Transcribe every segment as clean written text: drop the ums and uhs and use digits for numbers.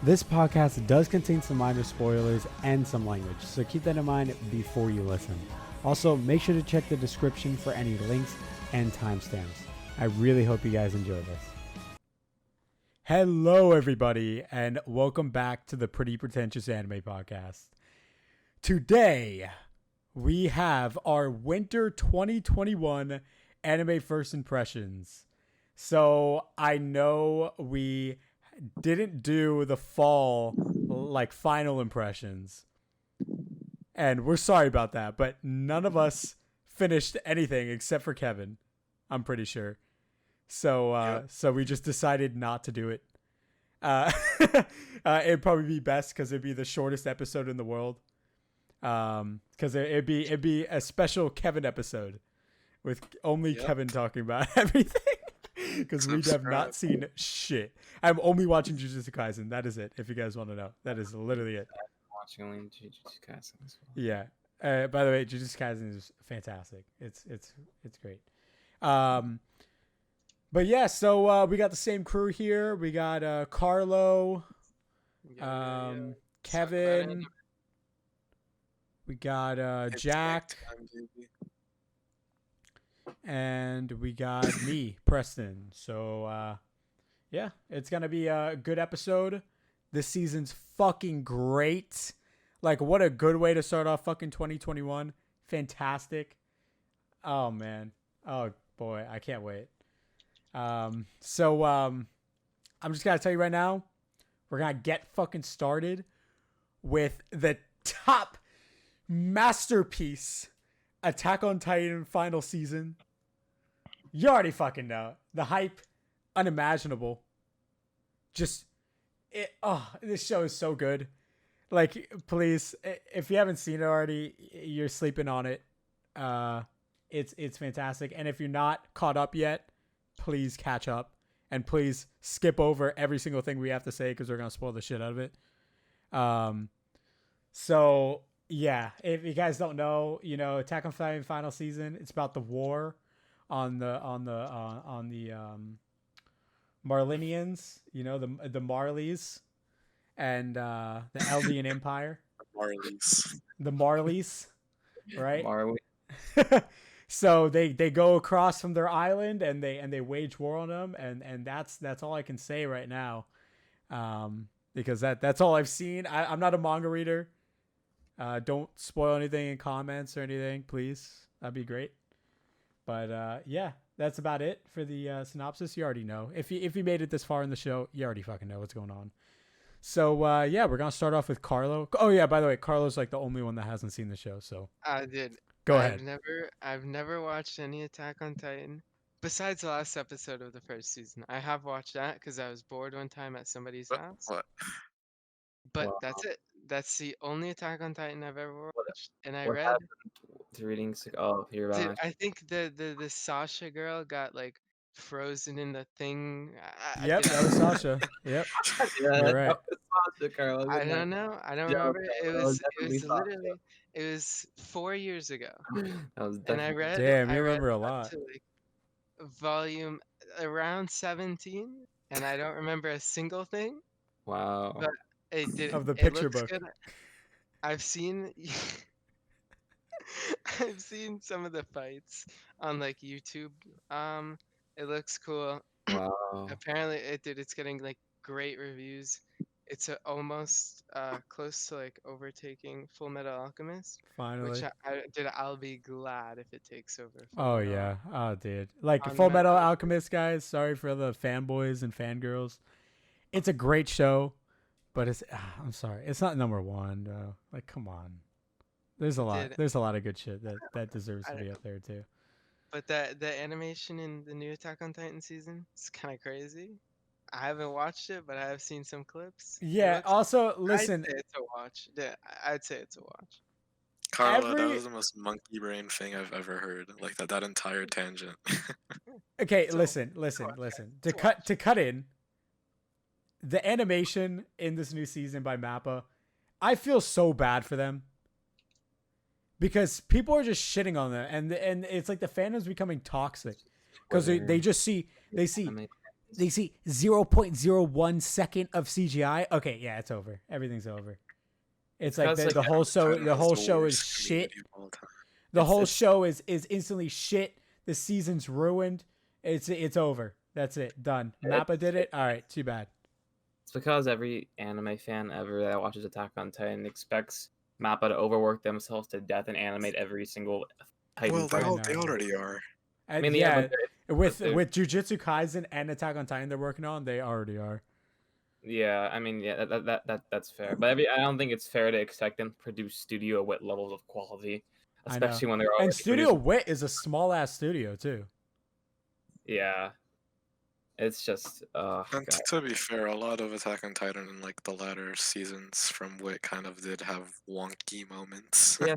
This podcast does contain some minor spoilers and some language, so keep that in mind before you listen. Also, make sure to check the description for any links and timestamps. I really hope you guys enjoy this. Hello, everybody, and welcome back to the Pretty Pretentious Anime Podcast. Today, we have our Winter 2021 Anime First Impressions. So, I know we didn't do the fall final impressions, and we're sorry about that, but none of us finished anything except for Kevin, I'm pretty sure. So we just decided not to do it. It'd probably be best because it'd be the shortest episode in the world, because it'd be a special Kevin episode with only Kevin talking about everything. Because we have not seen shit. I'm only watching Jujutsu Kaisen. That is it. If you guys want to know, that is literally it. I'm watching only Jujutsu Kaisen as well. Yeah. By the way, Jujutsu Kaisen is fantastic. It's great. But yeah. So we got the same crew here. We got Carlo, Kevin. We got Jack. And we got me, Preston. So, yeah, it's going to be a good episode. This season's fucking great. Like, what a good way to start off fucking 2021. Fantastic. Oh, man. Oh, boy. I can't wait. I'm just going to tell you right now, we're going to get fucking started with the top masterpiece, Attack on Titan final season. You already fucking know. The hype, unimaginable. This show is so good. Like, please, if you haven't seen it already, you're sleeping on it. It's fantastic. And if you're not caught up yet, please catch up. And please skip over every single thing we have to say because we're going to spoil the shit out of it. So, yeah, if you guys don't know, Attack on Titan final season, it's about the war on the Marlinians, the Marleys, and the Eldian Empire. The Marleys, right? Marley. So they go across from their island and they wage war on them, and that's all I can say right now, because that's all I've seen. I'm not a manga reader. Don't spoil anything in comments or anything, please. That'd be great. But yeah, that's about it for the synopsis. You already know. If you made it this far in the show, you already fucking know what's going on. So yeah, we're gonna start off with Carlo. Oh yeah, by the way, Carlo's like the only one that hasn't seen the show. So I did. Go ahead. I've never watched any Attack on Titan besides the last episode of the first season. I have watched that because I was bored one time at somebody's house. But Wow. that's it. That's the only Attack on Titan I've ever watched. And I What read. happened to reading? Oh, you're Dude, back. I think the Sasha girl got like frozen in the thing. Yep, that was Sasha. Yep, you're right. I don't know. I don't remember. It was literally. It was 4 years ago. That was And I read. Damn, you I read remember a up lot. to, like, volume around 17, and I don't remember a single thing. Wow. But Of the picture book. Good. I've seen I've seen some of the fights on like YouTube. It looks cool. Wow. Apparently it's getting like great reviews. It's almost close to like overtaking Full Metal Alchemist. Finally. Which I'll be glad if it takes over. Oh yeah. Oh dude. Like Full Metal Alchemist, guys, sorry for the fanboys and fangirls. It's a great show, but I'm sorry. It's not number one though. Like, come on. There's a lot of good shit that deserves to be up there too. But the animation in the new Attack on Titan season is kind of crazy. I haven't watched it, but I have seen some clips. Yeah. Also, listen. I'd say it's a watch. Yeah, I'd say it's a watch. Carlo, that was the most monkey brain thing I've ever heard. Like that entire tangent. Okay, listen. To cut in, the animation in this new season by Mappa, I feel so bad for them. Because people are just shitting on them, and it's like the fandom's becoming toxic because they see They see 0.01 second of CGI. Okay, yeah, it's over. Everything's over. It's like Because, the like, whole show. Titan The has whole the show is worst shit. community of all time. The whole it's- show is instantly shit. The season's ruined. It's over. That's it. Done. Mappa did it. All right. Too bad. It's because every anime fan ever that watches Attack on Titan expects Mappa to overwork themselves to death and animate every single Titan Well, fight. they know. already are. I mean, yeah, yeah, but with they're- Jujutsu Kaisen and Attack on Titan they're working on, they already are. Yeah, I mean, yeah, that's fair. But I don't think it's fair to expect them to produce Studio Wit levels of quality, I know. especially when they're already And Studio producing- Wit is a small ass studio too. Yeah, it's just And God. to be fair, a lot of Attack on Titan in like the latter seasons from Wit kind of did have wonky moments. Yeah.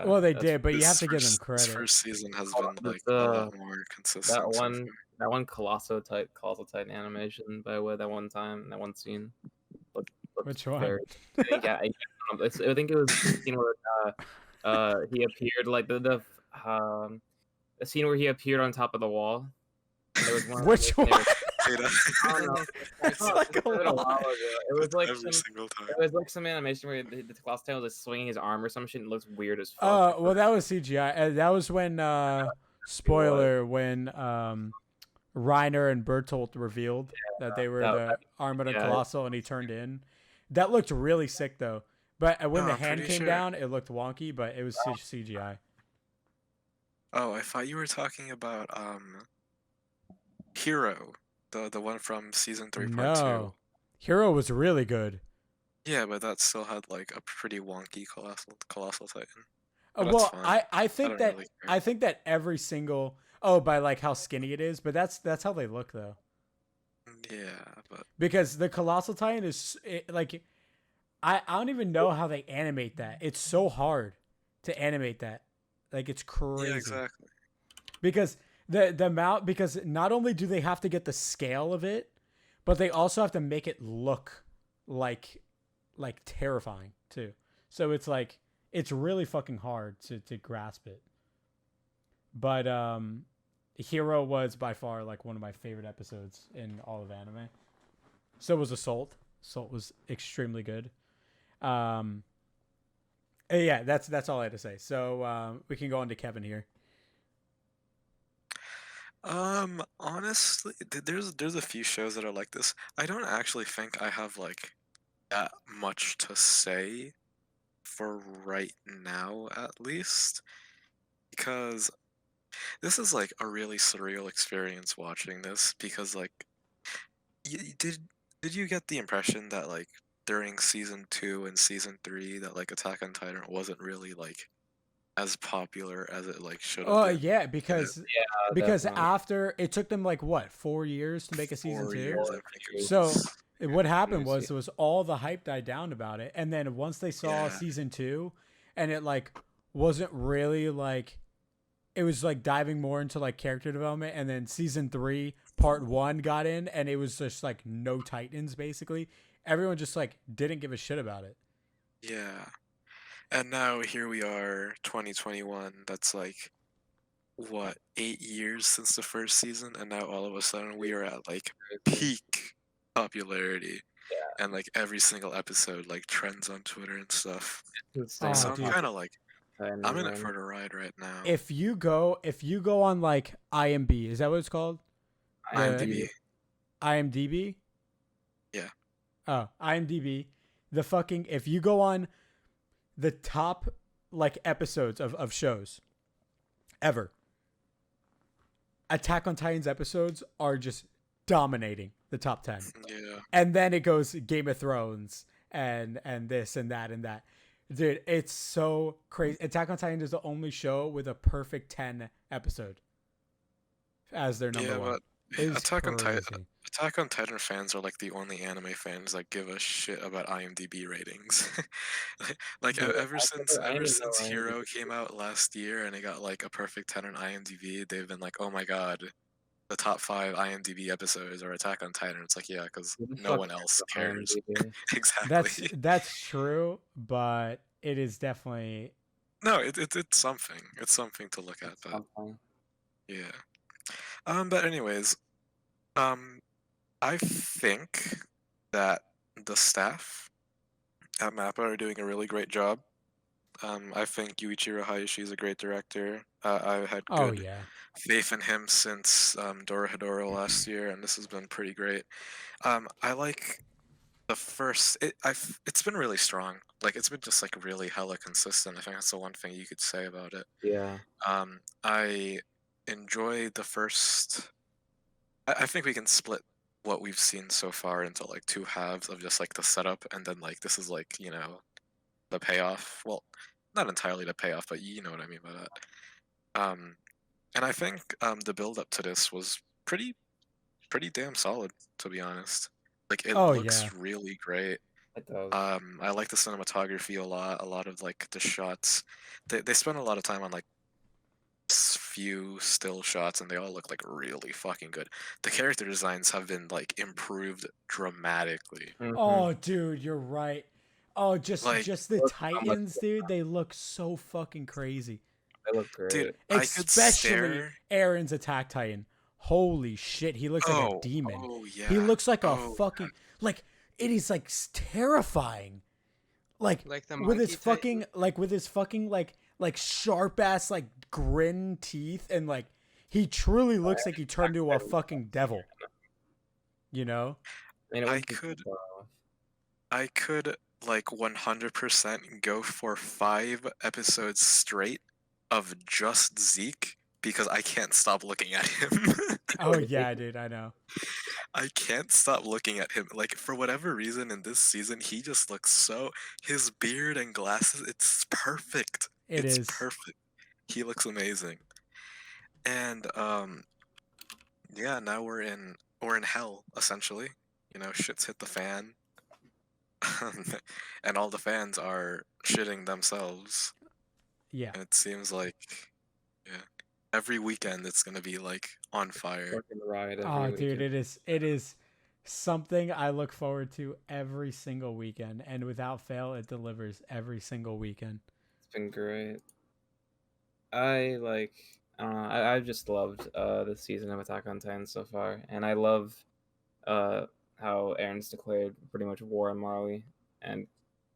Well, they that's- did, but you have This to give them This credit. first season has Oh, been like the- a lot more consistent. That so one, far. that one Colossal Titan animation by Wit, that one time, that one scene. looked Which one? very- yeah, I think it was the scene where he appeared like the scene where he appeared on top of the wall. And there was one Which animation one? there- Data I don't know. It's Oh, like it a was a lot. while ago. It was like every some, single time. it was like some animation where the Colossal Titan was like swinging his arm or some shit. And it looks weird as fuck. Well, that was CGI. That was when spoiler when Reiner and Bertolt revealed that they were that- the Armada yeah. Colossal, and he turned in. That looked really sick though. But when No, the I'm hand pretty came sure- down, it looked wonky, but it was CGI. Oh, I thought you were talking about Hero, the one from season 3 part 2. No, Hero was really good. Yeah, but that still had like a pretty wonky colossal Titan. But that's Well, fine. I think don't that really care. I think that every single by like how skinny it is, but that's how they look though. Yeah, but Because the Colossal Titan is like I don't even know how they animate that. It's so hard to animate that. Like it's crazy. yeah, exactly. Because the amount because not only do they have to get the scale of it, but they also have to make it look like terrifying too. So it's like it's really fucking hard to grasp it. But Hero was by far like one of my favorite episodes in all of anime. So was Assault. Assault was extremely good. Yeah, that's all I had to say. So we can go on to Kevin here. Honestly, there's a few shows that are like this. I don't actually think I have like that much to say for right now, at least, because this is like a really surreal experience watching this. Because like, did you get the impression that like during season 2 and season 3 that like Attack on Titan wasn't really like as popular as it like should have Oh been? yeah, because definitely. after it took them like what 4 years to make a season 4 2. years, I think it So was. what happened Let me was all the hype died down about it, and then once they saw Yeah. season 2, and it like wasn't really like it was like diving more into like character development, and then season 3 part 1 got in, and it was just like no Titans basically. Everyone just like didn't give a shit about it. Yeah. And now here we are, 2021. That's like, what, 8 years since the first season? And now all of a sudden we are at like peak popularity. Yeah. And like every single episode like trends on Twitter and stuff. Oh, So I'm dude. kind of like, I'm I'm in it for the ride right now. If you go on like IMB, is that what it's called? IMDb. IMDb? Yeah. Oh, IMDb. The fucking if you go on the top like episodes of shows ever, Attack on Titan's episodes are just dominating the top 10. Yeah. And then it goes Game of Thrones and this and that and that. Dude, it's so crazy. Attack on Titan is the only show with a perfect 10 episode as their number Yeah, one. but It's Attack on Titan. crazy. Attack on Titan fans are like the only anime fans that give a shit about IMDb ratings. Like Dude, ever I since didn't know Hero IMDb. came out last year and it got like a perfect 10 on IMDb, they've been like, "Oh my god, the top 5 IMDb episodes are Attack on Titan." It's like, yeah, because Who the no fuck one else cares cares. about IMDb? Exactly. That's true, but it is definitely No, it's something. It's something to look at. But Something. yeah. But anyways, I think that the staff at Mappa are doing a really great job. I think Yuichiro Hayashi is a great director. I've had Oh good yeah. faith in him since Dorohedoro last year, and this has been pretty great. I like the first. It's been really strong. Like it's been just like really hella consistent. I think that's the one thing you could say about it. Yeah. I enjoy the first. I think we can split what we've seen so far into like two halves of just like the setup, and then like this is like the payoff. Well, not entirely the payoff, but you know what I mean by that. And I think the build up to this was pretty damn solid, to be honest. Like it Oh looks yeah. really great. It does. I like the cinematography a lot. A lot of like the shots. They spend a lot of time on like few still shots, and they all look like really fucking good. The character designs have been like improved dramatically. Mhm. Oh dude, you're right. Oh, just Like, the Look how much Titans, dude. They look so fucking crazy. They look great. dude, I could Especially stare. Aaron's Attack Titan. Holy shit, he looks like a Oh, demon. oh yeah. He looks like a Oh, fucking like it is like terrifying. Like Like the with his monkey fucking like sharp ass like grin teeth, and like he truly looks like he turned into a fucking devil. You know? And it I wouldn't be could- far off. I could like 100% go for 5 episodes straight of just Zeke because I can't stop looking at him. Oh yeah, dude, I know. I can't stop looking at him. Like for whatever reason in this season, he just looks so his beard and glasses, it's perfect. It's It's perfect. He looks amazing. And yeah, now we're in hell, essentially. You know, shit's hit the fan. And all the fans are shitting themselves. Yeah. And it seems like yeah. Every weekend it's gonna be like on fire. Fucking ride every Oh, dude, weekend. it is something I look forward to every single weekend, and without fail, it delivers every single weekend. It's been great. I like. I've just loved the season of Attack on Titan so far, and I love how Aaron's declared pretty much war on Marley, and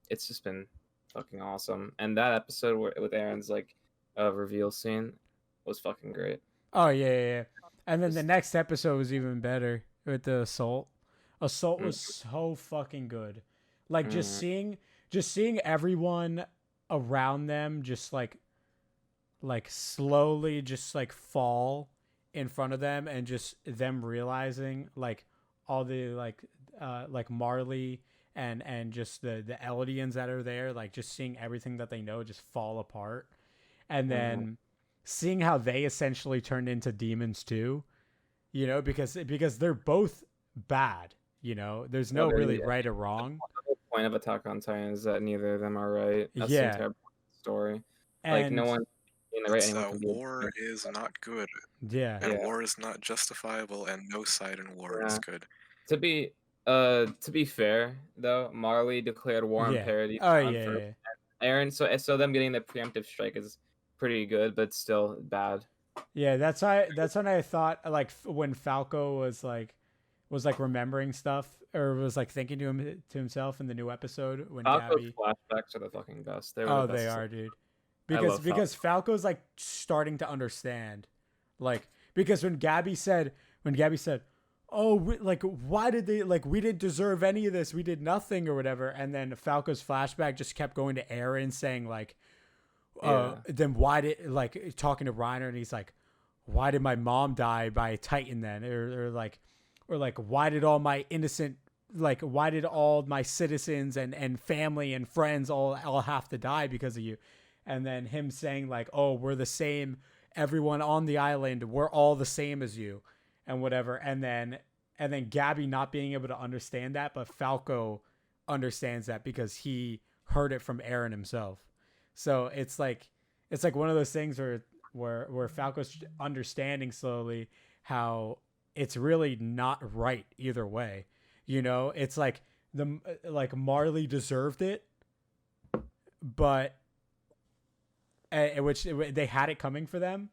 it's just been fucking awesome. And that episode with Aaron's like reveal scene was fucking great. Oh yeah. And then the next episode was even better with the assault. Assault was so fucking good. Like just seeing everyone around them just like slowly just like fall in front of them, and just them realizing like all the like Marley and just the Eldians that are there, like just seeing everything that they know just fall apart, and then seeing how they essentially turned into demons too, you know, because they're both bad, you know, there's no really right or wrong. The whole point of Attack on Titan is that neither of them are right. That's the Yeah. entire point of the story. And Like no one in the right It's anyone that can be war is not good, yeah. and war is not justifiable, and no side in war is good. To be fair though, Marley declared war on Yeah. Parody Oh Town yeah, first. yeah. Aaron, so them getting the preemptive strike is pretty good, but still bad. Yeah, that's when I thought, like, when Falco was like remembering stuff, or was like thinking to himself in the new episode when Falco's Gabby. flashbacks are the fucking best. They were Oh, the best they as- are, dude. I love Because Falco's like starting to understand, like, because when Gabby said, "Oh, why did they, like, we didn't deserve any of this, we did nothing," or whatever, and then Falco's flashback just kept going to Aaron saying like, then why did, like, talking to Reiner, and he's like, why did my mom die by a Titan then, or like why did all my innocent, like, why did all my citizens and family and friends all have to die because of you? And then him saying like, oh, we're the same, everyone on the island, we're all the same as you, and whatever. And then Gabby not being able to understand that, but Falco understands that because he heard it from Aaron himself. So it's like one of those things where Falco's understanding slowly how it's really not right either way. You know, it's like Marley deserved it, but which they had it coming for them,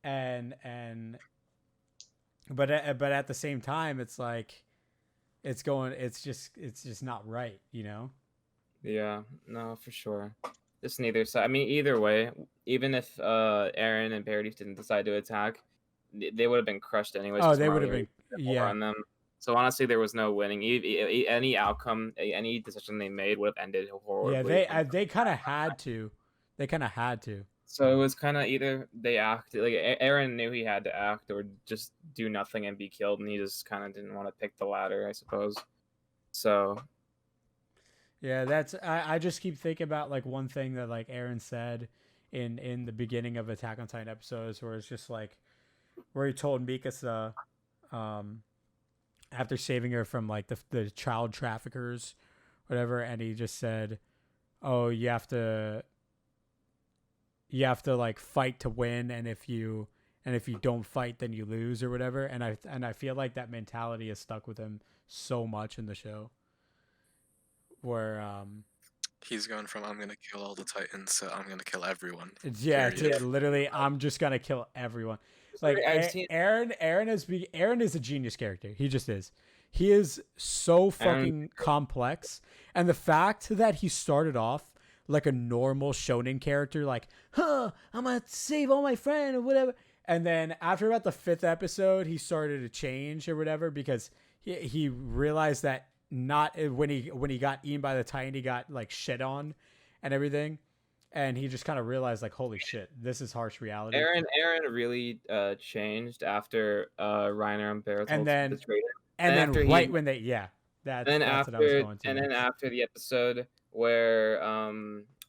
and but at the same time, it's like it's just not right, you know. Yeah, no, for sure. Just neither side. I mean, either way, even if Aaron and Paradis didn't decide to attack, they would have been crushed anyways. Oh, 'Cause they would Marley have been, already did more yeah. on them. So honestly, there was no winning. Any outcome, any decision they made would have ended horribly. Yeah, they kind of had to. They kind of had to. So it was kind of either they acted like Aaron knew he had to act or just do nothing and be killed, and he just kind of didn't want to pick the latter, I suppose. So Yeah, that's I just keep thinking about like one thing that like Aaron said in the beginning of Attack on Titan episodes, where it's just like where he told Mikasa, after saving her from like the child traffickers, whatever, and he just said, "Oh, you have to like fight to win, and if you don't fight, then you lose or whatever." And I feel like that mentality is stuck with him so much in the show, where He's gone from I'm gonna kill all the Titans to I'm gonna kill everyone. yeah, period. to literally I'm just gonna kill everyone. Like I've seen Aaron is a genius character. He just is. He is so fucking complex, and the fact that he started off like a normal shonen character, like, I'm gonna save all my friends or whatever, and then after about the 5th episode, he started to change or whatever because he realized that not when he got eaten by the Titan, he got like shit on and everything. And he just kind of realized, like, holy shit, this is harsh reality. Aaron really changed after Reiner and Barret's and then betrayed him. and then after right he, when they that's and then that's after what I was going to. and then after the episode where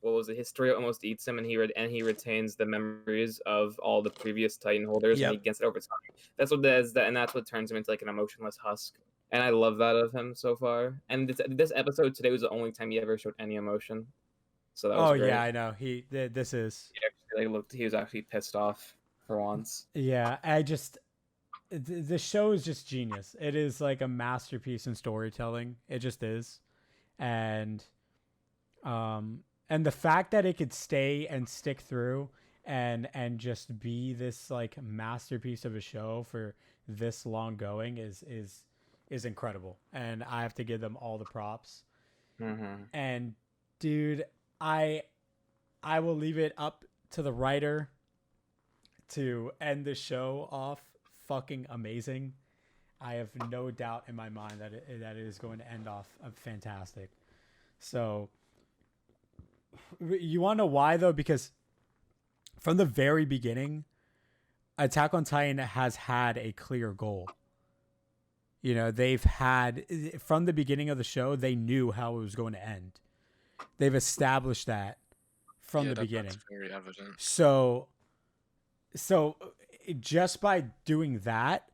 what was it? History almost eats him, and he retains the memories of all the previous Titan holders, Yep. and he gets it over time. That's what that is, and that's what turns him into like an emotionless husk. And I love that of him so far. And this episode today was the only time he ever showed any emotion. So that was great. Yeah, I know. This is. He actually he was actually pissed off for once. Yeah, the show is just genius. It is like a masterpiece in storytelling. It just is. And the fact that it could stay and stick through and just be this like masterpiece of a show for this long going is incredible. And I have to give them all the props. Mm-hmm. And dude, I will leave it up to the writer to end the show off fucking amazing. I have no doubt in my mind that it is going to end off fantastic. So you want to know why though? Because from the very beginning, Attack on Titan has had a clear goal. You know, they've had from the beginning of the show, they knew how it was going to end. They've established that from the beginning. That's very evident. So just by doing that,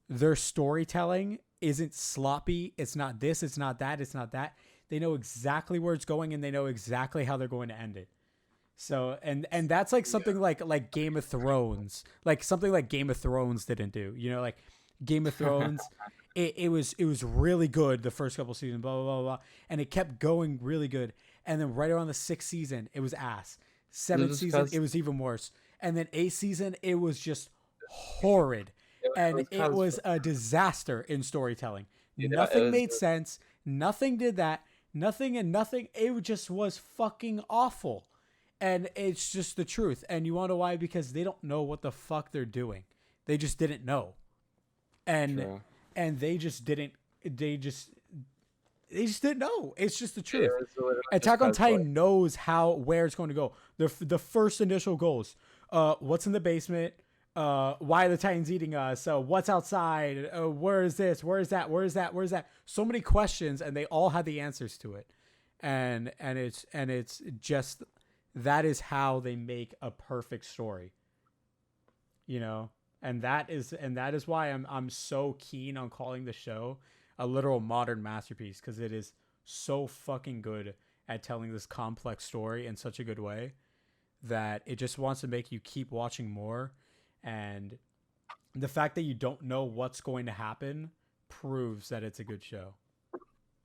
their storytelling isn't sloppy. It's not this, it's not that, it's not that. They know exactly where it's going and they know exactly how they're going to end it. So and that's like something like Game of Thrones, like something like Game of Thrones didn't do. You know, like Game of Thrones, it was really good the first couple seasons, blah blah blah blah, and it kept going really good. And then right around the 6th season, it was ass. 7th season, it was even worse. And then 8th season, it was just horrid. It was a disaster in storytelling. Nothing made sense. Nothing did that. Nothing. It just was fucking awful. And it's just the truth. And you want to know why? Because they don't know what the fuck they're doing. They just didn't know. And they just didn't know. It's just the truth. Attack on Titan knows where it's going to go. The first initial goals. What's in the basement? Why are the Titans eating us? What's outside? Where is this? Where is that? Where is that? Where is that? So many questions, and they all had the answers to it. And it's just that is how they make a perfect story. You know, and that is why I'm so keen on calling the show a literal modern masterpiece, because it is so fucking good at telling this complex story in such a good way that it just wants to make you keep watching more. And the fact that you don't know what's going to happen proves that it's a good show.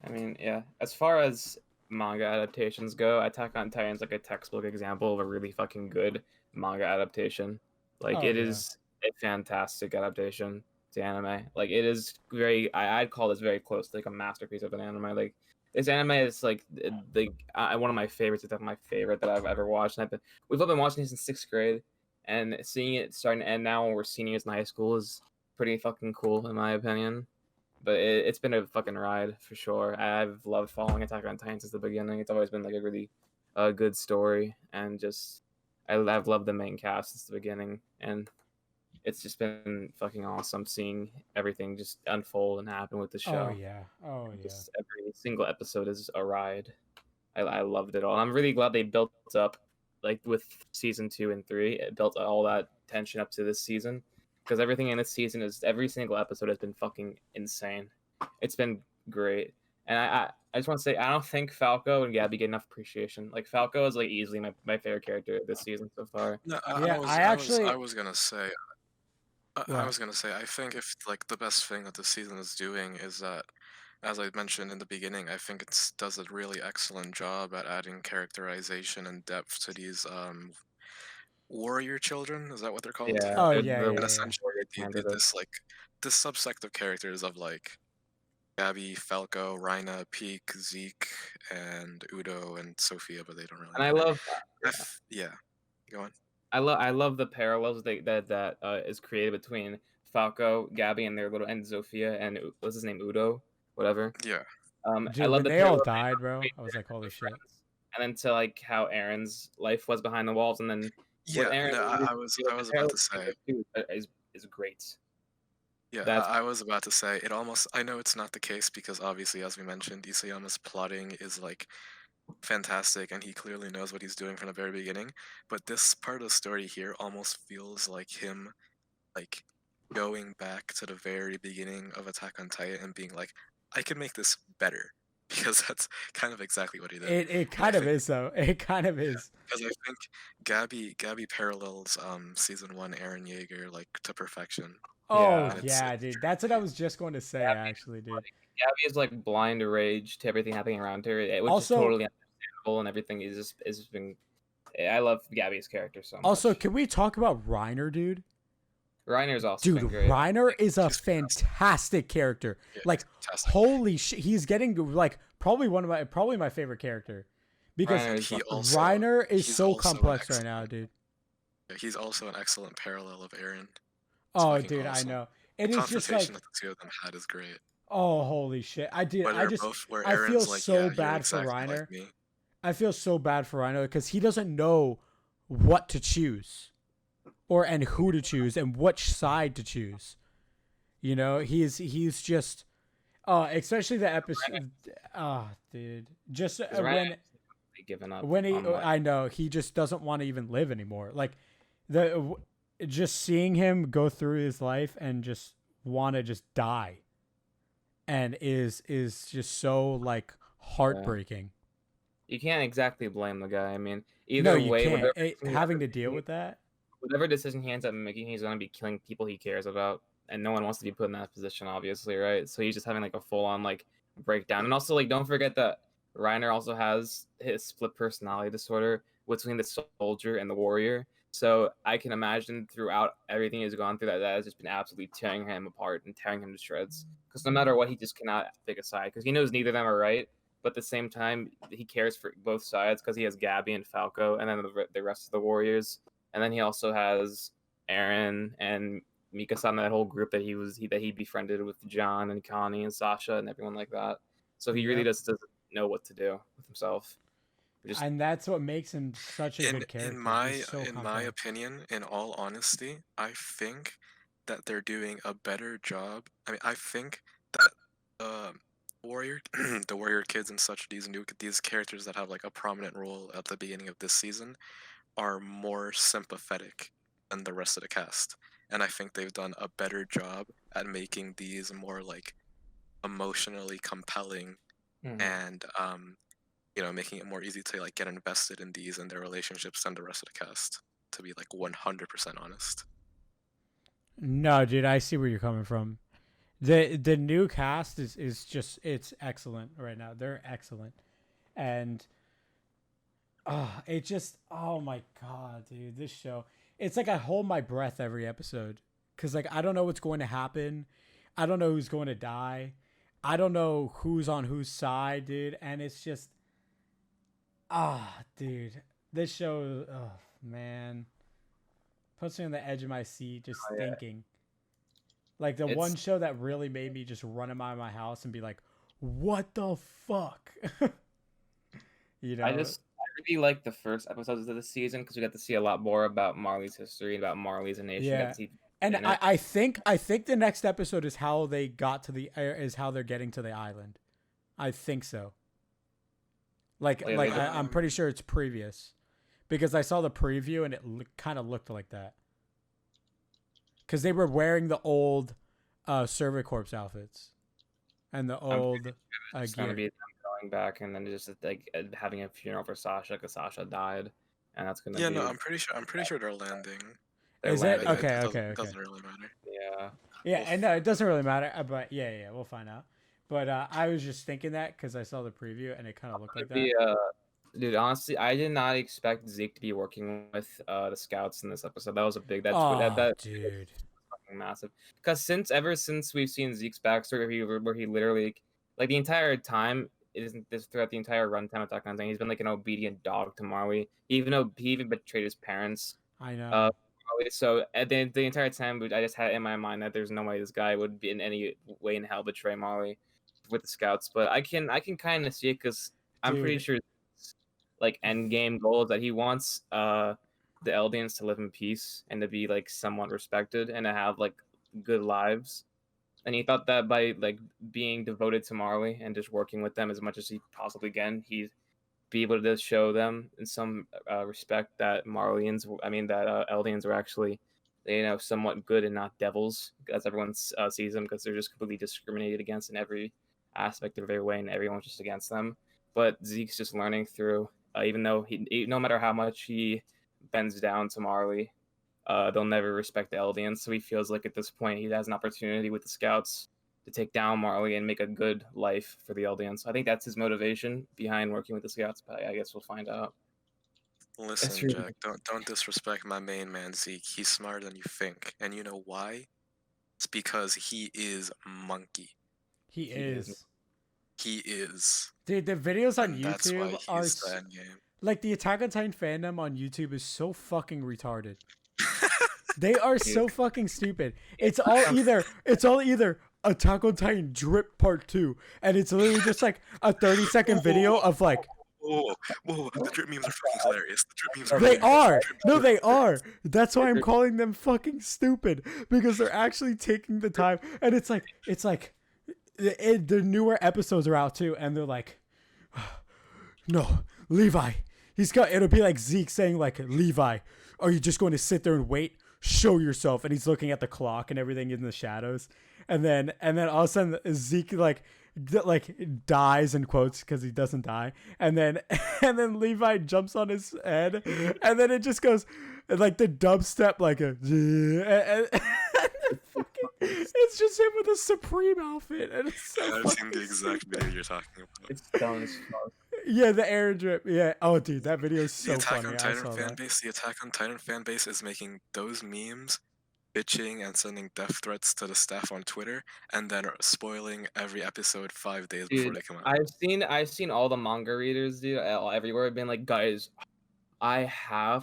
I mean, yeah. As far as manga adaptations go, Attack on Titan's like a textbook example of a really fucking good manga adaptation. Like, it is a fantastic adaptation perfect anime. Like it is very. I'd call this very close to like a masterpiece of an anime. Like this anime is like one of my favorites. It's definitely my favorite that I've ever watched. And we've all been watching it since 6th grade, and seeing it starting to end now when we're seniors in high school is pretty fucking cool in my opinion. But it's been a fucking ride for sure. I've loved following Attack on Titan since the beginning. It's always been like a really good story, and just I've loved the main cast since the beginning, and it's just been fucking awesome seeing everything just unfold and happen with the show. Oh yeah. Just every single episode is a ride. I loved it all. And I'm really glad they built up, like with season 2 and 3, it built all that tension up to this season. Because everything in this season is every single episode has been fucking insane. It's been great. And I just want to say I don't think Falco and Gabby get enough appreciation. Like Falco is like easily my favorite character this season so far. No, I was gonna say. I was gonna say, I think if like the best thing that this season is doing is that, as I mentioned in the beginning, I think it does a really excellent job at adding characterization and depth to these warrior children. Is that what they're called? Yeah. Oh they're yeah, the yeah, And yeah. essentially, candidate. this subsect of characters of like Gabby, Falco, Reina, Peak, Zeke, and Udo and Sophia, but they don't really And I matter. love Yeah, go on. I love the parallels that is created between Falco, Gabby, and their little and Zofia and what's his name, Udo, whatever. Yeah. I Dude, love when the they all parallel died, bro, between I was like, holy their shit. friends, and then to like how Aaron's life was behind the walls, and then with Yeah, Aaron, no, the I was about parallel to say. between the two is great. Yeah, That's I was about to say it almost. I know it's not the case because obviously, as we mentioned, Isayama's plotting is like fantastic, and he clearly knows what he's doing from the very beginning. But this part of the story here almost feels like him, like going back to the very beginning of Attack on Titan and being like, I can make this better, because that's kind of exactly what he did. It And I kind of think is though. It kind of is. because I think Gabby parallels season 1 Aaron Yeager like to perfection, Oh yeah. and it's yeah, dude. That's what I was just going to say, actually, dude. Gabby is like blind rage to everything happening around her, which is Also, totally understandable, and everything is been. I love Gabby's character so much. also, can we talk about Reiner, dude? Reiner's also been Dude, great. Reiner is a He's fantastic character. yeah, Like, fantastic. holy shit, he's getting like probably my favorite character because Reiner is He fucking- also- Reiner is he's so also an complex right excellent- now, dude. He's also an excellent parallel of Aaron. Oh, fucking dude, awesome. I know. The It is just confrontation like, that the two of them had is great. oh, holy shit. I Where they're just, both, where I feel Aaron's like, so yeah, you're bad for exactly Reiner. like me. I feel so bad for Reiner because he doesn't know what to choose, and who to choose and which side to choose. You know, he's just, especially the episode. Dude, just Is Reiner given up when he, on, like, I know he just doesn't want to even live anymore. Like just seeing him go through his life and just want to just die, and is just so like heartbreaking. you can't exactly blame the guy. I mean, No, either you way, can't. Having to deal with that. whatever decision he ends up making, he's gonna be killing people he cares about, and no one wants to be put in that position, obviously, right? So he's just having like a full on like breakdown, and also like don't forget that Reiner also has his split personality disorder between the soldier and the warrior. So I can imagine throughout everything he's gone through that has just been absolutely tearing him apart and tearing him to shreds. Because no matter what, he just cannot pick a side because he knows neither of them are right. But at the same time, he cares for both sides because he has Gabby and Falco, and then the rest of the warriors. And then he also has Aaron and Mika-san, that whole group that he befriended with John and Connie and Sasha and everyone like that. So he really Yep. just doesn't know what to do with himself. And that's what makes him such a good character. In my He's so in my complex. opinion, in all honesty, I think that they're doing a better job. I mean, I think that warrior the warrior kids and such, these characters that have like a prominent role at the beginning of this season are more sympathetic than the rest of the cast. And I think they've done a better job at making these more like emotionally compelling and making it more easy to like get invested in these and their relationships than the rest of the cast, to be like 100% honest. No, dude, I see where you're coming from. The new cast is just, it's excellent right now. They're excellent. And oh my god, dude, this show. It's like I hold my breath every episode because like I don't know what's going to happen. I don't know who's going to die. I don't know who's on whose side, dude. And it's just, dude, this show, oh man, puts me on the edge of my seat just thinking. Like the one show that really made me just run him out of my house and be like, what the fuck? You know, I really like the first episodes of the season because we got to see a lot more about Marley's history, about Marley's nation. Yeah. And I think the next episode is how they got to how they're getting to the island. I think so. I'm pretty sure it's previous, because I saw the preview and it kind of looked like that. Because they were wearing the old Server Corps outfits and the old gear. It's gonna be them going back and then just like having a funeral for Sasha because Sasha died, and that's gonna. Yeah, no, I'm pretty sure they're landing. Is it? Okay. It doesn't really matter. Yeah. Yeah, and no, it doesn't really matter. But yeah, we'll find out. But I was just thinking that because I saw the preview and it kind of looked like that. Dude, honestly, I did not expect Zeke to be working with the scouts in this episode. That was a big. Dude, fucking massive. Because ever since we've seen Zeke's backstory, where he literally, like the entire time, throughout the entire runtime of Attack on Titan, he's been like an obedient dog to Marley, even though he even betrayed his parents. I know. So at the entire time, I just had it in my mind that there's no way this guy would be in any way in hell betray Marley with the scouts. But I can kind of see it because I'm pretty sure, like end game goal is that he wants the Eldians to live in peace and to be like somewhat respected and to have like good lives. And he thought that by like being devoted to Marley and just working with them as much as he possibly can, he'd be able to show them in some respect that Eldians are actually, somewhat good and not devils, as everyone sees them, because they're just completely discriminated against in every aspect of their way, and everyone's just against them. But Zeke's just learning through, even though no matter how much he bends down to Marley, they'll never respect the Eldians. So he feels like at this point he has an opportunity with the scouts to take down Marley and make a good life for the Eldians. So I think that's his motivation behind working with the scouts. But I guess we'll find out. Listen, Jack, don't disrespect my main man Zeke. He's smarter than you think, and you know why? It's because he is monkey. He is. Dude, the videos on YouTube are like the Attack on Titan fandom on YouTube is so fucking retarded. They are so fucking stupid. It's all either Attack on Titan Drip Part 2, and it's literally just like a 30-second video of like. Whoa! The drip memes are fucking hilarious. They are. That's why I'm calling them fucking stupid, because they're actually taking the time, and it's like the newer episodes are out too, and they're like, no, Levi. It'll be like Zeke saying like, Levi, are you just going to sit there and wait? Show yourself. And he's looking at the clock and everything in the shadows. And then all of a sudden Zeke like dies in quotes because he doesn't die. And then Levi jumps on his head, and then it just goes like the dubstep, like it's just him with a Supreme outfit, and it's so I've seen the exact video you're talking about. It's dumb as fuck. Yeah, the air drip. Yeah. Oh, dude, that video is so funny. The Attack on Titan fan base is making those memes, bitching and sending death threats to the staff on Twitter, and then spoiling every episode 5 days before they come out. I've seen all the manga readers, dude, everywhere been like, guys, I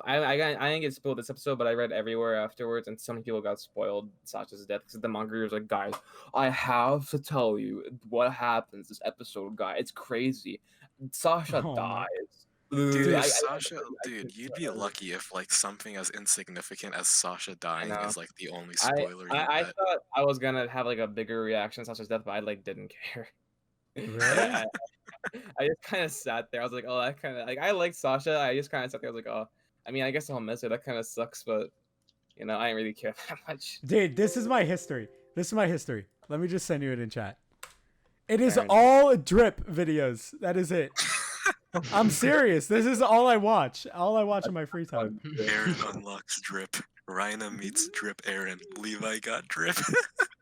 didn't get spoiled this episode, but I read everywhere afterwards, and so many people got spoiled Sasha's death because the manga readers like, guys, I have to tell you what happens this episode, guy. It's crazy. Sasha dies. Dude, you'd be lucky if like something as insignificant as Sasha dying is like the only spoiler. I thought I was gonna have like a bigger reaction to Sasha's death, but I like didn't care. Really? I just kind of sat there. I was like, oh, that kind of like I like Sasha. I just kind of sat there. I was like, oh, I mean, I guess I'll miss her. That kind of sucks, but I didn't really care that much. Dude, this is my history. Let me just send you it in chat. It is all drip videos. That is it. I'm serious. This is all I watch. All I watch in my free time. Aaron unlocks drip. Rhina meets drip Aaron. Levi got drip.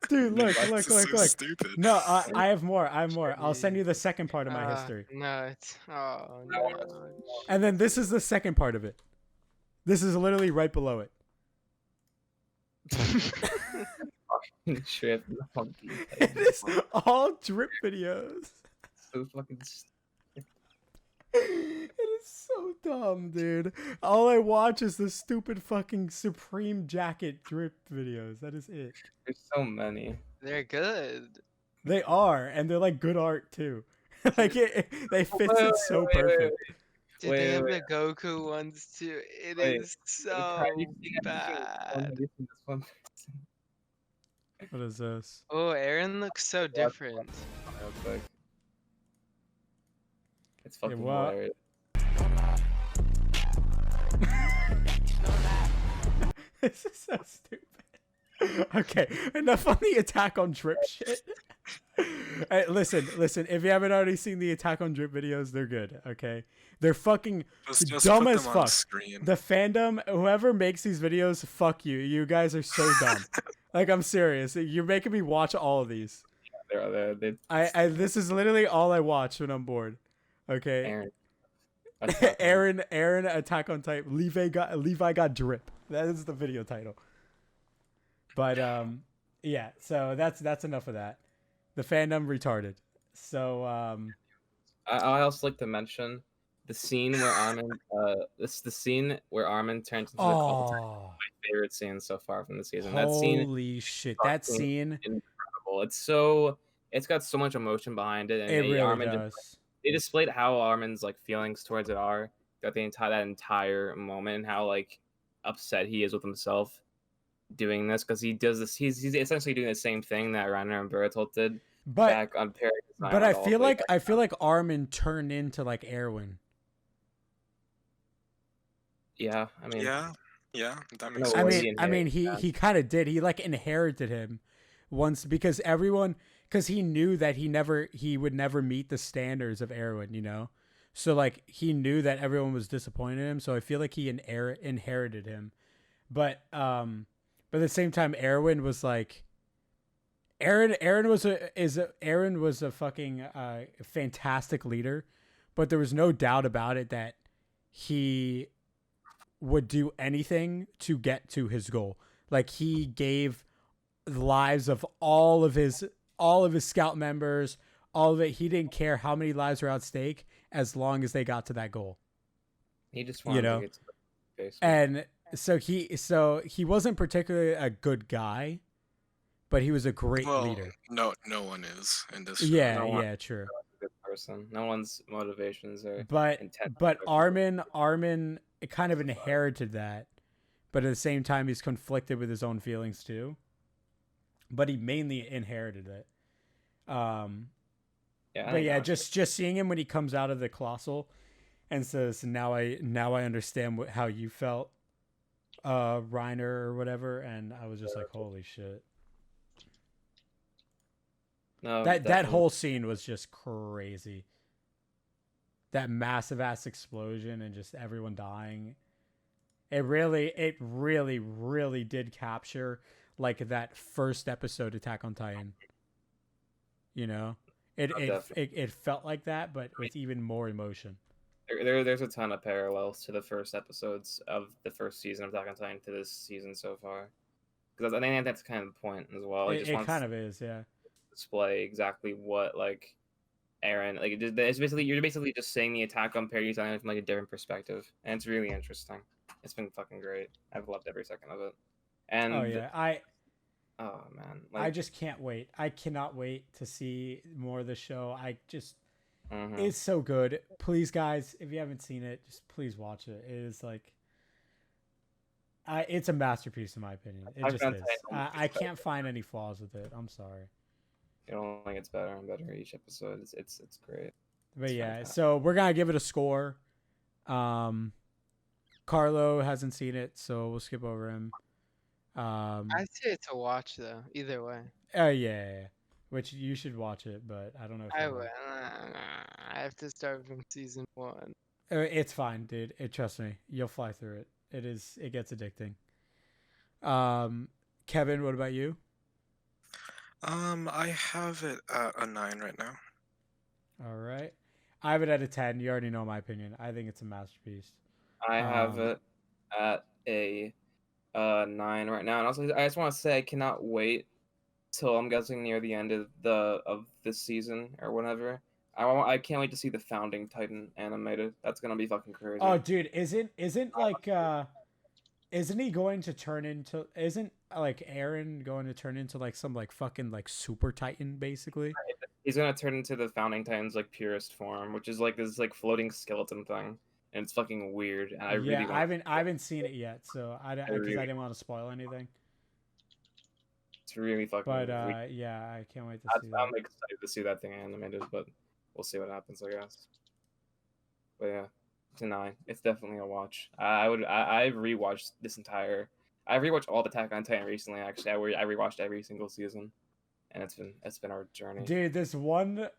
Dude, look. Stupid. No, I have more. I'll send you the second part of my history. No. And then this is the second part of it. This is literally right below it. Fucking trip. No, It is all drip videos. so fucking. It is so dumb, dude. All I watch is the stupid fucking Supreme jacket drip videos. That is it. There's so many. They're good. They are, and they're like good art too. Like they fits Wait, it so wait, wait, perfect. Dude, Wait, they have wait, the Goku ones too. It wait. is Have so you seen bad. Have you seen this one? What is this? Oh, Aaron looks so different. Real quick. It's Yeah, fucking well- hilarious. This is so stupid. Okay, enough on the Attack on Drip shit. Hey, listen. If you haven't already seen the Attack on Drip videos, they're good. Okay, they're fucking Just dumb put as them on fuck. screen. The fandom, whoever makes these videos, fuck you. You guys are so dumb. Like, I'm serious. You're making me watch all of these. They're This is literally all I watch when I'm bored. Okay. Aaron. Attack on- Aaron, Attack on Titan. Levi got drip. That is the video title. But yeah. So that's enough of that. The fandom retarded. So I also like to mention the scene where Armin. This the scene where Armin turns into the cult. oh, My favorite scene so far from the season. That scene holy shit! That scene. incredible. It's got so much emotion behind it, and It really Armin does. they displayed how Armin's like feelings towards it are throughout that entire moment, and how like upset he is with himself doing this, because he does this. He's essentially doing the same thing that Reiner and Bertolt did But back on Paradise but I Island, feel like Armin turned into like Erwin. yeah, I mean, Yeah, that makes No, I Or sense. he mean, inherited he kind of did. He like inherited him once because he knew that he would never meet the standards of Erwin, you know. So like he knew that everyone was disappointed in him. So I feel like he inherited him, but at the same time, Erwin was like. Aaron was a fucking fantastic leader, but there was no doubt about it that he would do anything to get to his goal. Like he gave the lives of all of his scout members, all of it. He didn't care how many lives were at stake as long as they got to that goal. he just wanted know, to get to the basement. And so he wasn't particularly a good guy, but he was a great Well, leader. no one is in this show. Yeah, no one- yeah, true. Good person. No one's motivations are But intent. Armin kind of inherited that, but at the same time he's conflicted with his own feelings too. But he mainly inherited it. Yeah, But yeah, just seeing him when he comes out of the colossal and says, "Now I understand how you felt, Reiner or whatever," and I was just like, "Holy shit!" no, That definitely. whole scene was just crazy. That massive ass explosion and just everyone dying. It really did capture like that first episode Attack on Titan. You know, it felt like that, but with even more emotion. There's a ton of parallels to the first episodes of the first season of Attack on Titan to this season so far, because I think that's kind of the point as well. He just It wants kind of is, yeah. to display exactly what like Aaron like. It's basically you're basically just saying the attack on Paradise Island from like a different perspective, and it's really interesting. It's been fucking great. I've loved every second of it. And Oh yeah, oh man, I just can't wait. I cannot wait to see more of the show. mhm. It's so good. Please, guys, if you haven't seen it, just please watch it. It is like, it's a masterpiece in my opinion. It I've just got is. Titan. I can't find any flaws with it. I'm sorry, It only gets better and better each episode. It's great. but It's yeah. fantastic. So we're gonna give it a score. Carlo hasn't seen it, so we'll skip over him. I'd say it's a watch though. Either way, Yeah. Which you should watch it, but I don't know if I you will. will. I have to start from season 1. It's fine, dude. Trust me, you'll fly through it. It gets addicting. Kevin, what about you? I have it at a 9 right now. All right, I have it at a 10. You already know my opinion. I think it's a masterpiece. I have Um, it at a 9 right now, and also I just want to say I cannot wait till I'm guessing near the end of this season or whatever. I can't wait to see the Founding Titan animated. That's gonna be fucking crazy. Oh, dude, isn't like isn't he going to turn into? Isn't like Aaron going to turn into like some like fucking like super Titan basically? He's gonna turn into the Founding Titan's like purest form, which is like this like floating skeleton thing, and it's fucking weird. And I really want. I haven't seen it yet, so I didn't want to spoil anything. It's really fucking. But yeah, I can't wait to see that. I'm excited to see that thing animated, but we'll see what happens, I guess. But yeah, it's a 9. It's definitely a watch. I've rewatched this entire. I rewatched all the Attack on Titan recently. Actually, I rewatched every single season, and it's been our journey. Dude, this one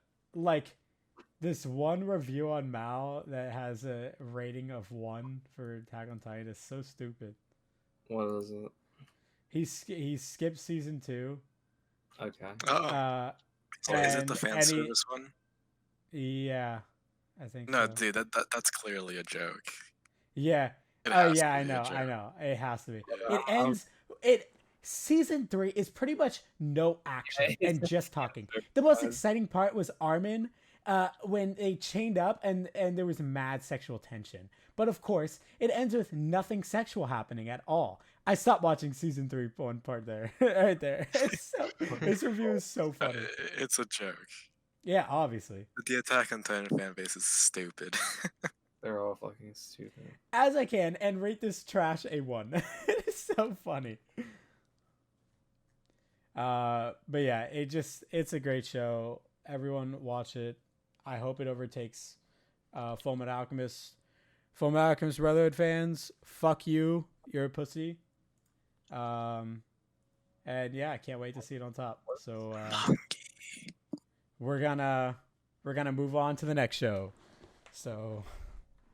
review on Mal that has a rating of 1 for Attack on Titan is so stupid. What is it? He skipped season 2. Okay. So is it the fan service one? Yeah, I think. No, so. dude, that's clearly a joke. Yeah. Oh yeah, I know. It has to be. It ends. Season 3 is pretty much no action and just talking. The most exciting part was Armin, when they chained up and there was mad sexual tension. But of course, it ends with nothing sexual happening at all. I stopped watching season 3 one part there, right there. This review is so funny. It's a joke. Yeah, obviously. But the Attack on Titan fan base is stupid. They're all fucking stupid. As I can, and rate this trash a 1. It's so funny. But yeah, it's a great show. Everyone watch it. I hope it overtakes Fullmetal Alchemist. Fullmetal Alchemist Brotherhood fans, fuck you. You're a pussy. And yeah, I can't wait to see it on top. So we're gonna move on to the next show. So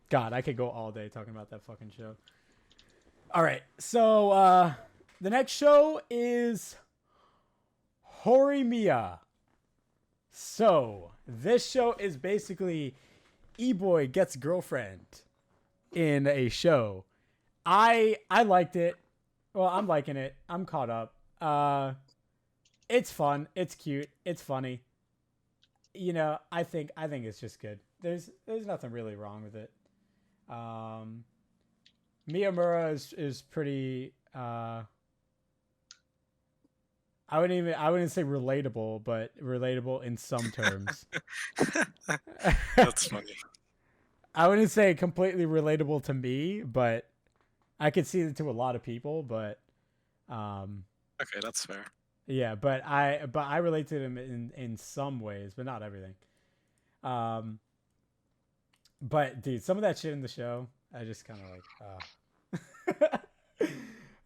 God, I could go all day talking about that fucking show. All right. So the next show is Horimiya. So this show is basically E-boy gets girlfriend in a show. I liked it. Well, I'm liking it. I'm caught up. It's fun. It's cute. It's funny. You know, I think it's just good. There's nothing really wrong with it. Miyamura is pretty. I wouldn't say relatable, but relatable in some terms. That's funny. I wouldn't say completely relatable to me, but I could see it to a lot of people. But okay, that's fair. Yeah, but I relate to him in some ways, but not everything. But dude, some of that shit in the show, I just kind of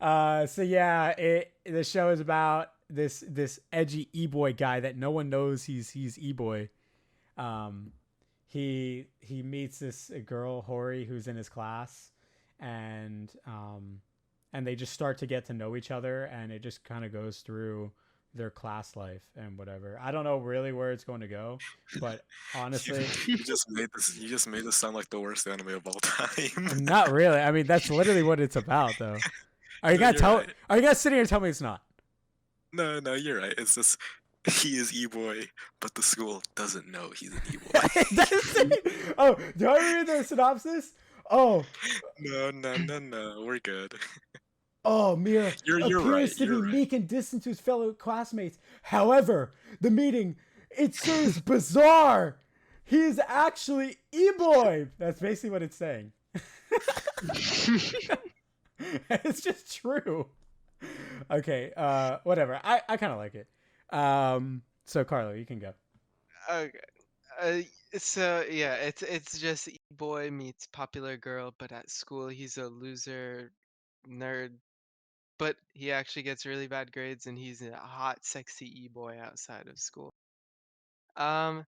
like. So yeah, the show is about this edgy e-boy guy that no one knows he's e-boy. He meets this girl Hori who's in his class, and they just start to get to know each other, and it just kind of goes through their class life and whatever. I don't know really where it's going to go, but honestly, you just made this sound like the worst anime of all time. Not really. I mean, that's literally what it's about, though. Are you gonna sit here and tell me it's not? No, you're right. It's just he is e-boy, but the school doesn't know he's an e-boy. Oh, do I read the synopsis? Oh. No. We're good. Oh, Mira appears to be meek and distant to his fellow classmates. However, the meeting, it serves bizarre. He is actually e-boy. That's basically what it's saying. It's just true. Okay, whatever. I kind of like it. So Carlo, you can go. Okay. So yeah, it's just e-boy meets popular girl, but at school he's a loser nerd. But he actually gets really bad grades, and he's a hot, sexy e-boy outside of school. I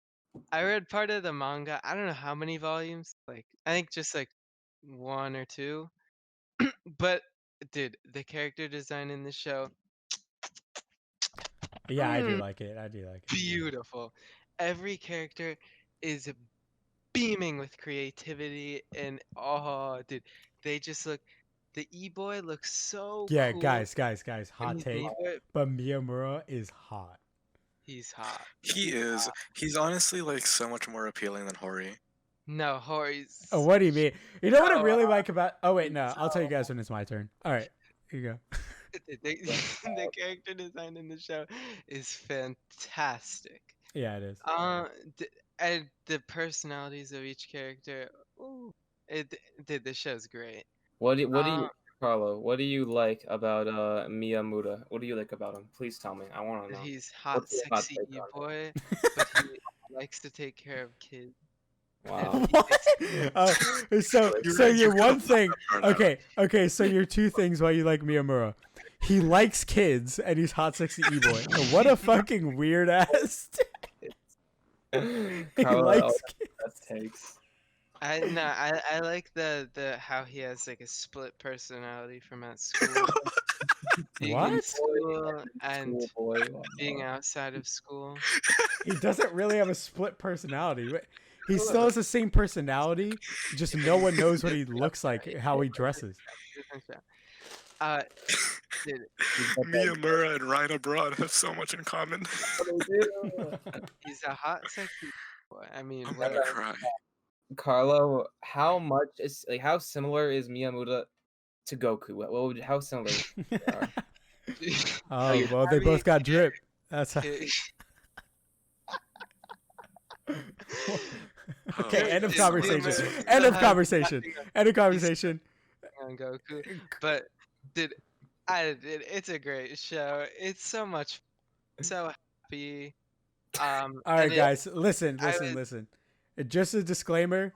read part of the manga. I don't know how many volumes. Like, I think just like 1 or 2. But dude, the character design in the show. Yeah, I do like it. Beautiful. Every character is beaming with creativity, and oh, dude, they just look the e-boy looks so Yeah, cool. guys, when hot he's take. e-boy. But Miyamura is hot. He's hot. He is. He's honestly like so much more appealing than Hori. No, Hori's. Oh, what do you mean? You know what I No, really like about? Oh wait, no. I'll tell you guys when it's my turn. All right, here you go. The character design in the show is fantastic. Yeah, it is. And the personalities of each character. Ooh, the show's great. What do you, Um, Carlo? What do you like about Miyamura? What do you like about him? Please tell me. I want to know. He's hot, What's your hot sexy take on e-boy, but he likes to take care of kids. Wow. What? So You're so right, your you one could've thing. left that part out. Okay. So your two things why you like Miyamura. He likes kids and he's hot, sexy e-boy. What a fucking weird ass. He Carlo likes always kids. has best takes. I like the how he has like a split personality from at school. Being in What? school and Schoolboy. being outside of school. He doesn't really have a split personality. He still has the same personality, just no one knows what he looks like, how he dresses. Dude, Miyamura and Ryan Abroad have so much in common. he's a hot, sexy boy. I mean, I'm what gonna cry. Carlo, how similar is Miyamura to Goku? How similar? are? Oh well, they both got drip. That's how. Okay, end of It's conversation. Miyamura. End of conversation. End of conversation. on Goku, but it's a great show. It's so much, so happy. All right, and guys, listen. Just a disclaimer.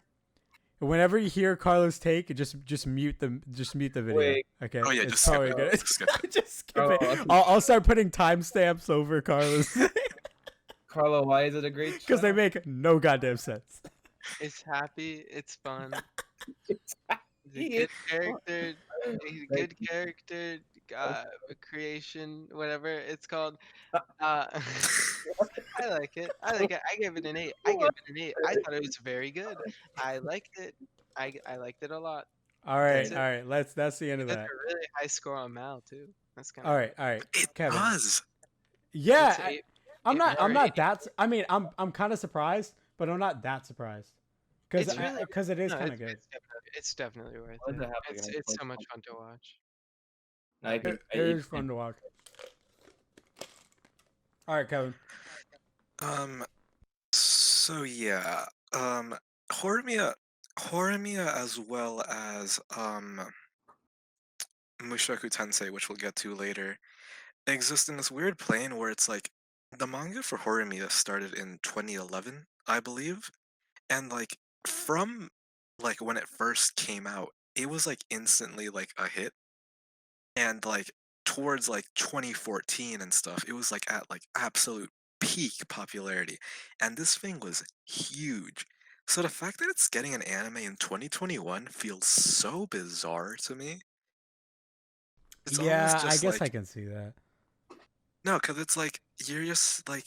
Whenever you hear Carlos take, just mute the video. Wait. Okay. Oh yeah, It's just skip probably it. good. Just skip it. Just skip Oh, it. okay. I'll start putting timestamps over Carlos Carlo, why is it a great show? because they make no goddamn sense. It's happy. It's fun. He He's a is good character. He's a good character. Creation, whatever it's called. I like it. I gave it an 8. I thought it was very good. I liked it. I liked it a lot. All right. That's it. That's the end of That's that. a really high score on Mal too. That's kind All of right. It Kevin. does. Yeah, It's eight- I'm eight or not eight. that. I mean, I'm kind of surprised, but I'm not that surprised because It's really- it is no, kind of good. It's definitely worth Why does it it. have to be It's on so Twitch? much fun to watch. It is fun to watch. All right, Kevin. So yeah. Horimiya as well as Mushoku Tensei, which we'll get to later, exist in this weird plane where it's like the manga for Horimiya started in 2011, I believe, and like from like when it first came out, it was like instantly like a hit, and like towards like 2014 and stuff, it was like at like absolute peak popularity, and this thing was huge. So the fact that it's getting an anime in 2021 feels so bizarre to me. It's Yeah, almost I just guess like, I can see that. no, because it's like you're just like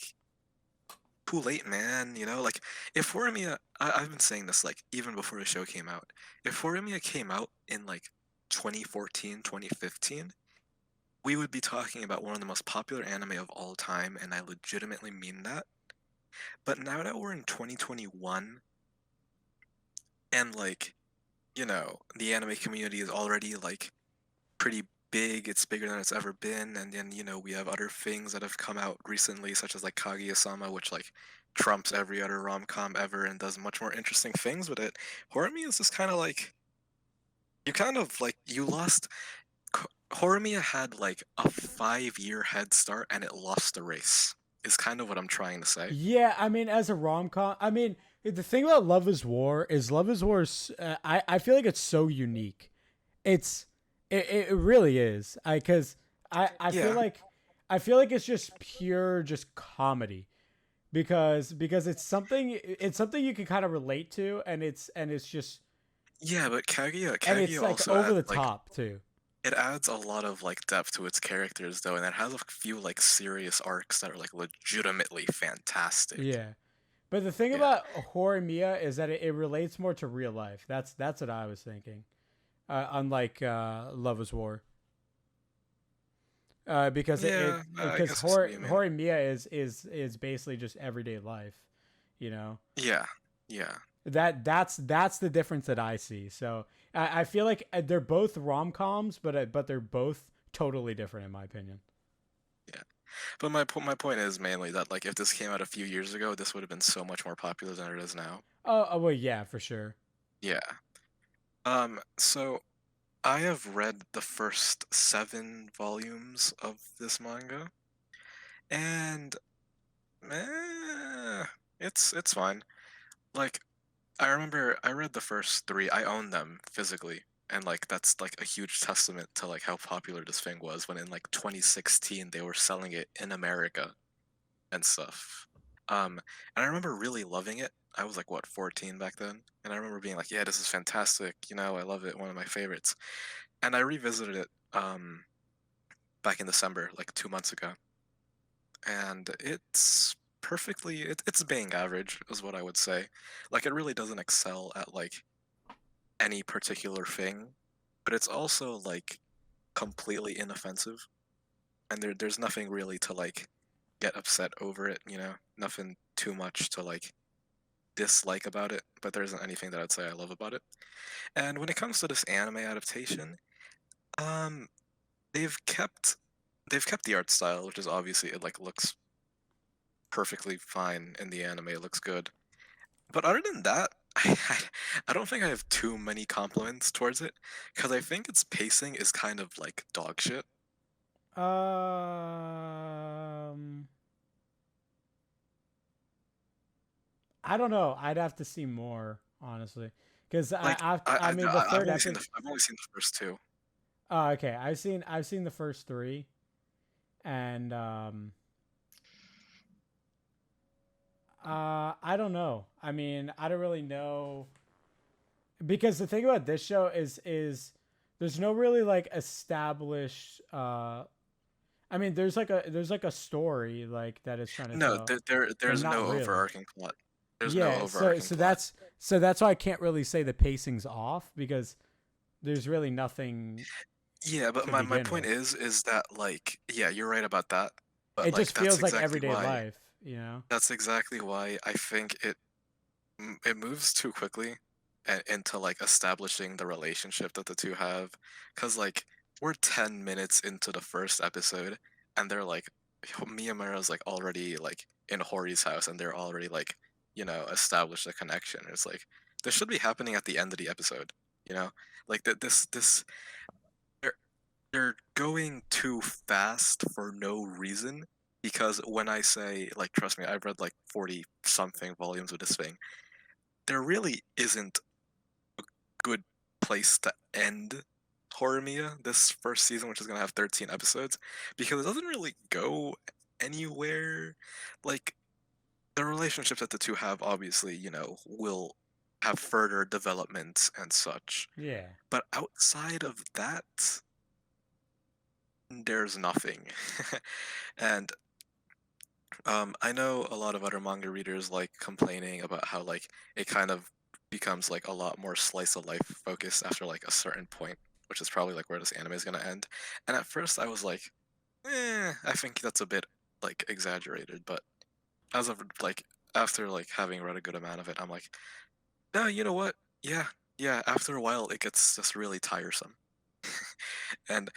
too late, man. You know, like if Horimiya, I've been saying this like even before the show came out. If Horimiya came out in like 2014, 2015, we would be talking about one of the most popular anime of all time, and I legitimately mean that. But now that we're in 2021, and like, you know, the anime community is already like pretty big, it's bigger than it's ever been, and then, you know, we have other things that have come out recently, such as like Kaguya-sama, which like trumps every other rom-com ever and does much more interesting things with it. Horimiya is just kind of like, you lost. Horimiya had like a 5-year head start and it lost the race, is kind of what I'm trying to say. Yeah, I mean, as a rom-com, I mean, the thing about Love is War is I feel like it's so unique. It really is. I Yeah. feel like it's just pure just comedy because it's something you can kind of relate to and it's just Yeah, but Kaguya and it's like also over the adds, like, top too. it adds a lot of like depth to its characters though, and it has a few like serious arcs that are like legitimately fantastic. Yeah. But the thing Yeah. about Horimiya is that it relates more to real life. That's what I was thinking. unlike Love is War. Because Yeah, I because guess I see what you mean. Horimiya is basically just everyday life, you know. Yeah, yeah. That's the difference that I see. So I feel like they're both rom-coms, but they're both totally different in my opinion. Yeah. But my point is mainly that like if this came out a few years ago, this would have been so much more popular than it is now. Oh well, yeah, for sure. Yeah. So I have read the first 7 volumes of this manga, and it's fine. Like I remember I read the first 3. I own them physically, and like that's like a huge testament to like how popular this thing was when in like 2016 they were selling it in America and stuff. And I remember really loving it. I was like what 14 back then, and I remember being like, "Yeah, this is fantastic. You know, I love it. One of my favorites." And I revisited it back in December, like 2 months ago, and it's it's being average, is what I would say. Like it really doesn't excel at like any particular thing, but it's also like completely inoffensive, and there's nothing really to like get upset over it. You know, nothing too much to like dislike about it, but there isn't anything that I'd say I love about it. And when it comes to this anime adaptation, um, they've kept they've kept the art style, which is obviously it like looks perfectly fine in the anime. It looks good. But other than that, I don't think I have too many compliments towards it, because I think its pacing is kind of like dog shit. I don't know. I'd have to see more, honestly, because Like I mean the third episode. I've only seen the first 2. Oh, okay. I've seen the first 3, and I don't know. I mean, I don't really know, because the thing about this show is there's no really like established. I mean, there's like a story like that it's trying to No, tell, there's not no really. overarching plot. There's no Yeah, overarching so plot. that's why I can't really say the pacing's off, because there's really nothing Yeah, but to my begin point with. is that like yeah, you're right about that. But It like just feels like everyday life, you know? that's exactly why I think it moves too quickly into like establishing the relationship that the two have, because like we're 10 minutes into the first episode and they're like Miyamura's like already like in Hori's house and they're already like, you know, established a connection. It's like this should be happening at the end of the episode, you know, like that this they're they're going too fast for no reason. Because when I say like trust me, I've read like 40 something volumes of this thing, there really isn't a good place to end Horimiya this first season, which is going to have 13 episodes, because it doesn't really go anywhere. Like, the relationship that the two have, obviously, you know, will have further developments and such. Yeah. But outside of that, there's nothing. And I know a lot of other manga readers like complaining about how like it kind of becomes like a lot more slice of life focused after like a certain point, which is probably like where this anime is gonna end. And at first I was like, I think that's a bit like exaggerated. But as of like after like having read a good amount of it, I'm like, no, you know what? Yeah, yeah. After a while, it gets just really tiresome. And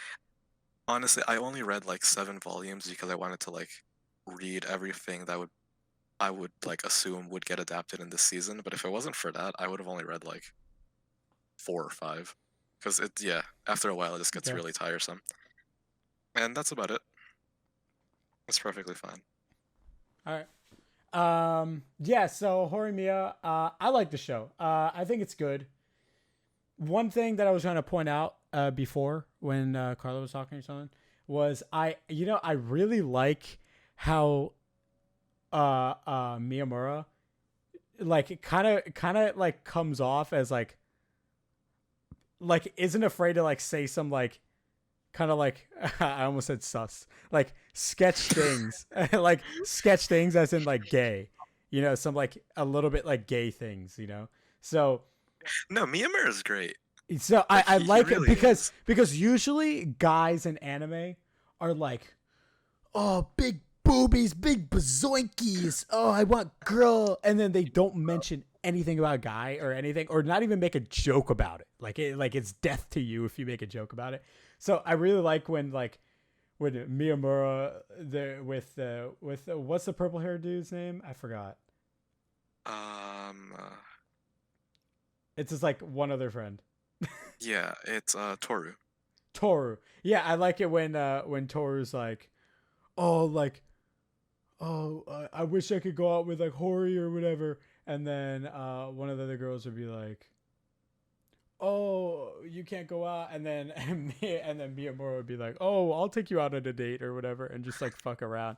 honestly, I only read like 7 volumes because I wanted to like read everything that I would like assume would get adapted in this season. But if it wasn't for that, I would have only read like 4 or 5, because yeah, after a while it just gets Okay. really tiresome. And that's about it. It's perfectly fine. All right. Yeah, so Horimiya, I like the show. I think it's good. One thing that I was trying to point out before when Carla was talking or something was I really like how Miyamura like kind of like comes off as like isn't afraid to like say some like kind of like I almost said sus, like sketch things, like sketch things as in like gay, you know, some like a little bit like gay things, you know. So No, Miyamura is great. So Like, I he like it really because is. usually guys in anime are like, oh, big boobies, big bazoinkies. Oh, I want girl, and then they don't mention anything about guy or anything, or not even make a joke about it. Like it's death to you if you make a joke about it. So I really like when Miyamura with what's the purple hair dude's name? I forgot. Um, uh, It's just like one other friend. yeah, it's Toru. Toru. Yeah, I like it when Toru's like, oh, like, oh, I wish I could go out with like Hori or whatever, and then one of the other girls would be like, oh, you can't go out, and then and then Miyamura would be like, oh, I'll take you out on a date or whatever, and just like fuck around,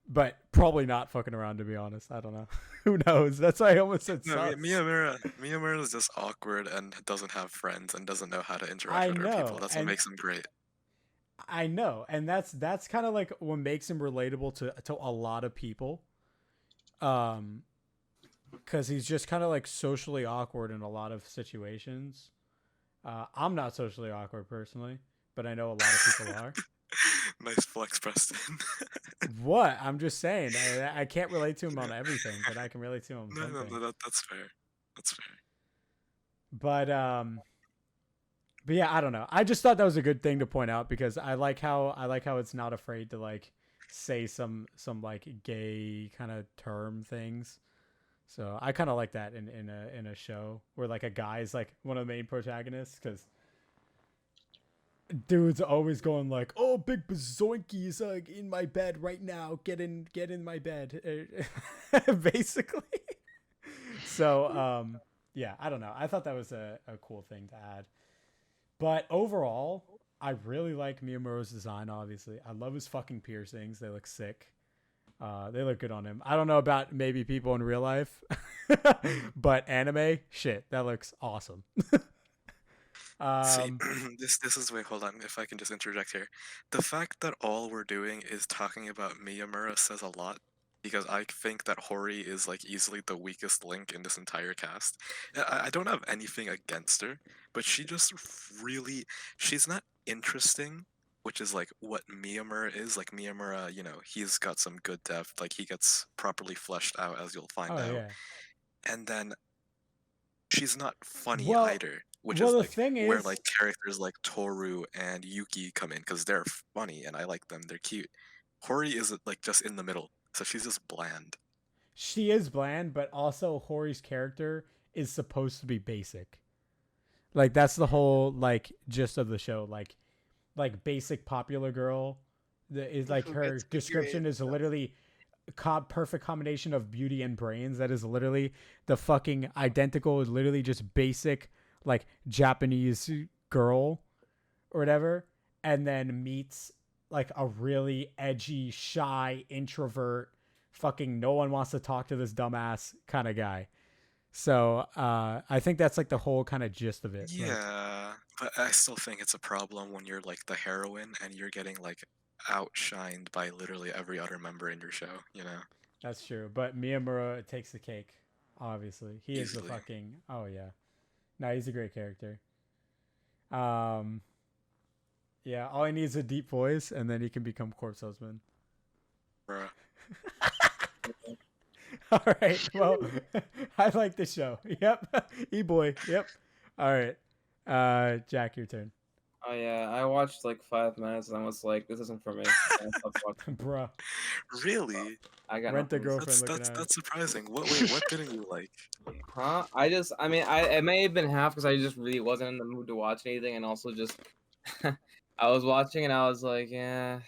but probably not fucking around, to be honest. I don't know. Who knows? That's why I almost said No, sus. Miyamura is just awkward and doesn't have friends and doesn't know how to interact I with other people. know, That's what makes him great. I know, and that's kind of like what makes him relatable to a lot of people. Because he's just kind of like socially awkward in a lot of situations. I'm not socially awkward personally, but I know a lot of people are. Nice flex, Preston. What? I'm just saying. I can't relate to him on everything, but I can relate to him on No, something. that's fair. That's fair. But yeah, I don't know. I just thought that was a good thing to point out because I like how it's not afraid to like say some like gay kind of term things. So I kind of like that in a show where like a guy is like one of the main protagonists because dude's always going like, "Oh, big bazoinkies like in my bed right now. Get in my bed," basically. So yeah, I don't know. I thought that was a cool thing to add. But overall, I really like Miyamura's design. Obviously, I love his fucking piercings. They look sick. They look good on him. I don't know about maybe people in real life, but anime, shit, that looks awesome. See, this is wait, hold on, if I can just interject here. The fact that all we're doing is talking about Miyamura says a lot because I think that Hori is like easily the weakest link in this entire cast. And I don't have anything against her, but she just really she's not interesting, which is like what Miyamura is. Like Miyamura, he's got some good depth, like he gets properly fleshed out as you'll find Oh out. yeah. And then she's not funny Well, either, which well, is the like thing where is, like characters like Toru and Yuki come in because they're funny and I like them. They're cute. Hori is like just in the middle, so she's just bland. she is bland, but also Hori's character is supposed to be basic. Like that's the whole like gist of the show. Like basic popular girl. Is like Who her gets description period is stuff. literally perfect combination of beauty and brains. That is literally the fucking identical, literally just basic like Japanese girl or whatever, and then meets like a really edgy, shy introvert, fucking no one wants to talk to this dumbass kind of guy. So I think that's like the whole kind of gist of it. Like, Yeah, but I still think it's a problem when you're like the heroine and you're getting like outshined by literally every other member in your show. that's true. But Miyamura takes the cake, obviously. He is the Easily. fucking oh yeah. No, he's a great character. Um yeah, all he needs is a deep voice and then he can become corpse husband. Bruh. All right. Well, I like the show. Yep. E-boy. Yep. All right. Jack, your turn. Oh yeah, I watched like 5 minutes and I was like, this isn't for me. I stopped watching. Bruh. Really? I got Rent a nothing to say. girlfriend looking That's at that's surprising. What didn't you like? Huh? I mean, it may have been half because I just really wasn't in the mood to watch anything, and also just I was watching and I was like, yeah,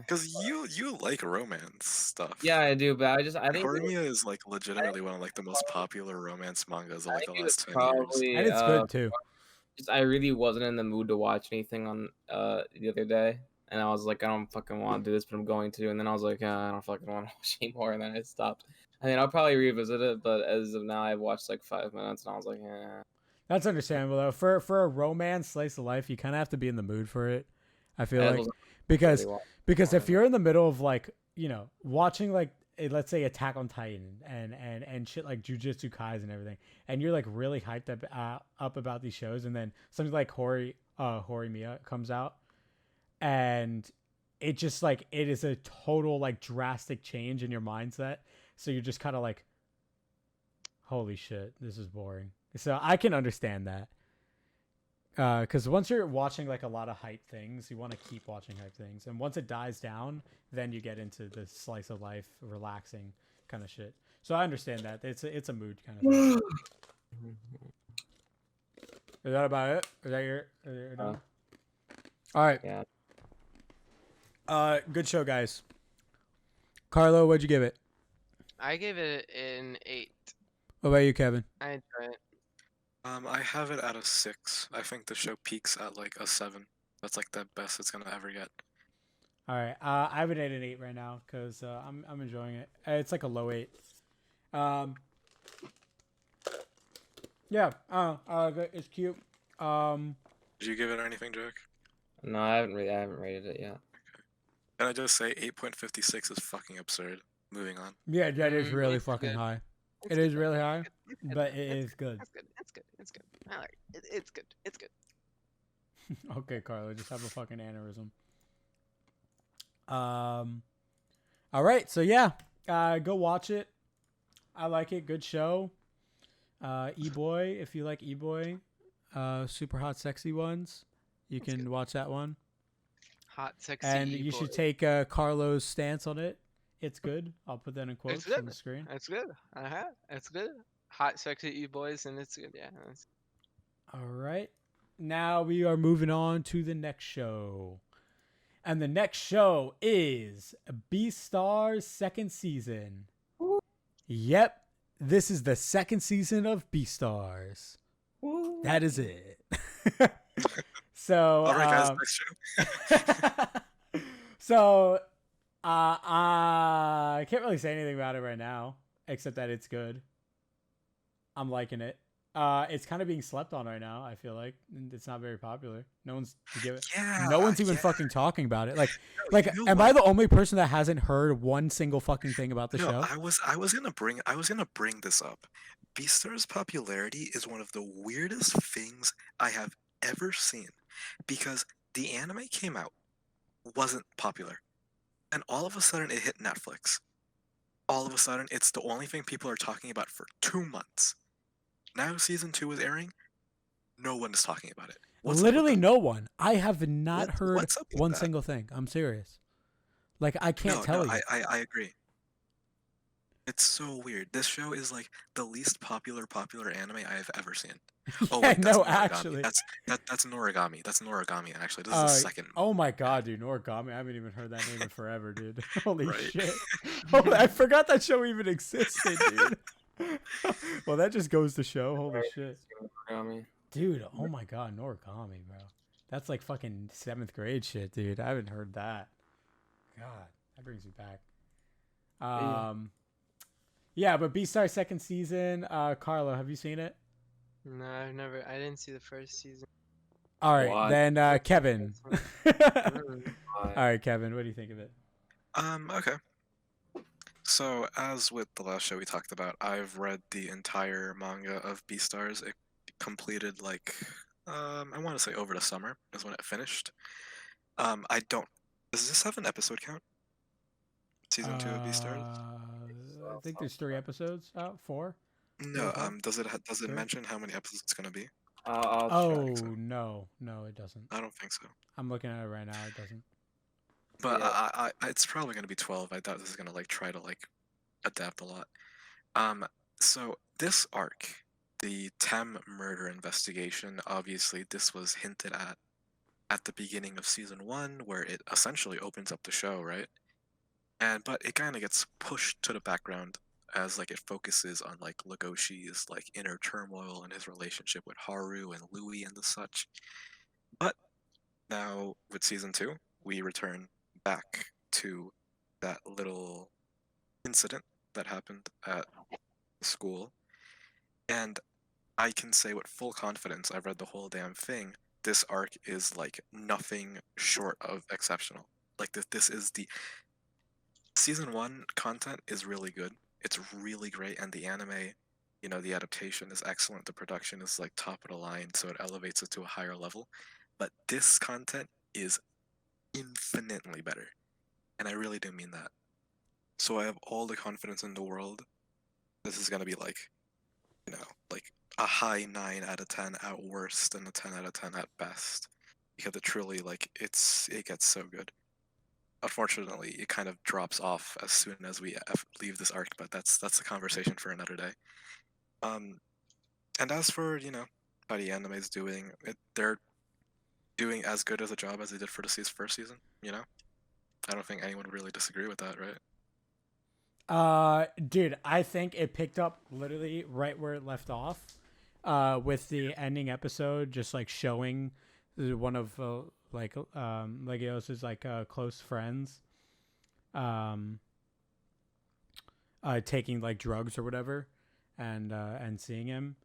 Because you like romance stuff. yeah, I do, but I And think Horimiya is like legitimately one of like the most popular romance mangas of like the it was last 10 years. probably And it's good too. just I really wasn't in the mood to watch anything on the other day, and I was like, I don't fucking want to do this, but I'm going to, and then I was like, I don't fucking want to watch anymore, and then I stopped. I mean, I'll probably revisit it, but as of now, I've watched like 5 minutes, and I was like, That's understandable though. For a romance slice of life, you kind of have to be in the mood for it. I feel I like wasn't because really watching because more if you're in the middle of like watching like let's say Attack on Titan and shit like Jujutsu Kaisen and everything, and you're like really hyped up about these shows, and then something like Horimiya comes out, and it just like it is a total like drastic change in your mindset. So you're just kind of like, holy shit, this is boring. So I can understand that. Because once you're watching like a lot of hype things, you want to keep watching hype things, and once it dies down, then you get into the slice of life, relaxing kind of shit. So I understand that it's a mood kind of thing. Is that about it? Is that your done? All right. Yeah. Good show, guys. Carlo, what'd you give it? I gave it an 8. What about you, Kevin? I enjoy it. I have it at a 6. I think the show peaks at like a 7. That's like the best it's gonna ever get. All right. I have it at an 8 right now because I'm enjoying it. It's like a low 8. Yeah. It's cute. Did you give it anything, Jack? No, I haven't rated it yet. Can I just say 8.56 is fucking absurd. Moving on. Yeah, that is really It's fucking good. high. It's It good, is though. really high, It's good. but it is good. It's good. It's good. It's good. I like it. It's good. It's good. Okay, Carlo, just have a fucking aneurysm. All right, so yeah, go watch it. I like it. Good show. E-boy, if you like E-boy, super hot, sexy ones, you That's can good. watch that one. Hot, sexy. And you should take Carlo's stance on it. It's good. I'll put that in quotes good. on the screen. That's good. That's good. Hot, sexy e-boys, and it's good. Yeah. All right. Now we are moving on to the next show. And the next show is Beastars second season. Yep. This is the second season of Beastars. That is it. So, All right, guys, next show. so, I can't really say anything about it right now, except that it's good. I'm liking it. It's kind of being slept on right now. I feel like it's not very popular. No one's no one's even fucking talking about it. Like, you know am what? I the only person that hasn't heard one single fucking thing about the No, show? I was gonna bring this up. Beastars' popularity is one of the weirdest things I have ever seen, because the anime came out, wasn't popular, and all of a sudden it hit Netflix. All of a sudden, it's the only thing people are talking about for 2 months. Now season 2 is airing. No one is talking about it. What's up with Literally that? no one. I have not heard what's up with one that? single thing. I'm serious. Like, I can't tell you. I agree. It's so weird. This show is like the least popular anime I have ever seen. Oh Yeah, wait, that's no, Noragami. actually. That's Noragami. That's Noragami. Actually, this is the second. Oh my god, dude, Noragami. I haven't even heard that name in forever, dude. Holy Right. shit. Holy, I forgot that show even existed, dude. Well, that just goes to show. Holy shit. Dude, oh my god, Noragami, bro. That's like fucking 7th grade shit, dude. I haven't heard that. God, that brings me back. Yeah, but Beastars second season. Carlo, have you seen it? No, I didn't see the first season. All right, What? then Kevin. Mm. All right, Kevin, what do you think of it? Okay. So, as with the last show we talked about, I've read the entire manga of Beastars. It completed like I want to say over the summer is when it finished. I don't. Does this have an episode count? Season 2 of Beastars? I think there's 3 episodes out. 4. No. okay. Does it Sure. mention how many episodes it's gonna be? I'll Oh check. so. no, it doesn't. I don't think so. I'm looking at it right now. It doesn't. But Yeah. it's probably gonna be 12. I doubt this is gonna like try to like adapt a lot. So this arc, the Tem murder investigation, obviously this was hinted at the beginning of season 1, where it essentially opens up the show, right? But it kind of gets pushed to the background as like it focuses on like Legoshi's like inner turmoil and his relationship with Haru and Louis and the such. But now with season 2, we return back to that little incident that happened at school, and I can say with full confidence, I've read the whole damn thing, this arc is like nothing short of exceptional. Like this is the season 1 content is really good. It's really great, and the anime, the adaptation is excellent. The production is like top of the line, so it elevates it to a higher level. But this content is infinitely better, and I really do mean that. So I have all the confidence in the world. This is gonna be like, like a high 9 out of 10 at worst, and a 10 out of 10 at best, because it truly it gets so good. Unfortunately, it kind of drops off as soon as we leave this arc, but that's a conversation for another day. And as for how the anime is doing, they're doing as good as a job as they did for the first season. I don't think anyone would really disagree with that, right? Dude, I think it picked up literally right where it left off, with the ending episode, just like showing one of Legios's close friends, taking like drugs or whatever, and seeing him.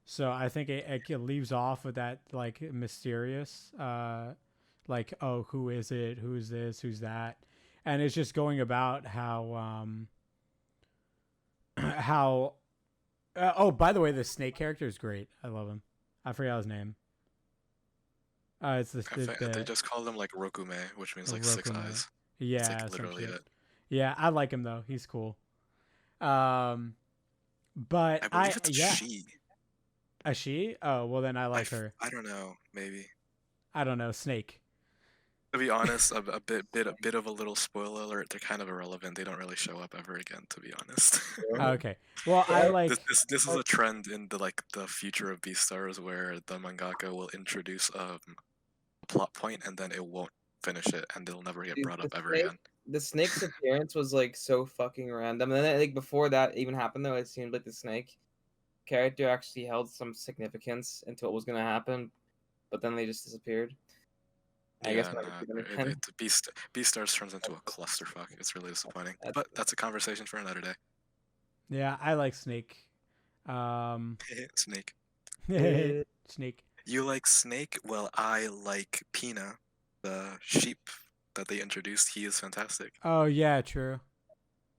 So I think it leaves off with that like mysterious, like, oh, who is it? Who's this? Who's that? And it's just going about how how oh, by the way, the snake character is great. I love him. I forgot his name. It's They just call him like Rokume, which means like six Rokume. eyes. Yeah, It's like some literally shit. it. Yeah, I like him though. He's cool. But I believe it's she. A she? Oh, well then I like her. I don't know, maybe. I don't know, Snake. To be honest, a bit of a little spoiler alert. They're kind of irrelevant. They don't really show up ever again, to be honest. Okay. Well, I like this is a trend in the future of Beastars, where the mangaka will introduce a plot point and then it won't finish it, and it'll never get brought up ever again. The snake's appearance was like so fucking random. And then like before that even happened though, it seemed like the snake character actually held some significance into what was gonna happen, but then they just disappeared. I guess Beastars turns into a clusterfuck. It's really disappointing. But that's a conversation for another day. Yeah, I like Snake. Snake. Snake. You like Snake? Well, I like Pina, the sheep that they introduced. He is fantastic. Oh yeah, true.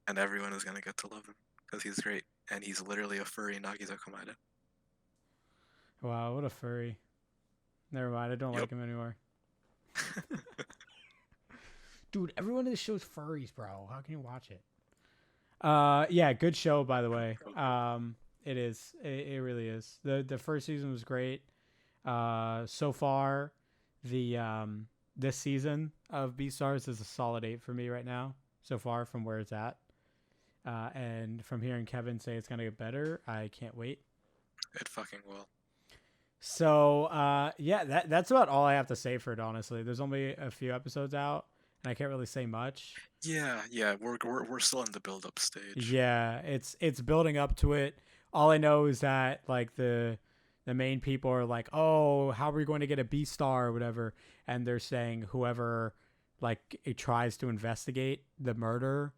And everyone is gonna get to love him because he's great, and he's literally a furry Nagisa Komaeda. Wow, what a furry. Never mind, I don't like him anymore. Dude, everyone in the show's furries, bro. How can you watch it? Yeah, good show, by the way. It is. It really is. The first season was great. So far, this season of Beastars is a solid 8 for me right now. So far, from where it's at, and from hearing Kevin say it's gonna get better, I can't wait. It fucking will. So, yeah, that's about all I have to say for it, honestly. There's only a few episodes out, and I can't really say much. Yeah, we're still in the build-up stage. Yeah, it's building up to it. All I know is that, like, the main people are like, oh, how are we going to get a B-star or whatever? And they're saying whoever, like, it tries to investigate the murder,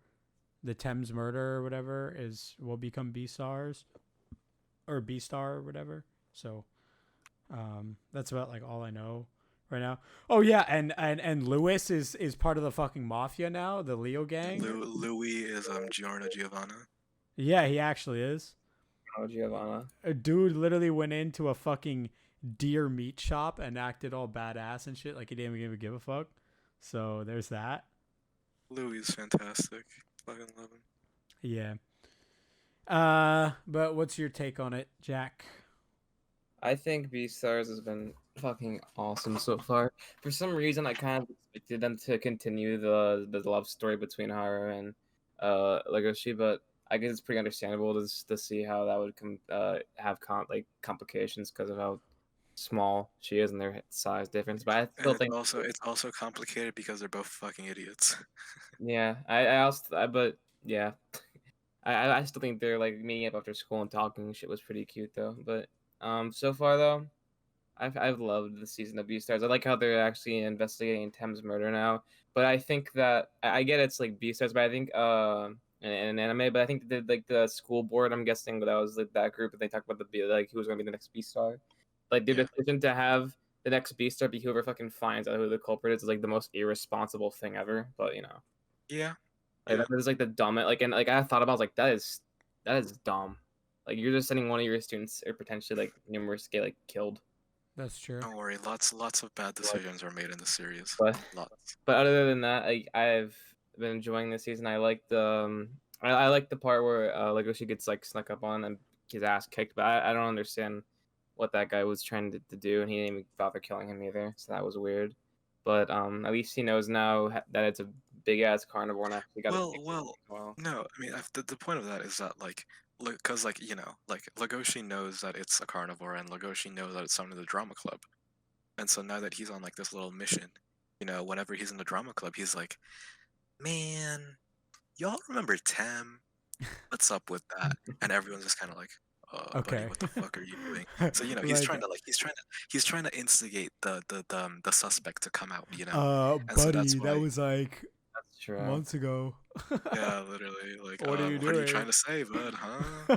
the Thames murder or whatever, will become B-stars, or B-star or whatever. So... that's about like all I know right now. Oh yeah, and Lewis is part of the fucking mafia now, the Leo gang. Louis is Giorno Giovanna. Yeah, he actually is. Oh, Giovanna. A dude literally went into a fucking deer meat shop and acted all badass and shit, like he didn't even give a fuck. So there's that. Louis is fantastic. Fucking love him. Yeah. But what's your take on it, Jack? I think Beastars has been fucking awesome so far. For some reason, I kind of expected them to continue the love story between Haru and Legoshi, but I guess it's pretty understandable to see how that would have complications because of how small she is and their size difference. But I still think it's also complicated because they're both fucking idiots. Yeah, but yeah, I still think they're like meeting up after school and talking and shit was pretty cute though. But so far though, I've loved the season of Beastars. I like how they're actually investigating Thames murder now. But I think that I get it's like Beastars, but I think in an anime, but I think the school board. I'm guessing that was like that group, and they talked about who was going to be the next Beastar. Like the decision to have the next Beastar be whoever fucking finds out who the culprit is like the most irresponsible thing ever. But Yeah, Like Yeah. that is like the dumbest. Like and like I thought about, I was like that is dumb. Like you're just sending one of your students or potentially like numerous get like killed. That's true. Don't worry, lots of bad decisions are made in the series. But Lots. but other than that, I've been enjoying this season. I like the I like the part where Legoshi gets like snuck up on and his ass kicked, but I don't understand what that guy was trying to do, and he didn't even bother killing him either. So that was weird. But at least he knows now that it's a big ass carnivore, and actually got Well, no. I mean, the point of that is that like, because like like Legoshi knows that it's a carnivore, and Legoshi knows that it's something to the drama club, and so now that he's on like this little mission, whenever he's in the drama club, he's like, man, y'all remember Tem? What's up with that? And everyone's just kind of like, buddy, Okay. what the fuck are you doing? So he's trying to he's trying to instigate the suspect to come out, And so buddy, that's why, that was like that's true. months ago. yeah, literally, like, What are you what are you doing? trying to say, bud? Huh?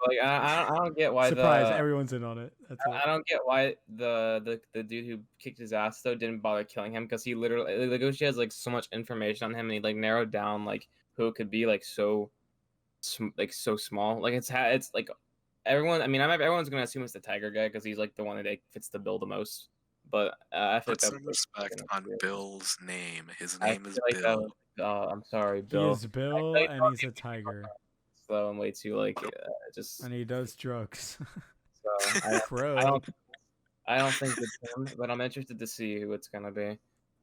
Like I don't get why Surprise! Everyone's in on it. That's it. I don't get why the dude who kicked his ass though didn't bother killing him, because he literally Legoshi has like so much information on him, and he like narrowed down like who it could be, like so small. Like it's like everyone. I mean, everyone's gonna assume it's the tiger guy because he's like the one that like, fits the bill the most. But I feel Put like some respect on Bill's name. His I name is feel like Bill. I'm sorry, He Bill. is Bill, I and he's a tiger, slow and way too like just. and he does drugs. So Crow. I don't think it's him, but I'm interested to see who it's gonna be.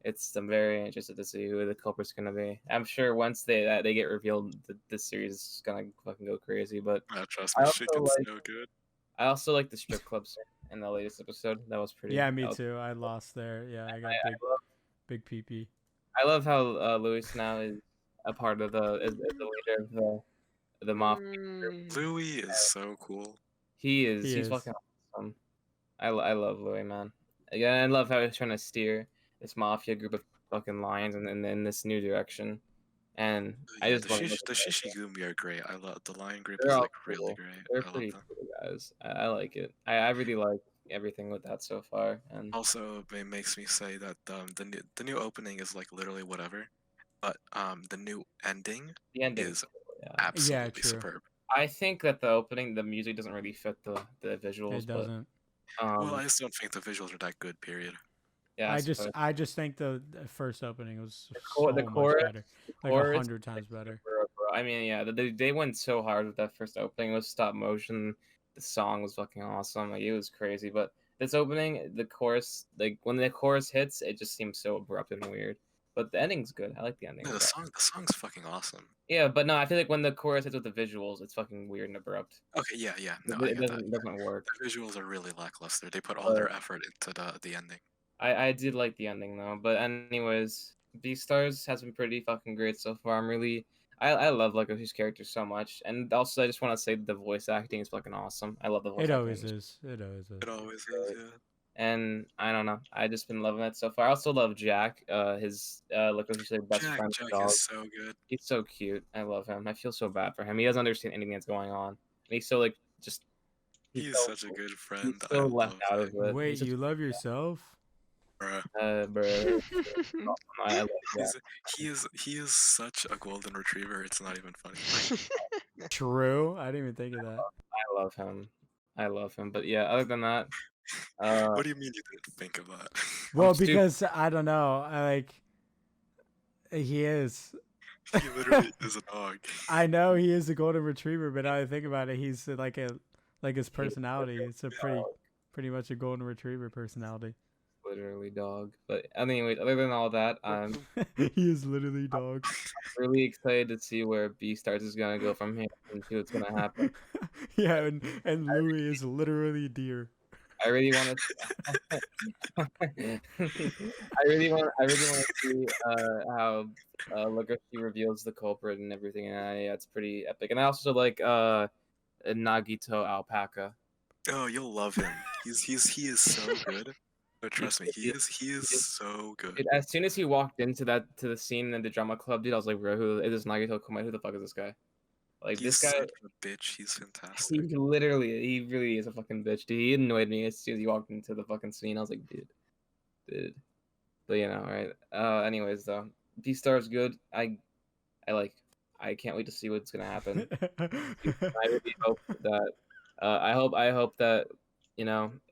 I'm very interested to see who the culprit's gonna be. I'm sure once they get revealed, this series is gonna fucking go crazy. But Trust I me, also shit gets so good. I also like the strip club scene in the latest episode. That was pretty. Yeah, me too. I lost there. Yeah, I got big pee. I love how Luis now is a part of the leader of the mafia. Louis is so cool. He is. He's fucking awesome. I love Louis, man. Again, I love how he's trying to steer this mafia group of fucking lions in this new direction. And I just the Shishigumi are great. I love the lion group. They're Is all like cool. really great. They're I love pretty them. cool guys. I like it. I really like everything with that so far. And Also, it makes me say that the new opening is like literally whatever, but the new ending the ending is yeah. absolutely true. superb. I think that the opening, the music doesn't really fit the visuals. It doesn't. Well, I just don't think the visuals are that good. Period. Yeah, I just think the first opening was the much chorus, better, like 100 times better. Bro. I mean, yeah, they went so hard with that first opening. It was stop motion. The song was fucking awesome. Like it was crazy. But this opening, the chorus, like when the chorus hits, it just seems so abrupt and weird. But the ending's good. I like the ending. Yeah, the song's fucking awesome. Yeah, but no, I feel like when the chorus hits with the visuals, it's fucking weird and abrupt. Okay, yeah. No, it doesn't work. The visuals are really lackluster. They put all their effort into the ending. I did like the ending though. But anyways, Beastars has been pretty fucking great so far. I love Legoshi's character so much, and also I just want to say the voice acting is fucking awesome. I love the voice. It always is. It always is. It always is. Yeah. And I don't know. I just been loving it so far. I also love Jack. His Legoshi's best friend. Jack dog. is so good. He's so cute. I love him. I feel so bad for him. He doesn't understand anything that's going on. And he's so like just. He's so, such a good friend. He's so left out of it. Wait, you love yourself? Bruh. I love Jack. He is such a golden retriever. It's not even funny. True. I didn't even think of that. I love him. But yeah, other than that. What do you mean you didn't think of that? Well, because I don't know. He is. He literally is a dog. I know he is a golden retriever, but now I think about it, he's like his personality. It's a pretty much a golden retriever personality. Literally dog. But anyways, other than all that, he is literally dog. I'm really excited to see where Beastars is gonna go from here and see what's gonna happen. Yeah, and Louis is literally deer. I really want to. I really want to see how Legoshi reveals the culprit and everything, and yeah, it's pretty epic. And I also like Nagito Alpaca. Oh, you'll love him. He is so good. But trust me, he is so good. Dude, as soon as he walked into the scene in the drama club, dude, I was like, bro, who is this Nagito Kumai? Who the fuck is this guy? Like he's this guy, such a bitch. He's fantastic. He really is a fucking bitch, dude. He annoyed me as soon as he walked into the fucking scene. I was like, dude. But right. Anyways, though, Beastars good. I can't wait to see what's gonna happen. I really hope that I hope that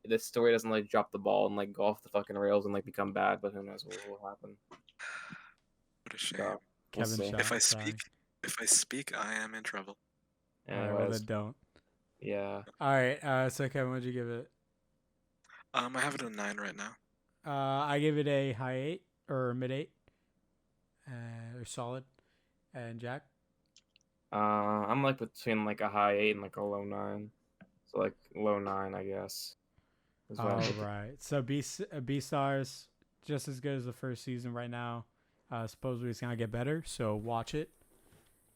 this story doesn't like drop the ball and like go off the fucking rails and like become bad, but who knows what will happen. What a shame. So, we'll Kevin see. shot. If I sorry. speak, I am in trouble. All right, well Anyways, then don't. yeah. All right, so Kevin, what'd you give it? I have it a 9 right now. I give it a high 8 or mid 8, or solid. And Jack? I'm like between like a high 8 and like a low 9. So like low 9, I guess. is what I'm All thinking. right. So Beastars, just as good as the first season right now. Supposedly it's gonna get better, so watch it.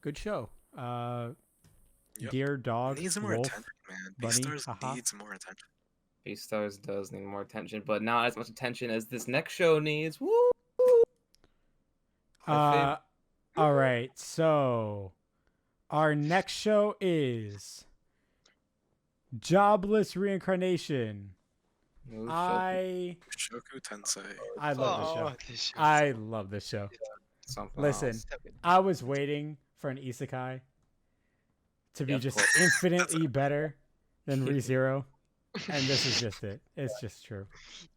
Good show. Yep. Deer, dog, Needs more wolf, attention, man. bunny, Beastars haha. needs more attention. Beastars does need more attention, but not as much attention as this next show needs. Woo! My favorite. All right. So our next show is Jobless Reincarnation. Mushoku. Mushoku Tensei. I love this show. This show is I love this show. Something Listen, else. so good. I was waiting for an isekai to be Yeah, of just course. infinitely better than ReZero, and this is just it. It's just true.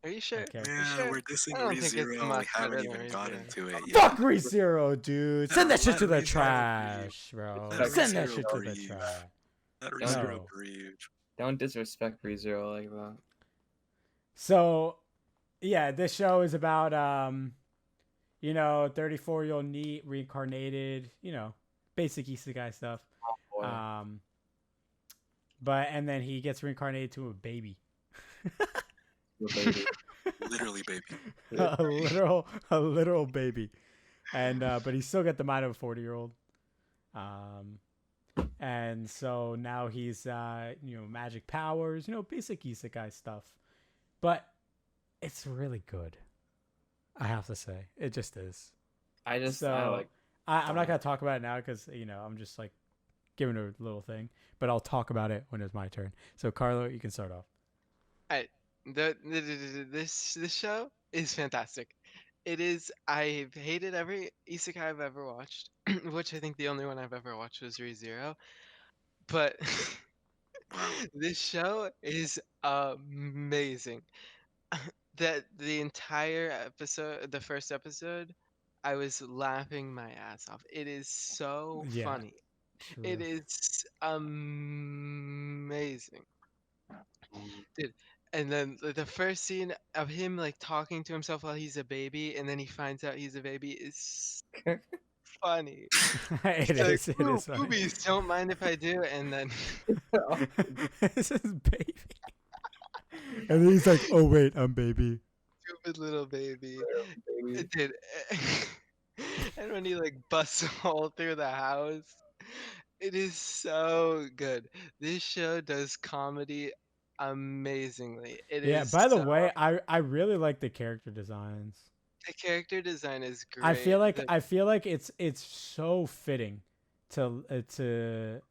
Are you sure? Okay. You Yeah, sure? we're dissing I don't think it's ReZero and we much haven't better even than gotten ReZero. to it yet. Fuck ReZero, dude. Send that shit to the Let ReZero trash, bro. Let Send that ReZero shit to the breathe. trash. Let No. ReZero breathe. Don't disrespect ReZero like that. So, yeah, this show is about 34-year-old NEET reincarnated, basic isekai stuff. Oh, boy. And then he gets reincarnated to a baby. Little baby. Literally, baby. a literal baby. And but he still got the mind of a 40-year-old. And so now he's magic powers, basic isekai stuff. But it's really good. I have to say. It just is. I I'm not gonna talk about it now because I'm just like giving a little thing, but I'll talk about it when it's my turn. So Carlo, you can start off. This show is fantastic. It is. I've hated every isekai I've ever watched, which I think the only one I've ever watched was ReZero. But this show is amazing. That the entire episode, the first episode, I was laughing my ass off. It is so Yeah. funny. It is amazing. Dude, and then the first scene of him like talking to himself while he's a baby, and then he finds out he's a baby is funny. It He's like, is. It "Ooh, is funny. boobies, don't mind if I do. And then This is baby. And then he's like, "Oh wait, I'm baby." stupid little baby. baby. It did. And when he like busts a hole through the house, it is so good. This show does comedy amazingly. It Yeah. is By the so- way, I really like the character designs. the character design is great. I feel like The- it's so fitting to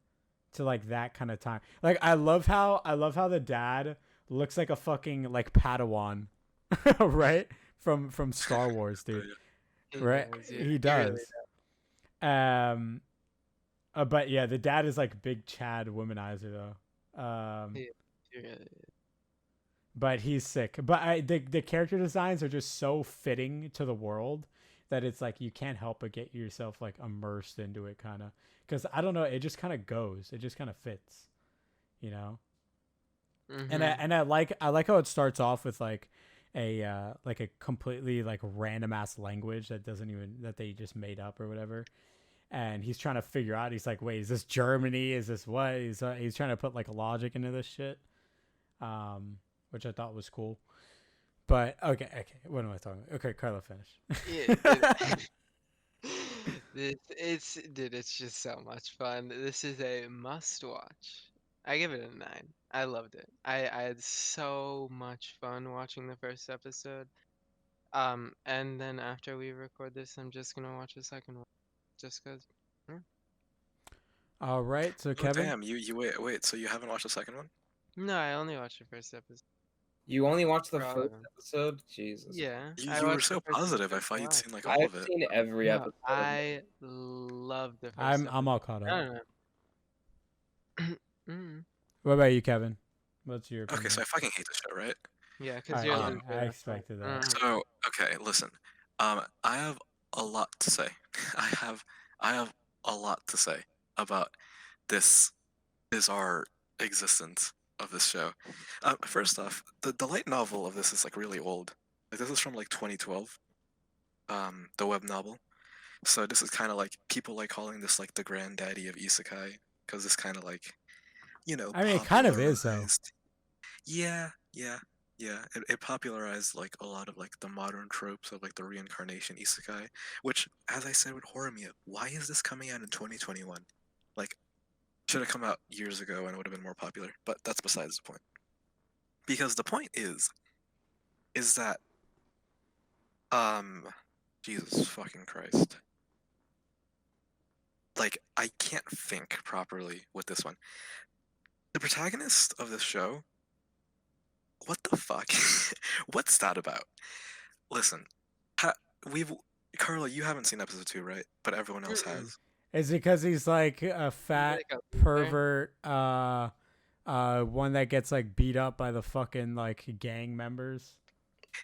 like that kind of time. Like I love how the dad looks like a fucking like Padawan, right? From Star Wars, dude. he Right? does, yeah. He really does. But yeah, the dad is like big Chad womanizer though. He really is. But he's sick. But the character designs are just so fitting to the world that it's like you can't help but get yourself like immersed into it, kind of. Because I don't know, it just kind of goes. It just kind of fits, And Mhm. I like how it starts off with like a completely like random ass language that they just made up or whatever. And he's trying to figure out. He's like, wait, is this Germany? Is this what? He's trying to put like logic into this shit. Which I thought was cool. But okay, what am I talking about? Okay, Carlo, finish. Yeah, it's just so much fun. This is a must watch. I give it a 9. I loved it. I had so much fun watching the first episode. And then after we record this, I'm just gonna watch the second one, just cause. All right, so Oh, Kevin. damn, you wait, so you haven't watched the second one? No, I only watched the first episode. You only watched the For all first of them. episode? Jesus. Yeah, You I were watched so the first positive. I episode thought you'd live. seen like all I've of it. seen every No, episode. I love the 1st I'm all caught I up. don't know. Mm. What about you, Kevin? What's your opinion? Okay, so I fucking hate this show, right? Yeah, because Alright, you're yeah, the I expected that. So okay, listen. I have a lot to say. I have a lot to say about this bizarre existence of this show. First off, the light novel of this is like really old. Like this is from like 2012. The web novel. So this is kind of like people like calling this like the granddaddy of isekai because it's kind of like, I mean, it kind of is, though. popularized. Yeah, yeah, yeah. It popularized like a lot of like the modern tropes of like the reincarnation isekai, which, as I said with Horimiya, why is this coming out in 2021? Like, should have come out years ago and it would have been more popular. But that's besides the point. Because the point is that, Jesus fucking Christ. Like, I can't think properly with this one. The protagonist of this show, what the fuck? What's that about? Listen, Carla, you haven't seen episode 2, right? But everyone else Mm-mm. has. Is it because he's like a fat like a loser? pervert, one that gets like beat up by the fucking like gang members?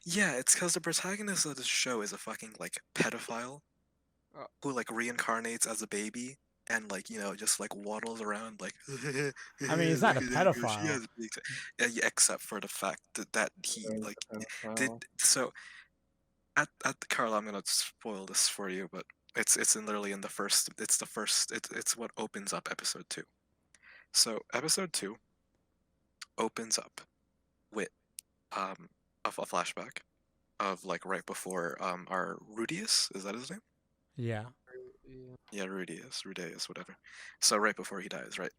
Yeah, it's because the protagonist of this show is a fucking like pedophile Oh. who like reincarnates as a baby and like just like waddles around like. I mean, he's not a "Look at that girl, she pedophile. has big t-" yeah, except for the fact that he like did so. At Carla, I'm gonna spoil this for you, but it's literally in the first. It's what opens up episode 2. So episode 2 opens up with a flashback of like right before our Rudius, is that his name? Yeah. Yeah, Rudius, whatever. So right before he dies, right?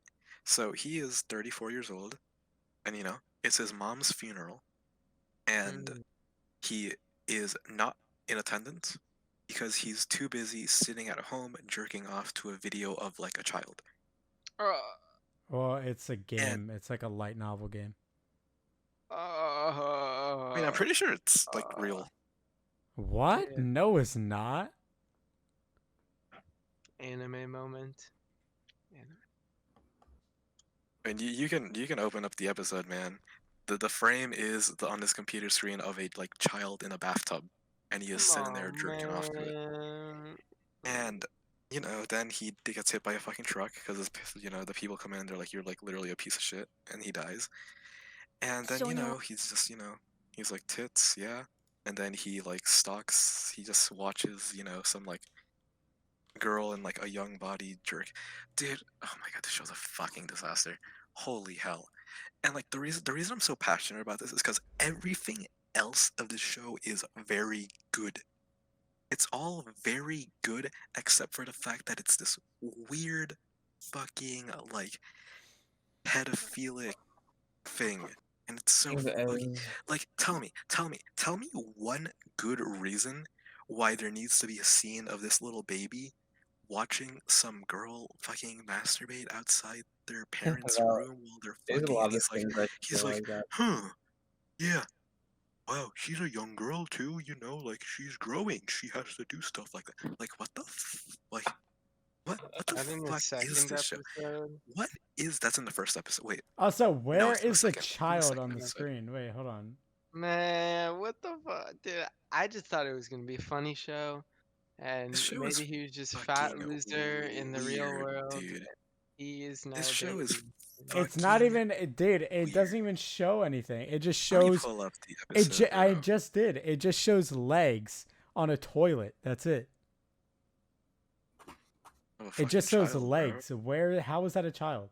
So he is 34 years old, and it's his mom's funeral, and he is not in attendance because he's too busy sitting at home jerking off to a video of like a child. Well, it's a game. It's like a light novel game. I mean, I'm pretty sure it's like real. What? Yeah. No, it's not. Anime moment. And you can open up the episode, man. The frame is on this computer screen of a like child in a bathtub, and he is sitting there jerking off to it. And then he gets hit by a fucking truck because the people come in, they're like, you're like literally a piece of shit, and he dies. And then he's just he's like tits, yeah. And then he like stalks. He just watches some like girl in like a young body jerk. Dude, oh my god, this show's a fucking disaster. Holy hell. And like the reason I'm so passionate about this is because everything else of this show is very good. It's all very good except for the fact that it's this weird fucking like pedophilic thing. And it's so fucking like tell me one good reason why there needs to be a scene of this little baby watching some girl fucking masturbate outside their parents' room while they're There's a fucking. lot And of he's like, that. yeah, wow, she's a young girl too, like she's growing. She has to do stuff like that. Like, what the like, what the Not in the fuck is second this show? episode. What is that's in the first episode? Wait, Also, where it's in the is the second- child second on the episode. screen? Wait, hold on. Man, what the fuck, dude? I just thought it was gonna be a funny show, and This show is maybe he was just fat fucking loser in the real weird, world. dude. He is now. This show is dating. It's not fucking even, dude. It weird. doesn't even show anything. It just Let me shows. pull up the episode, I bro. just did. It just shows legs on a toilet. That's it. Of a It fucking just shows child, bro. legs. How is that a child?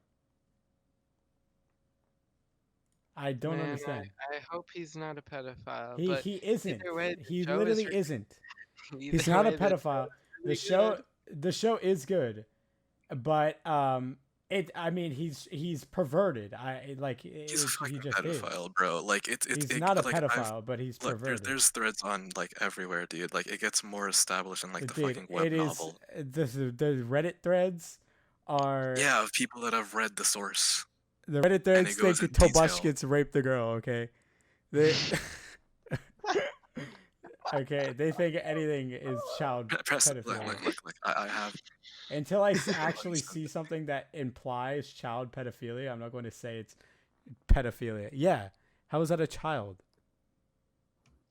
I don't Man, understand. I hope he's not a pedophile. But He isn't. either way, the He show is literally really- isn't. either He's not a way, the show's pedophile. really The show is good, but I mean he's perverted. He's a fucking he just pedophile, is. bro. Like it's He's it, not a like, I've- pedophile, but he's Look, perverted. there's threads on like everywhere, dude. Like it gets more established in like the Dude, fucking web it is novel. the Reddit threads are Yeah, of people that have read the source. the Reddit threads it goes think in detail. Tobushkins raped the girl. Okay, they okay they think anything is child Press it. pedophile. Look. I have Until I actually see something that implies child pedophilia, I'm not going to say it's pedophilia. Yeah. How is that a child?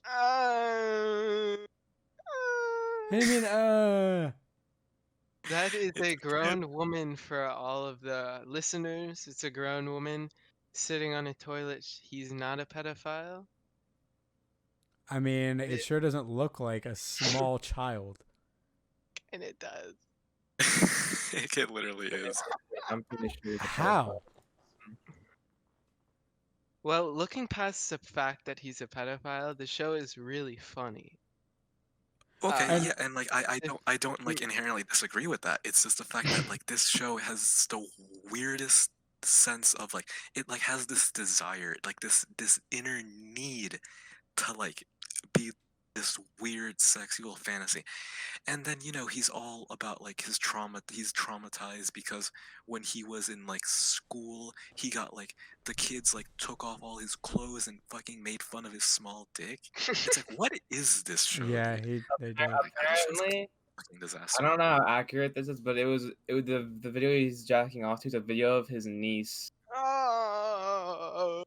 Uh, What do you mean, That is It's a grown woman for all of the listeners. It's a grown woman sitting on a toilet. He's not a pedophile. I mean, it It, sure doesn't look like a small child. and it does. it literally is. I'm pretty sure he's a How? Well, looking past the fact that he's a pedophile, the show is really funny. Okay, And- yeah, and like I don't like inherently disagree with that. It's just the fact that like this show has the weirdest sense of like it like has this desire, like this inner need to like be this weird sexual fantasy. And then, you know, he's all about like his trauma. He's traumatized because when he was in like school, he got like the kids like took off all his clothes and fucking made fun of his small dick. It's like, what is this show? Yeah, dude? they don't. Like, that show's a Apparently, fucking I disaster. don't know how accurate this is, but it was the video he's jacking off to is a video of his niece. Oh,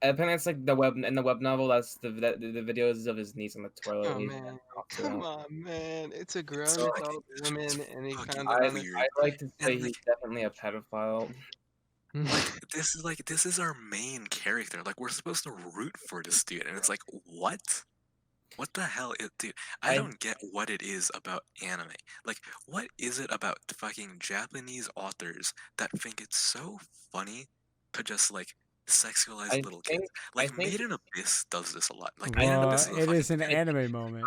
Apparently, it's like the web novel. That's the videos of his niece on the toilet. oh He's man, jacking off to come it. on, man! It's a grown So, like, adult it's woman, and he fucking found it on weird. I'd like to say And, he's definitely a pedophile. Like this is our main character. Like we're supposed to root for this dude, and it's like what? What the hell, dude? I I- don't get what it is about anime. Like, what is it about fucking Japanese authors that think it's so funny to just like sexualize I little think- kids? I Like, think- Made in Abyss does this a lot. Like, Made in Well, Abyss is a it is an fucking anime moment.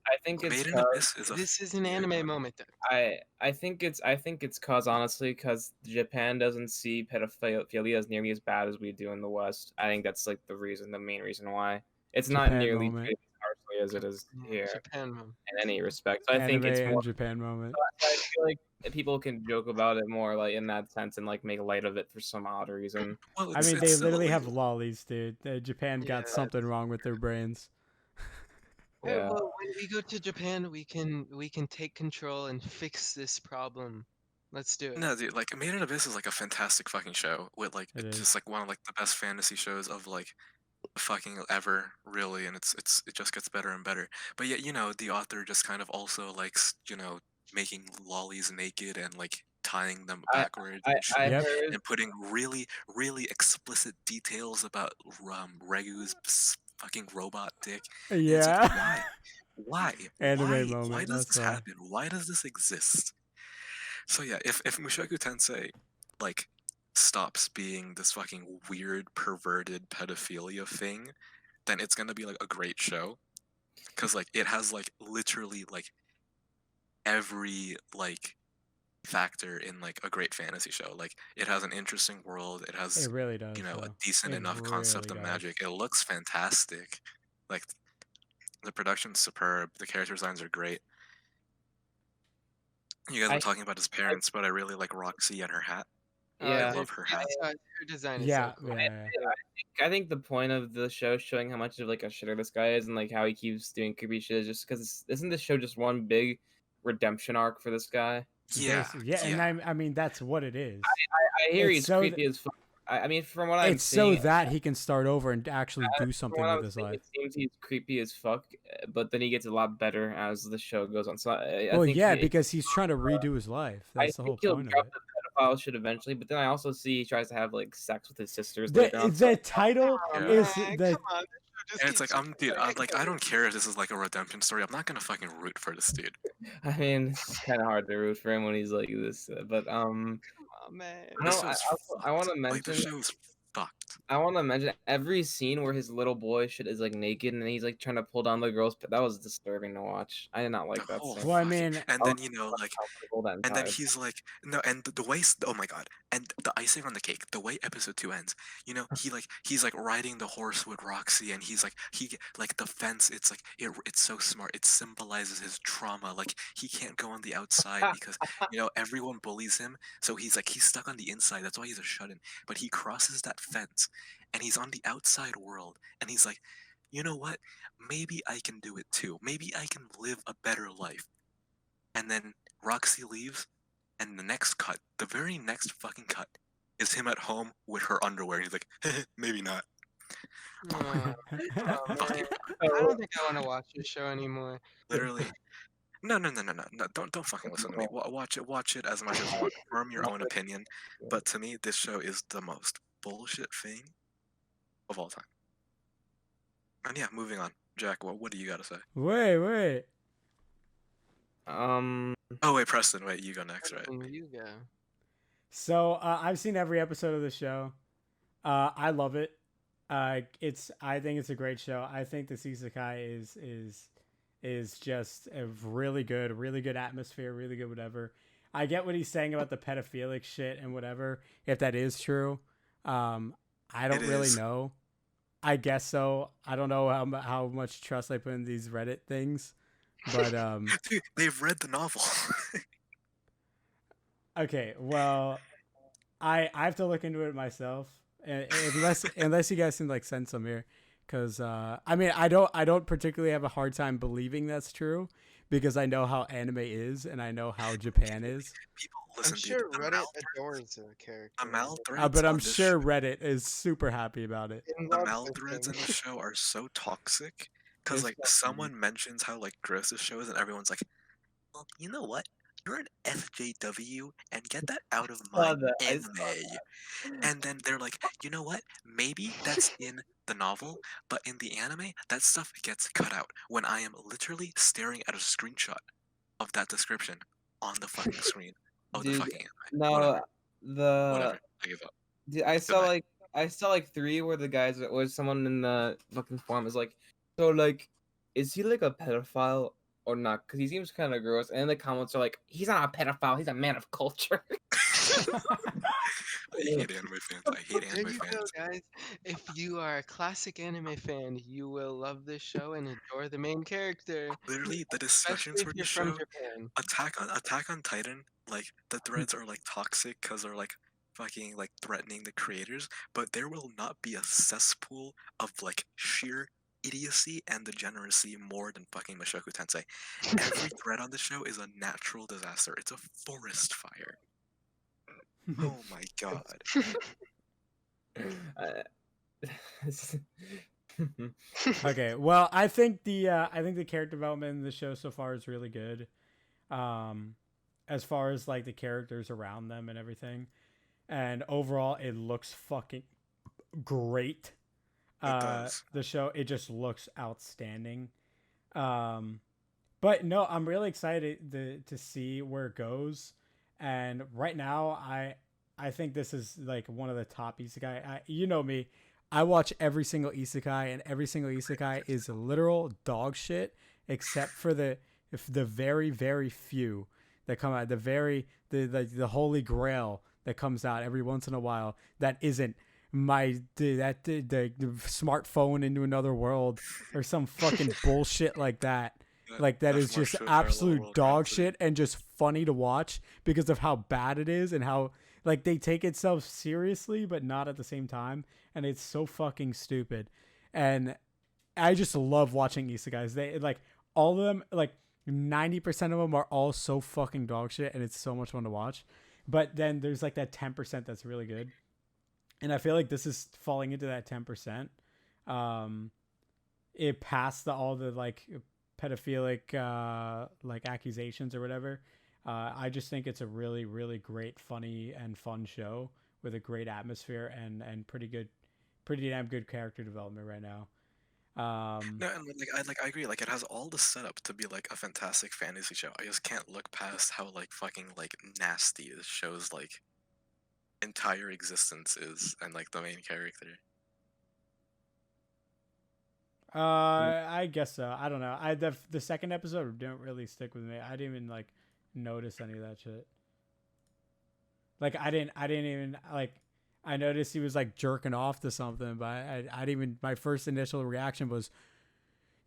I think it's Made in 'cause- Abyss is a This is an anime moment, though. I think it's cause honestly because Japan doesn't see pedophilia as nearly as bad as we do in the West. I think that's like the main reason why it's not Japan nearly moment. treated as harshly as it is here Japan moment. in any respect. So I Anime think it's and more. Japan moment. I feel like people can joke about it more like in that sense and like make light of it for some odd reason. well, I it's, mean, it's they still literally have illegal. lollies, dude. Japan got Yeah. something wrong with their brains. Yeah. Well, when we go to Japan, we can take control and fix this problem. Let's do it. No, dude, like Made in Abyss is like a fantastic fucking show with like It it's is. just like one of like the best fantasy shows of like fucking ever, really, and it just gets better and better. But yet, you know, the author just kind of also likes, you know, making lollies naked and like tying them backwards and shit, I Yep. heard and putting really explicit details about Regu's fucking robot dick. And it's like, Yeah. why? Anime Why moment, does that's this why. happen? Why does this exist? So yeah, if Mushoku Tensei like stops being this fucking weird perverted pedophilia thing, then it's gonna be like a great show. Cause like it has like literally like every like factor in like a great fantasy show. Like it has an interesting world, it has It really does. you know a though. decent It enough concept really of does. magic. It looks fantastic. Like the production's superb, the character designs are great. You guys were I- talking about his parents, but I really like Roxy and her hat. Yeah. I love her hat. Her design is Yeah, so cool. yeah. I think the point of the show showing how much of like a shitter this guy is and like how he keeps doing creepy shit is just because isn't this show just one big redemption arc for this guy? Yeah, Basically, yeah, and I mean that's what it is. I hear It's he's so creepy as fuck. I mean, from what I'm It's so seeing, that he can start over and actually do from something what with I'm his seeing, life. it seems he's creepy as fuck, but then he gets a lot better as the show goes on. So I Well, think yeah, because he's trying to redo his life. I That's the think whole he'll point of drop it. the pedophile shit eventually, but then I also see he tries to have like sex with his sisters The, later on. the title Yeah. is Man, the come on, this show just and it's keeps like dude, going. like I don't care if this is like a redemption story. I'm not gonna fucking root for this dude. I mean, it's kind of hard to root for him when he's like this, but Oh man. I This don't- show's I want to fucked. Like the mention. show's fucked. I want to mention every scene where his little boy shit is like naked and he's like trying to pull down the girl's. That was disturbing to watch. I did not like The that whole scene. Well, I fucking- mean, and then you know like Uncomfortable that and then entire- he's like no, and the way oh my god, and the icing on the cake, the way episode 2 ends, you know, he's like riding the horse with Roxy, and he's like the fence. It's like it's so smart. It symbolizes his trauma. Like he can't go on the outside because you know everyone bullies him, so he's stuck on the inside. That's why he's a shut-in. But he crosses that fence, and he's on the outside world, and he's like, you know what? Maybe I can do it too. Maybe I can live a better life. and then Roxy leaves, and the next cut, the very next fucking cut, is him at home with her underwear. He's like, maybe not. Oh, oh man, Fucking I don't think I want to watch this show anymore. literally. No. Don't fucking listen to me. Watch it as much as you want. Form your own opinion. But to me, this show is the most bullshit thing of all time. And yeah, moving on. Jack, what do you got to say? Wait. Oh wait, Preston, wait, you go next, right? You go. So I've seen every episode of the show. I love it. I think it's a great show. I think the Isekai is just a really good atmosphere, really good whatever. I get what he's saying about the pedophilic shit and whatever, if that is true. I don't really know. I guess so. I don't know how much trust I put in these Reddit things, but Dude, they've read the novel. okay, well, I have to look into it myself, unless you guys can like send some here, because I mean I don't particularly have a hard time believing that's true, because I know how anime is and I know how Japan is. People listen. I'm sure dude, Reddit adores a character. Amal threads But I'm on this sure show, Reddit is super happy about it. Amal threads in the show are so toxic because like someone mentions how like gross this show is, and everyone's like, well, you know what? You're an FJW and get that out of my anime. And then they're like, you know what? Maybe that's in the novel, but in the anime, that stuff gets cut out when I am literally staring at a screenshot of that description on the fucking screen of the fucking anime. No, Whatever. I give up. Dude, I saw like 3 where the guys or someone in the fucking forum is like, so like, is he like a pedophile or not? Because he seems kind of gross. And the comments are like, he's not a pedophile. He's a man of culture. I hate anime fans. I hate There anime you go, fans. guys. If you are a classic anime fan, you will love this show and adore the main character. Literally, the Especially discussions if for you're this from show, Japan. Attack on Titan, like the threads are like toxic because they're like fucking like threatening the creators, but there will not be a cesspool of like sheer idiocy and degeneracy more than fucking Mushoku Tensei. Every thread on the show is a natural disaster. It's a forest fire. Oh my god. Okay, well, I think the character development in the show so far is really good. As far as like the characters around them and everything, and overall, it looks fucking great. It does. The show, it just looks outstanding. But no, I'm really excited to see where it goes. And right now, I think this is like one of the top isekai. You know me, I watch every single isekai, and every single isekai is literal dog shit, except for the very very few that come out. The holy grail that comes out every once in a while that isn't the smartphone into another world or some fucking bullshit like that. Like that is just absolute dog shit and just funny to watch because of how bad it is and how like they take itself seriously but not at the same time, and it's so fucking stupid. And I just love watching isekais. They like all of them, like 90% of them are all so fucking dog shit, and it's so much fun to watch. But then there's like that 10% that's really good. And I feel like this is falling into that 10%. It passed all the like pedophilic like accusations or whatever. I just think it's a really really great, funny and fun show with a great atmosphere and pretty damn good character development right now. No, and I agree. Like it has all the setup to be like a fantastic fantasy show. I just can't look past how like fucking like nasty this show's like entire existence is, and like the main character. I guess so. I don't know. The second episode didn't really stick with me. I didn't even like notice any of that shit. Like I didn't even like. I noticed he was like jerking off to something, but I didn't even. My first initial reaction was,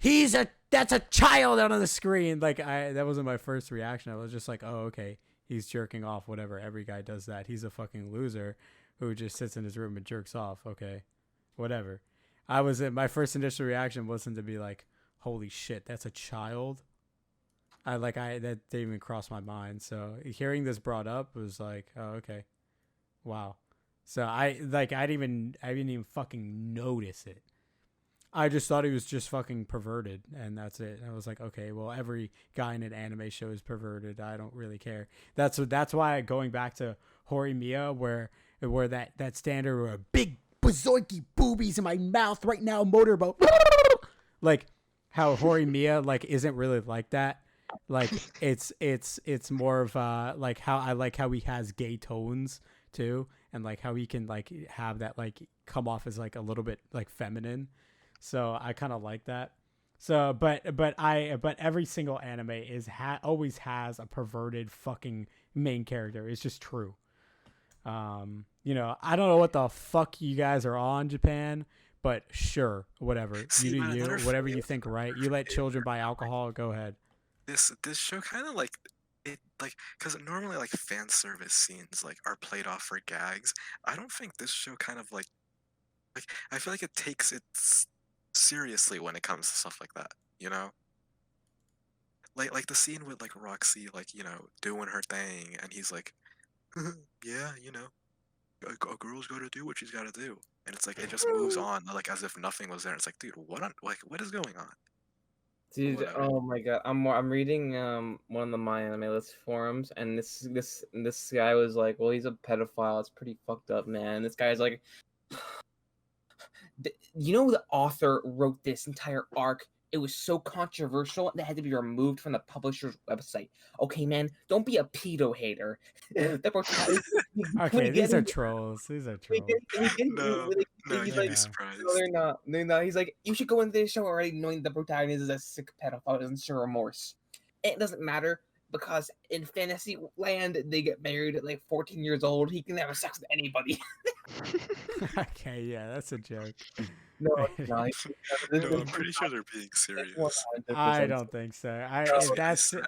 that's a child out on the screen. Like that wasn't my first reaction. I was just like, oh okay, he's jerking off. Whatever. Every guy does that. He's a fucking loser who just sits in his room and jerks off. Okay, whatever. My first initial reaction wasn't to be like, holy shit, that's a child. that didn't even cross my mind. So hearing this brought up was like, oh, okay, wow. So I didn't even fucking notice it. I just thought he was just fucking perverted, and that's it. I was like, okay, well, every guy in an anime show is perverted. I don't really care. That's why going back to Horimiya, where that standard where big bazoinky boobies in my mouth right now, motorboat, like how Horimiya like isn't really like that. Like it's more of like how I like how he has gay tones too, and like how he can like have that like come off as like a little bit like feminine. So I kind of like that. So, but every single anime always has a perverted fucking main character. It's just true. You know, I don't know what the fuck you guys are on, Japan, but sure, whatever. See, You do man, you, another whatever funny you think, right? You let children buy alcohol, go ahead. This show kind of like it like because normally like fan service scenes like are played off for gags. I don't think this show kind of like I feel like it takes it seriously when it comes to stuff like that. You know, like the scene with like Roxy like doing her thing and he's like, yeah, a girl's got to do what she's got to do, and it's like it just moves on like as if nothing was there. It's like, dude, what is going on? Dude, Whatever. oh my god, I'm reading one of the My Anime List forums, and this guy was like, well, he's a pedophile. It's pretty fucked up, man. This guy's like, you know, the author wrote this entire arc. It was so controversial that it had to be removed from the publisher's website. Okay, man, don't be a pedo hater. Okay, these are trolls. These are trolls. No, he's you'd like, be surprised. no, they're not. They're not. He's like, you should go into this show already knowing the protagonist is a sick pedophile, doesn't show remorse. It doesn't matter because in fantasy land they get married at like 14 years old. He can have sex with anybody. Okay, yeah, that's a joke. No, no, No, I'm pretty sure they're being serious. I don't think so. Trust If me, I that's sat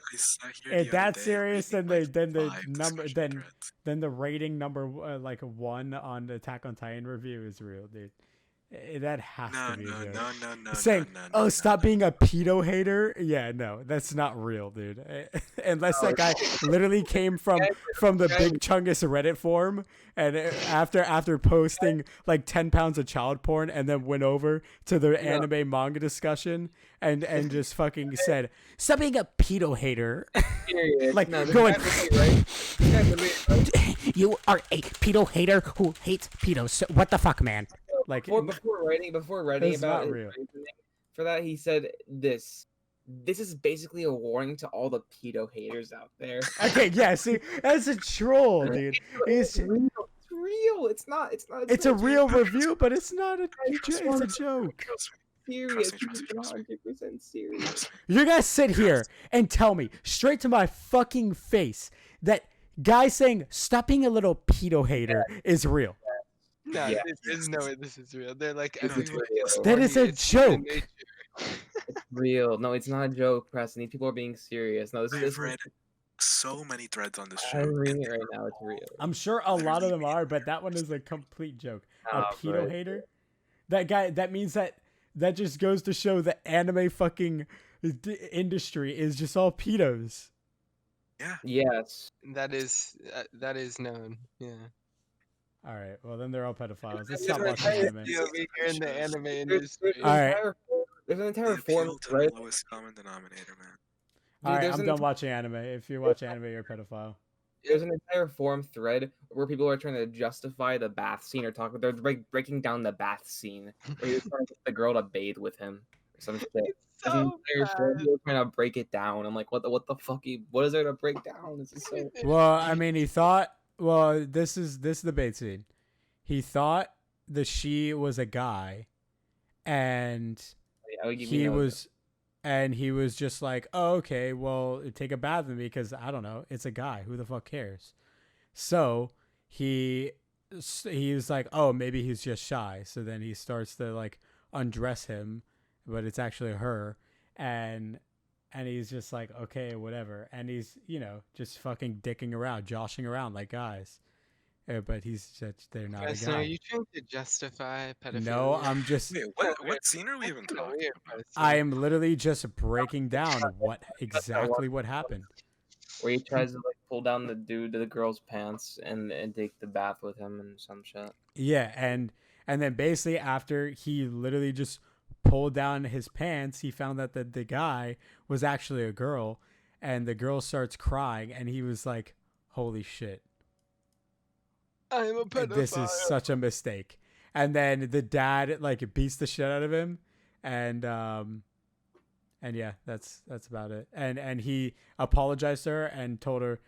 here if the other that's day serious, then reading, the like, 5 number discussion threads. then the rating number like 1 on the Attack on Titan review is real, dude. That has No, to be a no, joke. no, no, no, Saying, no, no, "Oh, no, stop no. being a pedo hater." Yeah, no, that's not real, dude. Unless that guy literally came from the Big Chungus Reddit forum, and after posting like 10 pounds of child porn, and then went over to the anime manga discussion and just fucking said, "Stop being a pedo hater." Like going, "You are a pedo hater who hates pedos. So what the fuck, man?" Like before writing It's about not his real. reasoning for that, he said this is basically a warning to all the pedo haters out there. Okay, yeah, see, that's a troll, dude. It's real. It's not. It's a real review, but it's not a. It's a joke. Trust me. serious. Trust me. 100% serious. You're gonna sit here and tell me straight to my fucking face that guy saying "stop being a little pedo hater" is real. No, Yeah. there's no way this is real. They're like, This is everybody is real. That is horny, a it's human joke. nature. It's real. No, it's not a joke, Preston. These people are being serious. No, I've read so many threads on this show. I'm reading and it right now. It's real. I'm sure a lot of them are, but that one is a complete joke. A pedo right. hater. That guy. That means that just goes to show the anime fucking industry is just all pedos. Yeah. Yes. That is known. Yeah. All right. Well, then they're all pedophiles. Let's There's stop an watching entire- anime. You over here in the anime There's, industry. All right. there's an They entire appeal forum to thread. the lowest common denominator, man. All right. there's I'm an done watching anime. If you watch anime, you're a pedophile. There's an entire forum thread where people are trying to justify the bath scene or talk. They're breaking down the bath scene where you're trying to get the girl to bathe with him or some shit. It's There's an so entire thread bad. people are trying to break it down. I'm like, what the fuck? What is there to break down? This is so. Well, I mean, he thought. Well, this is the bait scene. He thought the she was a guy, and he was just like, oh, okay, well, take a bath with me because I don't know, it's a guy. Who the fuck cares? So he was like, oh, maybe he's just shy. So then he starts to like undress him, but it's actually her, and he's just like, okay, whatever, and he's just fucking dicking around, joshing around like guys, but he's just they're not a Yes, no, guy. you trying to justify pedophilia? No, I'm just Wait, what scene are we even Kinda talking weird, about? but it's I like- am literally just breaking down exactly what happened. Where he tries to like pull down the girl's pants and take the bath with him and some shit. Yeah, and then basically after he literally just pulled down his pants, he found that the guy was actually a girl, and the girl starts crying, and he was like, "Holy shit, I'm a pedophile. this is such a mistake." And then the dad like beats the shit out of him, and yeah, that's about it. And he apologized to her and told her,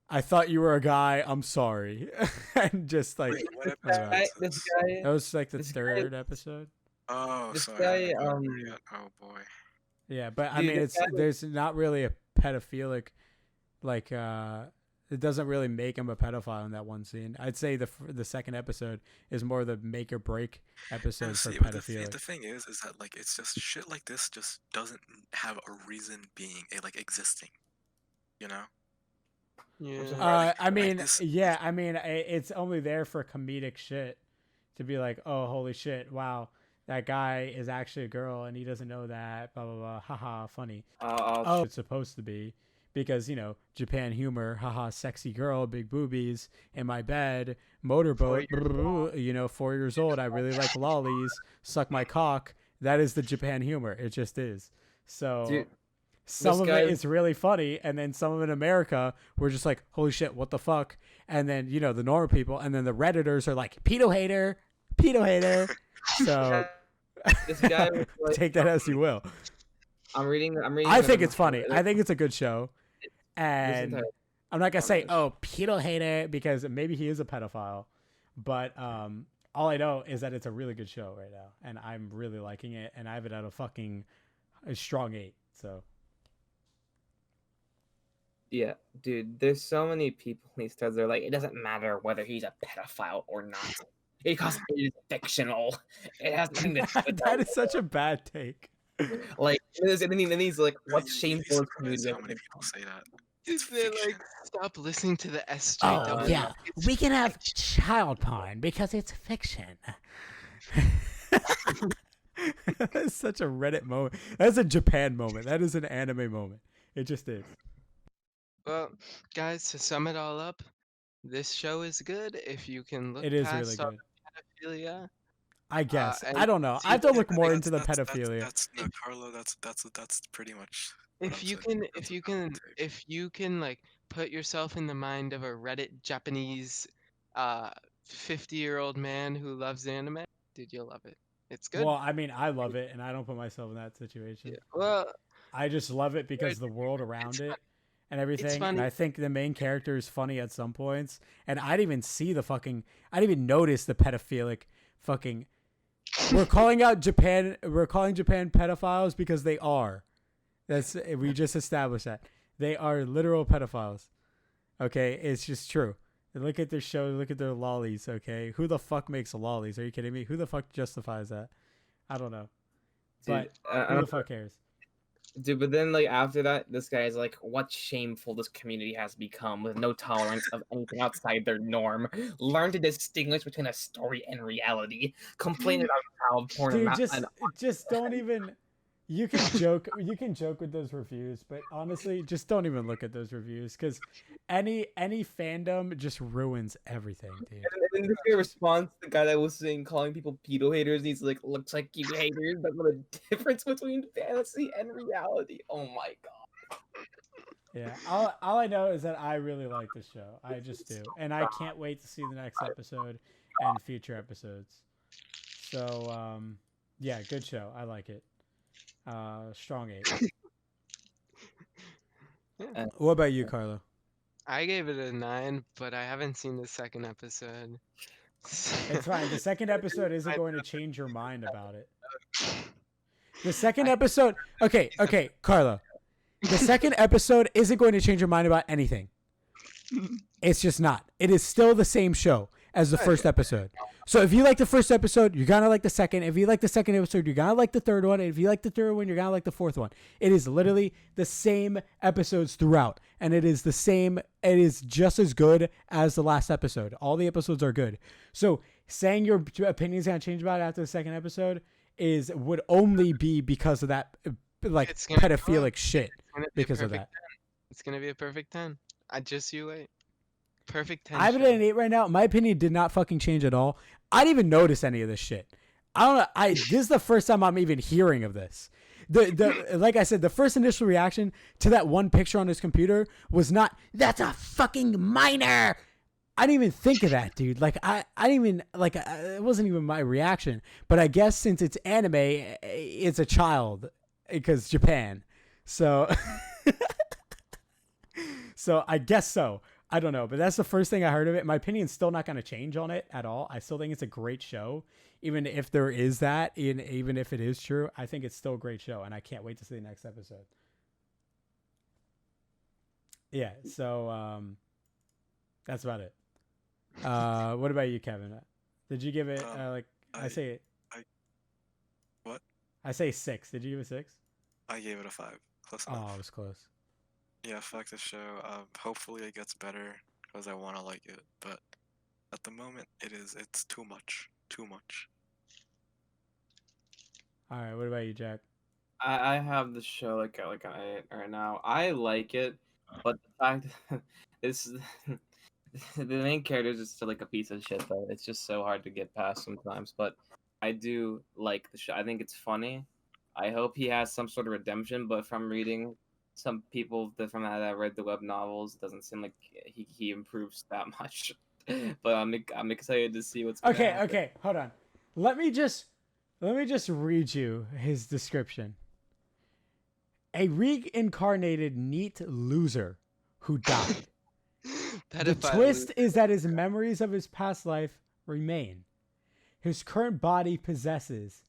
"I thought you were a guy. I'm sorry." And just like Wait, what that's episode about it. is This this? guy, That was like the this guy- third episode. Oh, this so I guy, haven't gotten there yet. Oh boy. Yeah, but I Dude, mean, the it's guy- there's not really a pedophilic, like it doesn't really make him a pedophile in that one scene. I'd say the second episode is more the make or break episode Yeah, for see, but the pedophilia. thing is that like it's just shit like this just doesn't have a reason being like existing, you know? Yeah. I mean, this- yeah, I mean, it's only there for comedic shit to be like, oh, holy shit, wow, that guy is actually a girl and he doesn't know that, blah blah blah, haha, funny. Oh, it's supposed to be because Japan humor, haha, sexy girl, big boobies in my bed, motorboat, 4 years old, I really like lollies, suck my cock. That is the Japan humor. It just is. So. Dude, Some this of guy- it is really funny, and then some of it in America, we're just like, holy shit, what the fuck? And then, the normal people, and then the Redditors are like, pedo hater. So this guy was like, take that as you will. I'm reading. I think it's funny. I think it's a good show. And entire- I'm not going to say, this. oh, pedo hater, because maybe he is a pedophile. But all I know is that it's a really good show right now, and I'm really liking it, and I have it at a strong 8. So. Yeah, dude, there's so many people in these threads. They're like, it doesn't matter whether he's a pedophile or not. Because it is fictional. It has nothing to do with That is such a bad take. Like, and then he's like, what's You'd be shameful is surprised community. how many people say that. Did It's they fiction. like stop listening to the Oh, SJW? yeah. We can have child porn because it's fiction. That's such a Reddit moment. That's a Japan moment. That is an anime moment. It just is. Well, guys, to sum it all up, this show is good if you can look It is past really all good. the pedophilia. I guess. and I don't know. see I have to that- look more That's- into the that's- pedophilia. That's no, Carlo. That's pretty much. what If I'm you saying. can, That's if you a valid can, take. if you can, like, put yourself in the mind of a Reddit Japanese, 50-year-old man who loves anime, dude, you'll love it. It's good. Well, I mean, I love it, and I don't put myself in that situation. Yeah. Well, I just love it because the world around it and everything. And funny. I think the main character is funny at some points. And I didn't even see I didn't even notice the pedophilic fucking. We're calling Japan pedophiles because they are. We just established that. They are literal pedophiles. Okay, it's just true. Look at their show, look at their lollies, okay? Who the fuck makes lollies? Are you kidding me? Who the fuck justifies that? I don't know. Dude, But who the fuck cares? Dude, but then like after that, this guy is like, what shameful this community has become with no tolerance of anything outside their norm. Learn to distinguish between a story and reality. Complain about child porn. Dude, and just don't even. You can joke with those reviews, but honestly, just don't even look at those reviews because any fandom just ruins everything, dude. And then this guy responds to the guy that was saying calling people pedo haters, and he's like, looks like you haters, but what a difference between fantasy and reality. Oh my god. Yeah, all I know is that I really like this show. I just do, and I can't wait to see the next episode and future episodes. So, yeah, good show. I like it. Strong 8. What about you, Carlo? I gave it a 9, but I haven't seen the second episode. It's fine. The second episode isn't going to change your mind about it. The second episode, okay, Carlo. The second episode isn't going to change your mind about anything. It's just not. It is still the same show. as the first episode. So if you like the first episode, you're gonna like the second. If you like the second episode, you're gonna like the third one. And if you like the third one, you're gonna like the fourth one. It is literally the same episodes throughout, and it is the same. It is just as good as the last episode. All the episodes are good. So saying your opinion is gonna change about it after the second episode would only be because of that, like It's gonna be pedophilic fun. shit. It's gonna be a Because of perfect that. 10. It's gonna be a perfect 10. You wait. Perfect 10. I have it at an 8 right now. My opinion did not fucking change at all. I didn't even notice any of this shit. I don't know. This is the first time I'm even hearing of this. Like I said, the first initial reaction to that one picture on his computer was not, that's a fucking minor. I didn't even think of that, dude. Like I didn't even like it wasn't even my reaction. But I guess since it's anime, it's a child because Japan. So so I guess so. I don't know, but that's the first thing I heard of it. My opinion's still not going to change on it at all. I still think it's a great show, even if there is that, even if it is true. I think it's still a great show, and I can't wait to see the next episode. Yeah, so that's about it. What about you, Kevin? Did you give it I say What? 6. Did you give it 6? I gave it a 5. Close Oh, enough. it was close. Yeah, fuck this show. Hopefully it gets better because I want to like it, but at the moment it's too much. Too much. All right, what about you, Jack? I have the show like an 8 right now. I like it, but the fact is the main character is just like a piece of shit though. It's just so hard to get past sometimes. But I do like the show. I think it's funny. I hope he has some sort of redemption. But from reading some people from that read the web novels, it doesn't seem like he improves that much. But I'm excited to see what's gonna happen. Okay, hold on. Let me just read you his description. A reincarnated neat loser who died. The twist is that his memories of his past life remain. His current body possesses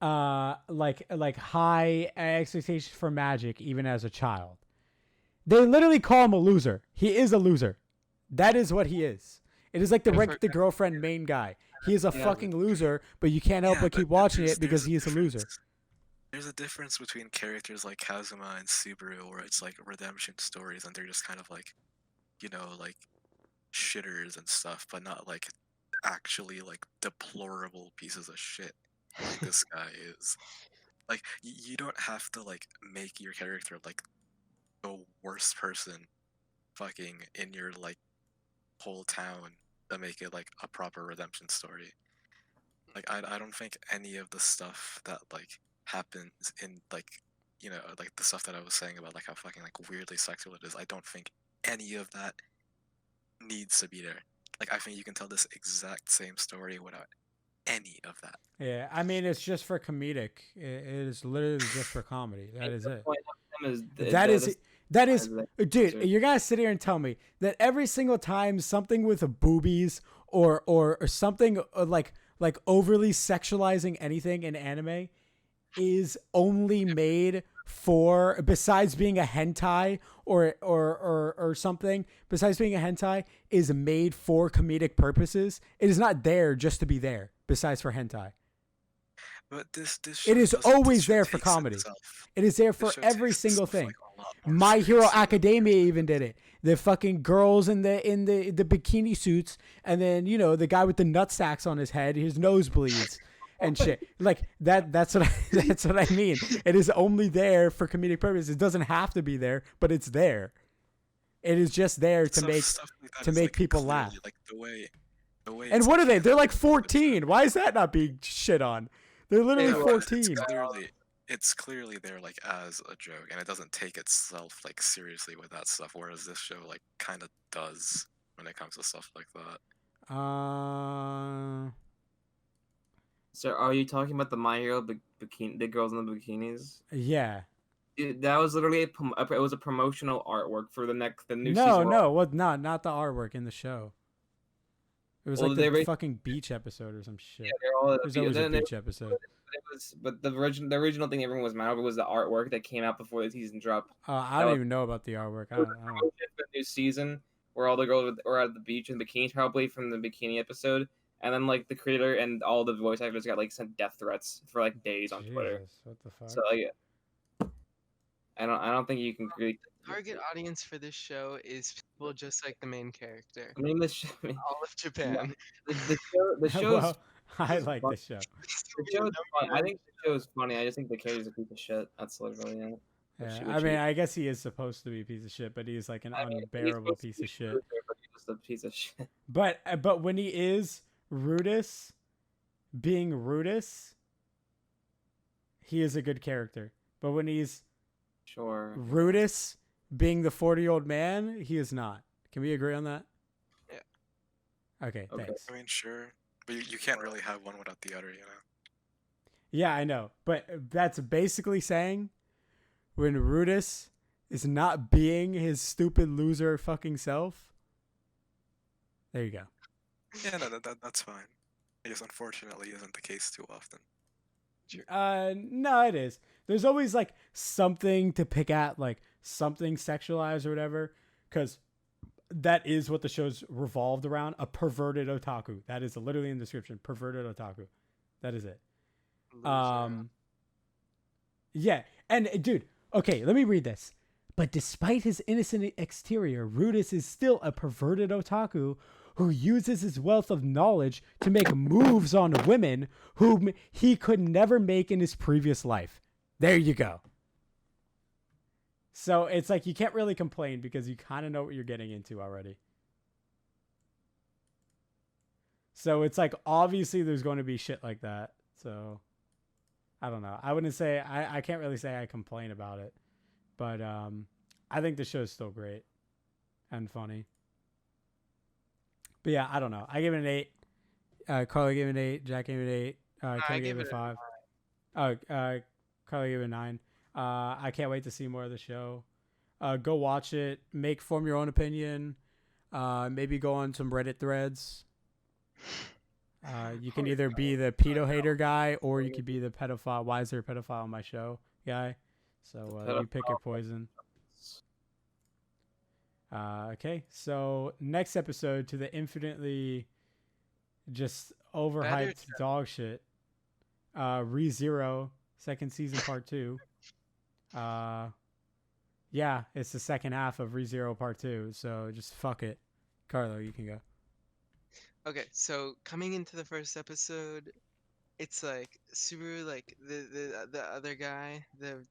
like high expectations for magic even as a child. They literally call him a loser. He is a loser. That is what he is. It is like the Wreck the Girlfriend main guy. He is a fucking loser, but you can't help but keep watching it because he is a loser. There's a difference between characters like Kazuma and Subaru, where it's like redemption stories and they're just kind of like, you know, like shitters and stuff, but not like actually like deplorable pieces of shit like this guy is. Like you don't have to like make your character like the worst person fucking in your like whole town to make it like a proper redemption story. Like I don't think any of the stuff that like happens in like, you know, like the stuff that I was saying about like how fucking like weirdly sexual it is, I don't think any of that needs to be there. Like I think you can tell this exact same story without any of that. Yeah, I mean it's just for comedic. It is literally just for comedy. That is it. That is, dude. You're gonna sit here and tell me that every single time something with boobies or something like overly sexualizing anything in anime is only made for, besides being a hentai or something, besides being a hentai, is made for comedic purposes. It is not there just to be there. Besides for hentai. But this it is always there for comedy. It is there for every single thing. My Hero Academia even did it. The fucking girls in the bikini suits, and then you know the guy with the nut sacks on his head, his nose bleeds and shit. Like that. That's what I mean. It is only there for comedic purposes. It doesn't have to be there, but it's there. It is just there to make people laugh. Like the way and what are they? They're like 14. Why is that not being shit on? They're literally 14. It's clearly there like as a joke, and it doesn't take itself like seriously with that stuff. Whereas this show like kind of does when it comes to stuff like that. So are you talking about the My Hero bikini, the girls in the bikinis? Yeah. That was literally it was a promotional artwork for the new season. No, what? Not the artwork in the show. It was like the fucking beach episode or some shit. Yeah, there's always a beach episode. But the original thing everyone was mad over was the artwork that came out before the season dropped. I don't even know about the artwork. I don't know. The new season where all the girls were at the beach in bikinis, probably from the bikini episode. And then like the creator and all the voice actors got like sent death threats for like days on Twitter. Jesus, what the fuck? So like, I don't think you can really. Target audience for this show is people just like the main character. I mean, this. I mean, All of Japan. the show's Well, I like fun. this show. The show's fun. I think the show's funny. I just think the character's a piece of shit. That's literally it. Yeah, Which I mean, he- I guess he is supposed to be a piece of shit, but he's like an I mean, he's unbearable supposed to piece be of shit. Luther, but he's just a piece of shit. But when he is Rudis, being Rudis, he is a good character. But when he's Sure. Rudis, being the 40-year-old man, he is not. Can we agree on that? Yeah. Okay, Okay. thanks. I mean, sure, but you can't really have one without the other, you know. Yeah, I know. But that's basically saying when Rudis is not being his stupid loser fucking self. There you go. Yeah, no, that's fine. I guess unfortunately isn't the case too often. No, it is. There's always like something to pick at, like something sexualized or whatever, because that is what the show's revolved around. A perverted otaku. That is literally in the description. Perverted otaku. That is it. Loser. Yeah, and dude, okay, let me read this. But despite his innocent exterior, Rudis is still a perverted otaku who uses his wealth of knowledge to make moves on women whom he could never make in his previous life. There you go. So it's like you can't really complain because you kind of know what you're getting into already. So it's like obviously there's going to be shit like that. So I don't know. I wouldn't say I can't really say I complain about it. But I think the show's still great and funny. But yeah, I don't know. I give it an 8. Carly gave it an 8. Jack gave it an 8. Kenny gave it a 5. Carly gave it a 9. I can't wait to see more of the show. Go watch it. Form your own opinion. Maybe go on some Reddit threads. You can either be the pedo hater guy or you could be the pedophile. Why is there a pedophile on my show guy? So you pick your poison. Okay, so next episode to the infinitely just overhyped dog shit. ReZero, second season part 2. Yeah, it's the second half of ReZero part 2, so just fuck it. Carlo, you can go. Okay, so coming into the first episode, it's like Subaru, like the other guy, the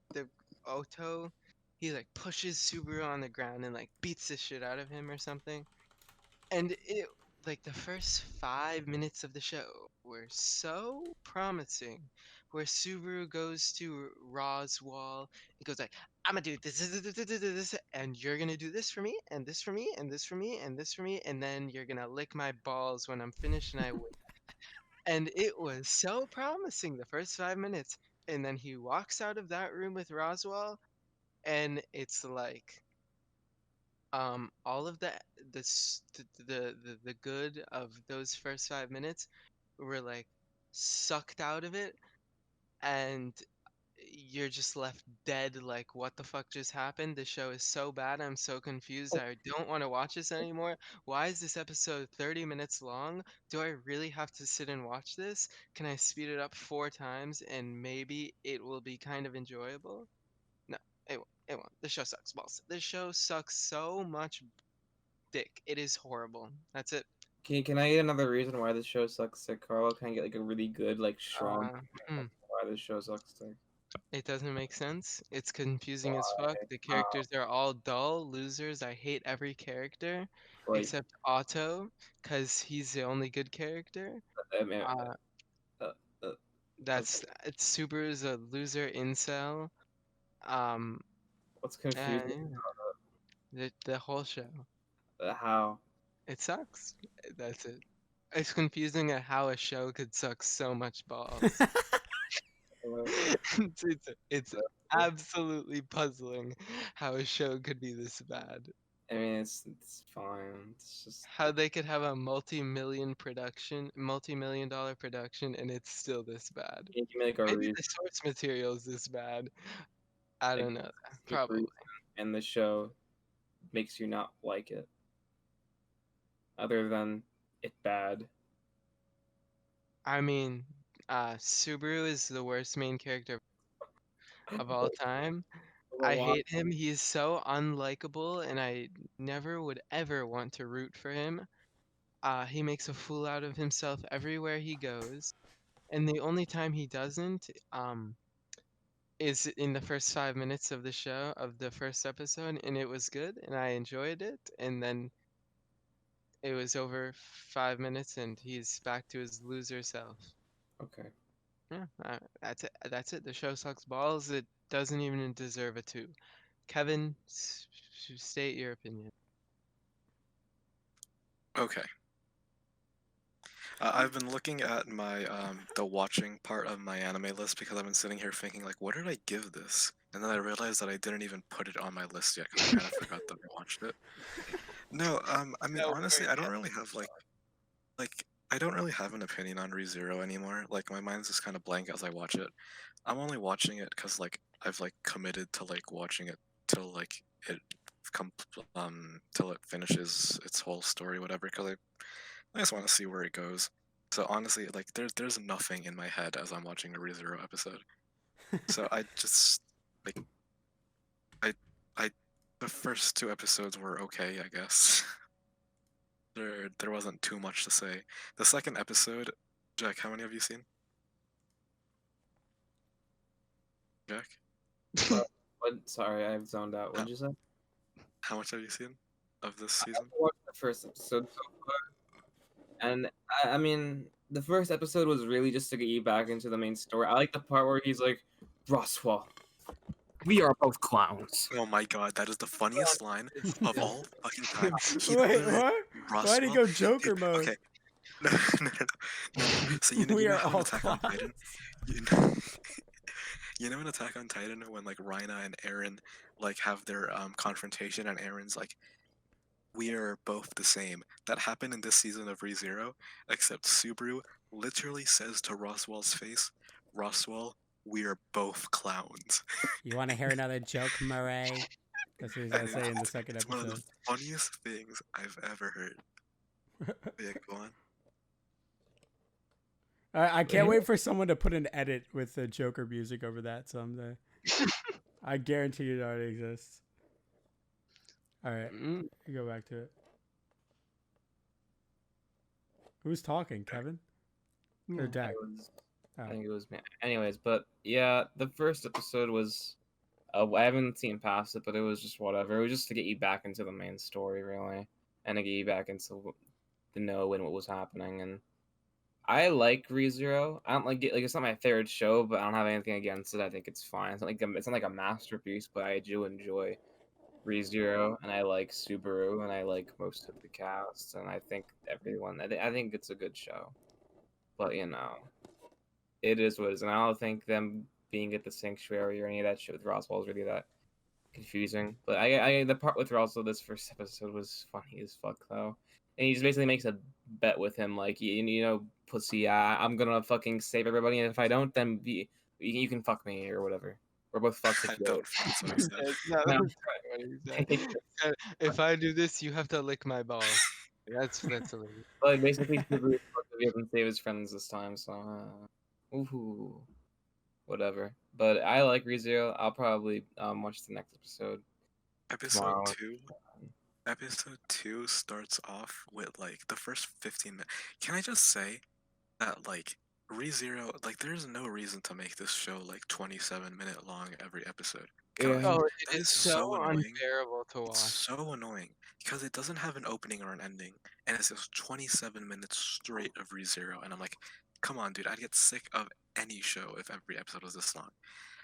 Oto, he like pushes Subaru on the ground and like beats the shit out of him or something. And it like the first 5 minutes of the show were so promising, where Subaru goes to Ra's wall. He goes like, "I'm gonna do this, and you're gonna do this for me, and this for me, and this for me, and this for me, and then you're gonna lick my balls when I'm finished, and I win." And it was so promising the first 5 minutes, and then he walks out of that room with Roswell, and it's like all of the good of those first 5 minutes were like sucked out of it, and you're just left dead like what the fuck just happened. The show is so bad, I'm so confused, I don't want to watch this anymore. Why is this episode 30 minutes long? Do I really have to sit and watch this? Can I speed it up 4 times and maybe it will be kind of enjoyable? No, it won't. The show sucks balls. This show sucks so much dick. It is horrible. That's it. Can I get another reason why this show sucks, Sick Carl? Can I get like a really good, like strong Hmm. why this show sucks? Sick? It doesn't make sense. It's confusing as fuck. The characters are all dull losers. I hate every character Like, except Otto, because he's the only good character. I mean, Uh, uh, uh, it's Subaru's a loser incel. Um, what's confusing? the whole show. How? It sucks. That's it. It's confusing at how a show could suck so much balls. it's absolutely puzzling how a show could be this bad. I mean, it's fine. It's just How they could have a multi-million dollar production, and it's still this bad. you can make a Maybe reason. the source material is this bad. I don't know. Probably. And the show makes you not like it. other than it bad. I mean, Subaru is the worst main character of all time. I hate him. He's so unlikable, and I never would ever want to root for him. He makes a fool out of himself everywhere he goes, and the only time he doesn't, is in the first 5 minutes of the show, of the first episode, and it was good, and I enjoyed it, and then it was over 5 minutes, and he's back to his loser self. Okay. Yeah, that's it. That's it. The show sucks balls. It doesn't even deserve a 2. Kevin, state your opinion. Okay. I've been looking at my the watching part of my anime list because I've been sitting here thinking like, what did I give this? And then I realized that I didn't even put it on my list yet because I kind of forgot that I watched it. No, I mean No, honestly, I don't really have like I don't really have an opinion on ReZero anymore. Like my mind's just kind of blank as I watch it. I'm only watching it because like I've like committed to like watching it till like it com till it finishes its whole story, whatever. Because I just want to see where it goes. So honestly, like there's nothing in my head as I'm watching a ReZero episode. So I just like I the first 2 episodes were okay, I guess. There wasn't too much to say. The second episode, Jack, how many have you seen? Jack, What? Sorry, I've zoned out. What did you say? how much have you seen of this I season? watched the first episode so far, and I mean, the first episode was really just to get you back into the main story. I like the part where he's like, Roswell, we are both clowns. Oh my god, that is the funniest line of all fucking time. He Wait, literally- what? Why'd he Roswell- go Joker Dude, mode? Okay. No. So you We know are how in all Attack on clowns. Titan, you know in Attack on Titan when like Rina and Eren like have their confrontation and Eren's like, we are both the same. That happened in this season of ReZero, except Subaru literally says to Roswell's face, Roswell, we are both clowns. You want to hear another joke, Murray? That's what he's gonna And say in the second it's one of episode. the funniest things I've ever heard. Yeah, go on. I can't wait for someone to put an edit with the Joker music over that someday. I guarantee it already exists. All right, go back to it. Who's talking, Kevin? Or Jack? I think it was me. Anyways, but yeah, the first episode was. I haven't seen past it, but it was just whatever. It was just to get you back into the main story, really, and to get you back into the know and what was happening. And I like ReZero. I don't like it. Like it's not my favorite show, but I don't have anything against it. I think it's fine. It's not like a masterpiece, but I do enjoy ReZero, and I like Subaru, and I like most of the cast, and I think everyone. I think it's a good show, but it is what it is, and I don't think them being at the sanctuary or any of that shit with Roswell is really that confusing. But I the part with Roswell this first episode was funny as fuck though, and he just basically makes a bet with him like pussy, I'm gonna fucking save everybody, and if I don't, then you can fuck me or whatever. We're both fucked if I you don't don't. think so, he said. It's not No. what he said. He said, if I do this, you have to lick my balls. That's hilarious. But basically, Subaru he doesn't save his friends this time, so ooh, whatever. But I like ReZero. I'll probably watch the next episode. Episode Tomorrow. 2. Episode 2 starts off with like the first 15 minutes. Can I just say that like ReZero, like there's no reason to make this show like 27-minute long every episode. Yeah. Guys, Oh, that it's is so annoying. unbearable to It's watch. so annoying because it doesn't have an opening or an ending, and it's just 27 minutes straight of ReZero, and I'm like, come on, dude, I'd get sick of any show if every episode was this long.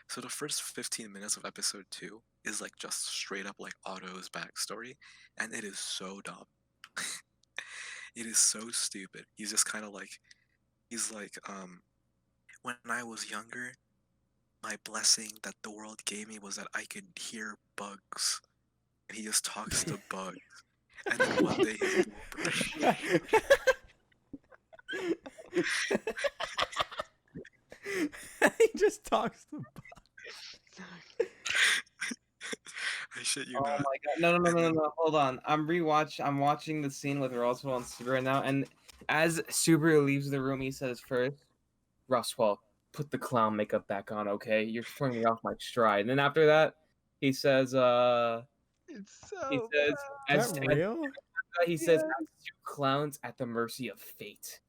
So the first 15 minutes of episode 2 is like just straight up like Otto's backstory, and it is so dumb. It is so stupid. He's just kind of like, when I was younger, my blessing that the world gave me was that I could hear bugs. And he just talks to bugs. And then one day his He just talks to. shit you Oh not. my god! No, no, no, And no, no, then- no! Hold on. I'm watching the scene with Roswell and Subaru right now, and as Subaru leaves the room, he says first, "Roswell, put the clown makeup back on, okay? You're throwing me off my stride." And then after that, he says, It's he so says, bad. Is that real? he says, as two clowns at the mercy of fate.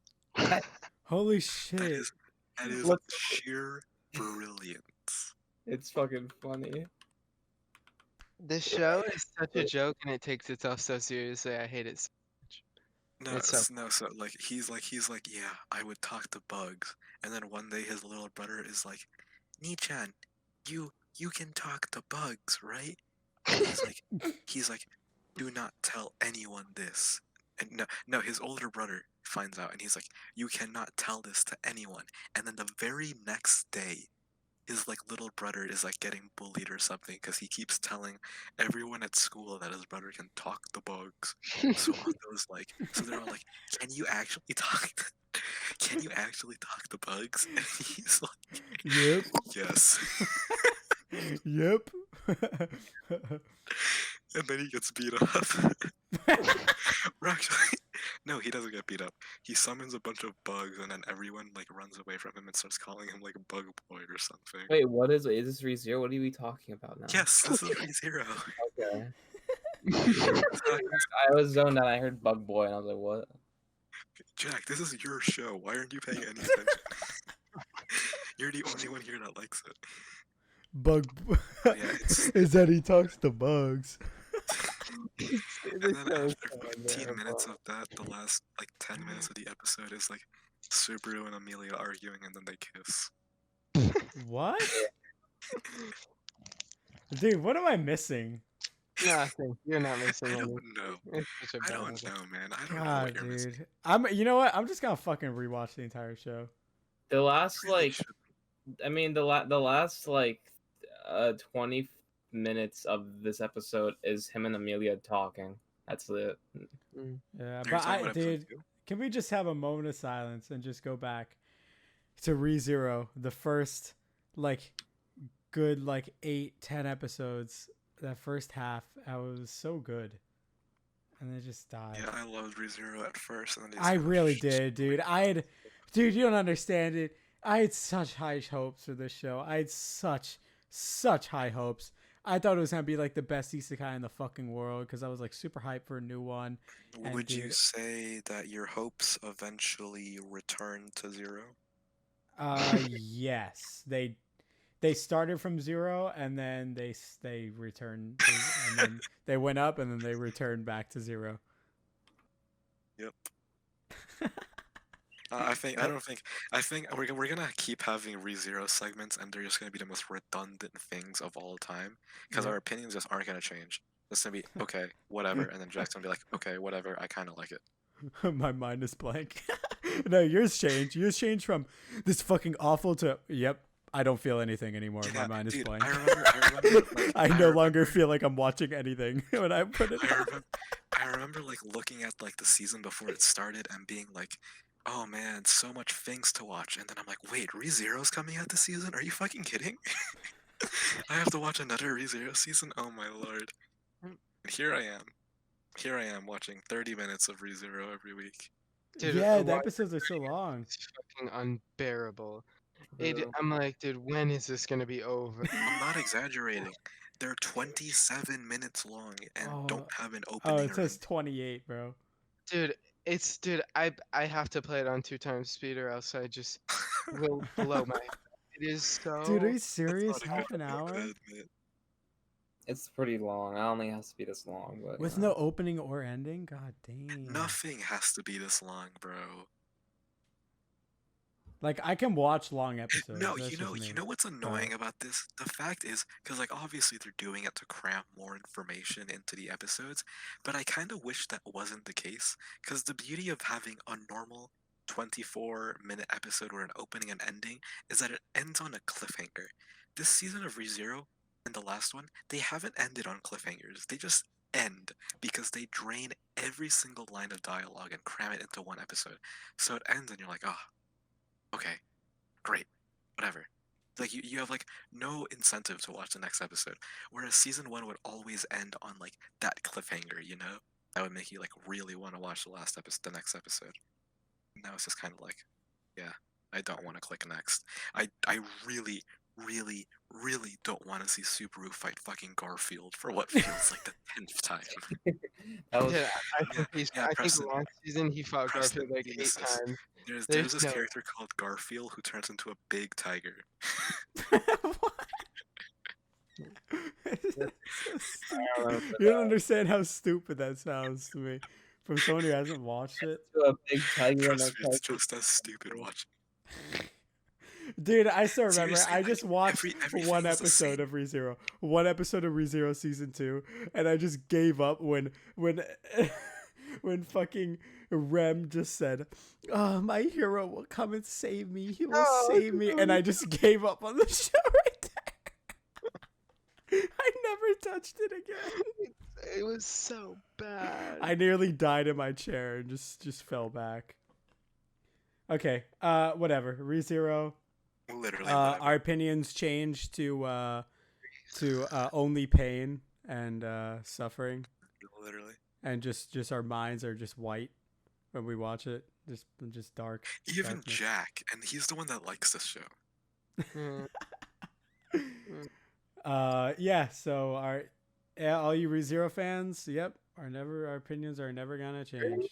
Holy that shit. is Look- sheer brilliance. It's fucking funny. This show is such a joke, and it takes itself so seriously. I hate it so much. No, It's so no, so like he's like, yeah, I would talk to bugs, and then one day his little brother is like, Nichan, you can talk to bugs, right? And he's like, do not tell anyone this. And no, his older brother finds out, and he's like, you cannot tell this to anyone. And then the very next day, his like little brother is like getting bullied or something because he keeps telling everyone at school that his brother can talk to bugs. So Otto's like, so they're all like, can you actually talk? Can you actually talk to bugs? And he's like, Yep. yes. Yep. And then he gets beat up. Or actually, no, he doesn't get beat up. He summons a bunch of bugs, and then everyone like runs away from him and starts calling him like Bug Boy or something. Wait, is this ReZero? What are we talking about now? Yes, this is ReZero. Okay. I was zoned out. I heard Bug Boy, and I was like, what? Jack, this is your show. Why aren't you paying any attention? You're the only one here that likes it. Bug. Yeah, it's- Is that he talks to bugs. And then after 15 minutes of that, the last like 10 minutes of the episode is like Subaru and Amelia arguing, and then they kiss. What? Dude, what am I missing? Nothing. You're not missing I anything. don't know. It's such a I bad don't idea. know, man. I don't know God, what you're missing. dude. You know what? I'm just gonna fucking rewatch the entire show. The last Really like, should- I mean, the last like, 20 minutes of this episode is him and Amelia talking. That's it. Yeah, Are you but talking about episode dude, 2? can we just have a moment of silence and just go back to ReZero, the first like good like 8-10 episodes. That first half, I was so good, and then it just died. Yeah, I loved ReZero at first, and then I really did, dude. Dude, you don't understand it. I had such high hopes for this show. I had such high hopes. I thought it was gonna be like the best isekai in the fucking world because I was like super hyped for a new one. And Would you dude- say that your hopes eventually returned to zero? Yes, they started from zero and then they returned, and then they went up and then they returned back to zero. Yep. I think we're gonna keep having ReZero segments, and they're just gonna be the most redundant things of all time because Yeah. our opinions just aren't gonna change. It's gonna be okay, whatever, and then Jack's gonna be like, okay, whatever, I kind of like it. My mind is blank. No, yours changed. Yours changed from this fucking awful to yep. I don't feel anything anymore. My Yeah, mind is dude, blank. I remember, like, I no longer feel like I'm watching anything when I put it. I remember like looking at like the season before it started and being like, oh man, so much things to watch, and then I'm like, wait, ReZero's coming out this season? Are you fucking kidding? I have to watch another ReZero season? Oh my lord. And here I am watching 30 minutes of ReZero every week. Dude, Yeah, the why- episodes are so long. It's fucking unbearable. Bro. I'm like, dude, when is this gonna be over? I'm not exaggerating. They're 27 minutes long and Oh. don't have an Oh, opening. it or says 28, bro. Dude, I have to play it on 2x speed or else I just will blow my. It is so. Dude, are you That's serious? not Half even an what hour? I admit. It's pretty long. I don't think it has to be this long, but With you know. no opening or ending? God damn. Nothing has to be this long, bro. Like I can watch long episodes. No, that's you just me. know what's annoying about this? The fact is, because like obviously they're doing it to cram more information into the episodes, but I kind of wish that wasn't the case. Because the beauty of having a normal 24-minute episode with an opening and ending is that it ends on a cliffhanger. This season of ReZero and the last one, they haven't ended on cliffhangers. They just end because they drain every single line of dialogue and cram it into one episode. So it ends and you're like, oh, okay, great, whatever. like you have like no incentive to watch the next episode. Whereas season 1 would always end on like that cliffhanger, you know? That would make you like really want to watch the next episode. Now it's just kind of like, yeah, I don't want to click next. I really, really, really don't want to see Subaru fight fucking Garfield for what feels like the 10th time. That was Yeah, I think I think Preston, last season he fought Preston, Garfield like 8 Jesus. times. There's There's this no character called Garfield who turns into a big tiger. What? It's so stupid. You don't understand how stupid that sounds to me. From someone who hasn't watched it. to a big tiger and a Trust me, it's tiger. just as stupid watching. Dude, I still remember. Seriously, I like, just watched everything one is the episode same. of ReZero. One episode of ReZero season 2, and I just gave up when when fucking Rem just said, "Oh, my hero will come and save me. He will save me," and I just gave up on the show right there. I never touched it again. It was so bad. I nearly died in my chair and just fell back. Okay, whatever. ReZero. Literally, whatever. Our opinions changed to only pain and suffering, Literally. and just our minds are just white when we watch it, just dark. Even darkness. Jack, and he's the one that likes this show. Mm. Yeah. So all you ReZero fans, yep, our opinions are never gonna change.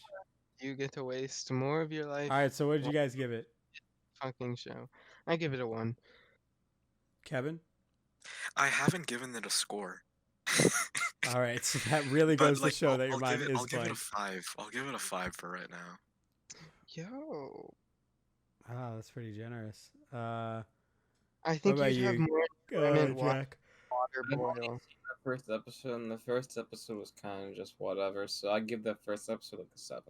You get to waste more of your life. All right. So what did you guys give it, Fucking show. I give it a 1. Kevin? I haven't given it a score. All right. So that really But goes to like, show that your mind I'll is give it a blank. 5. I'll give it a 5 for right now. Yo. Oh, that's pretty generous. I think about you'd have you, more enjoyment watching Jack? water I've only boil. seen the first episode, and the first episode was kind of just whatever. So I give that first episode like a 7.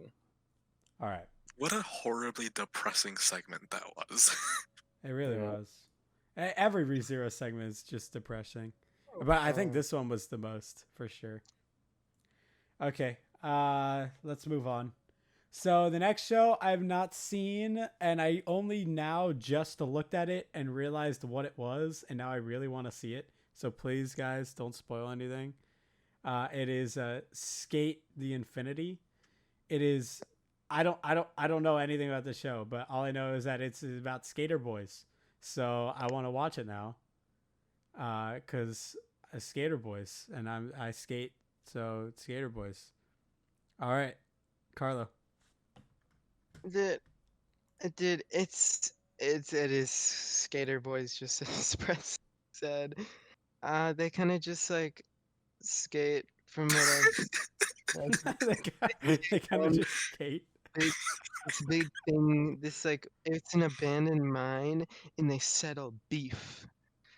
All right. What a horribly depressing segment that was. It really Yeah. was. Every ReZero segment is just depressing, but I think this one was the most for sure. Okay, let's move on. So the next show I've not seen, and I only now just looked at it and realized what it was, and now I really want to see it. So please, guys, don't spoil anything. It is Sk8 The Infinity. It is. I don't know anything about the show, but all I know is that it's about skater boys. So I want to watch it now. Cause skater boys, and I skate, so it's skater boys. All right, Carlo. It is skater boys, just as Press said. They kind of just like skate from what they kind of just skate. this big thing. This like it's an abandoned mine, and they settle beef.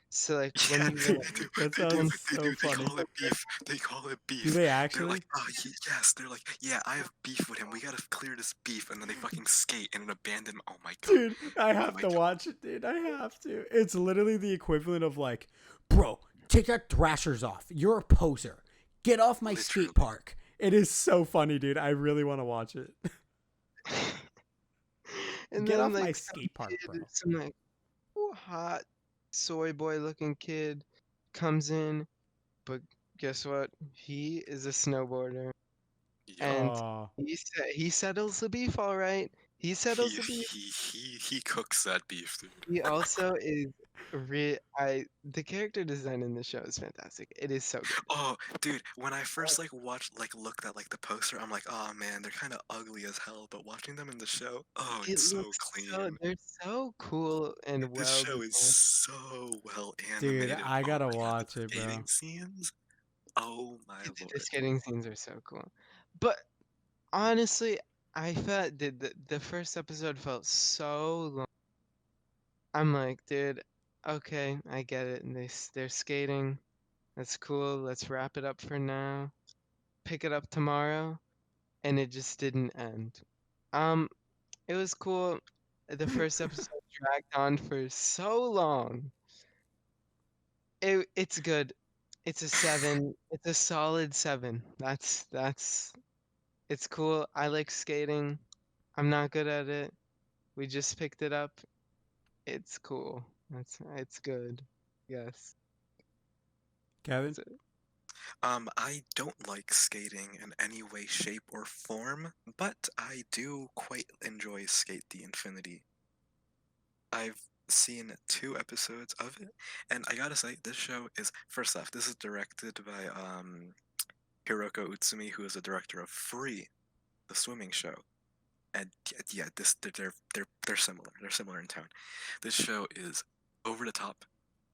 So like when Yeah, you they like, do. That They do. sounds They so do. They funny. call it beef. They call it beef. Do they They're actually? like, oh, yes. They're like, yeah, I have beef with him. We gotta clear this beef. And then they fucking skate in an abandoned. Oh my god. Dude, I Oh have my to God. watch it, dude. I have to. It's literally the equivalent of like, bro, take your thrashers off. You're a poser. Get off my Literally. skate park. It is so funny, dude. I really want to watch it. and Get then off my like some skate park, kid, bro. some like hot soy boy looking kid comes in, but guess what? He is a snowboarder, Yeah. and Oh, he settles the beef all right. He settles the beef. He cooks that beef, dude. He also is the character design in the show is fantastic. It is so good. Oh, dude, when I first looked at like the poster, I'm like, oh man, they're kind of ugly as hell. But watching them in the show, oh, It it's so looks clean. they're so cool and This well show designed. is so well dude, animated. I Oh gotta my God, watch the it, bro. skating scenes. Oh my The lord. skating scenes are so cool. But honestly, I felt the first episode felt so long. I'm like, dude, okay, I get it. And they're skating. That's cool. Let's wrap it up for now. Pick it up tomorrow. And it just didn't end. It was cool. The first episode dragged on for so long. It's good. It's a 7. It's a solid 7. It's cool. I like skating. I'm not good at it. We just picked it up. It's cool. It's good. Yes. Kevin? So- I don't like skating in any way, shape, or form, but I do quite enjoy Sk8 The Infinity. I've seen 2 episodes of it, and I gotta say, this show is, first off, this is directed by Hiroko Utsumi, who is the director of Free, the swimming show. And yeah, they're similar. They're similar in tone. This show is over the top.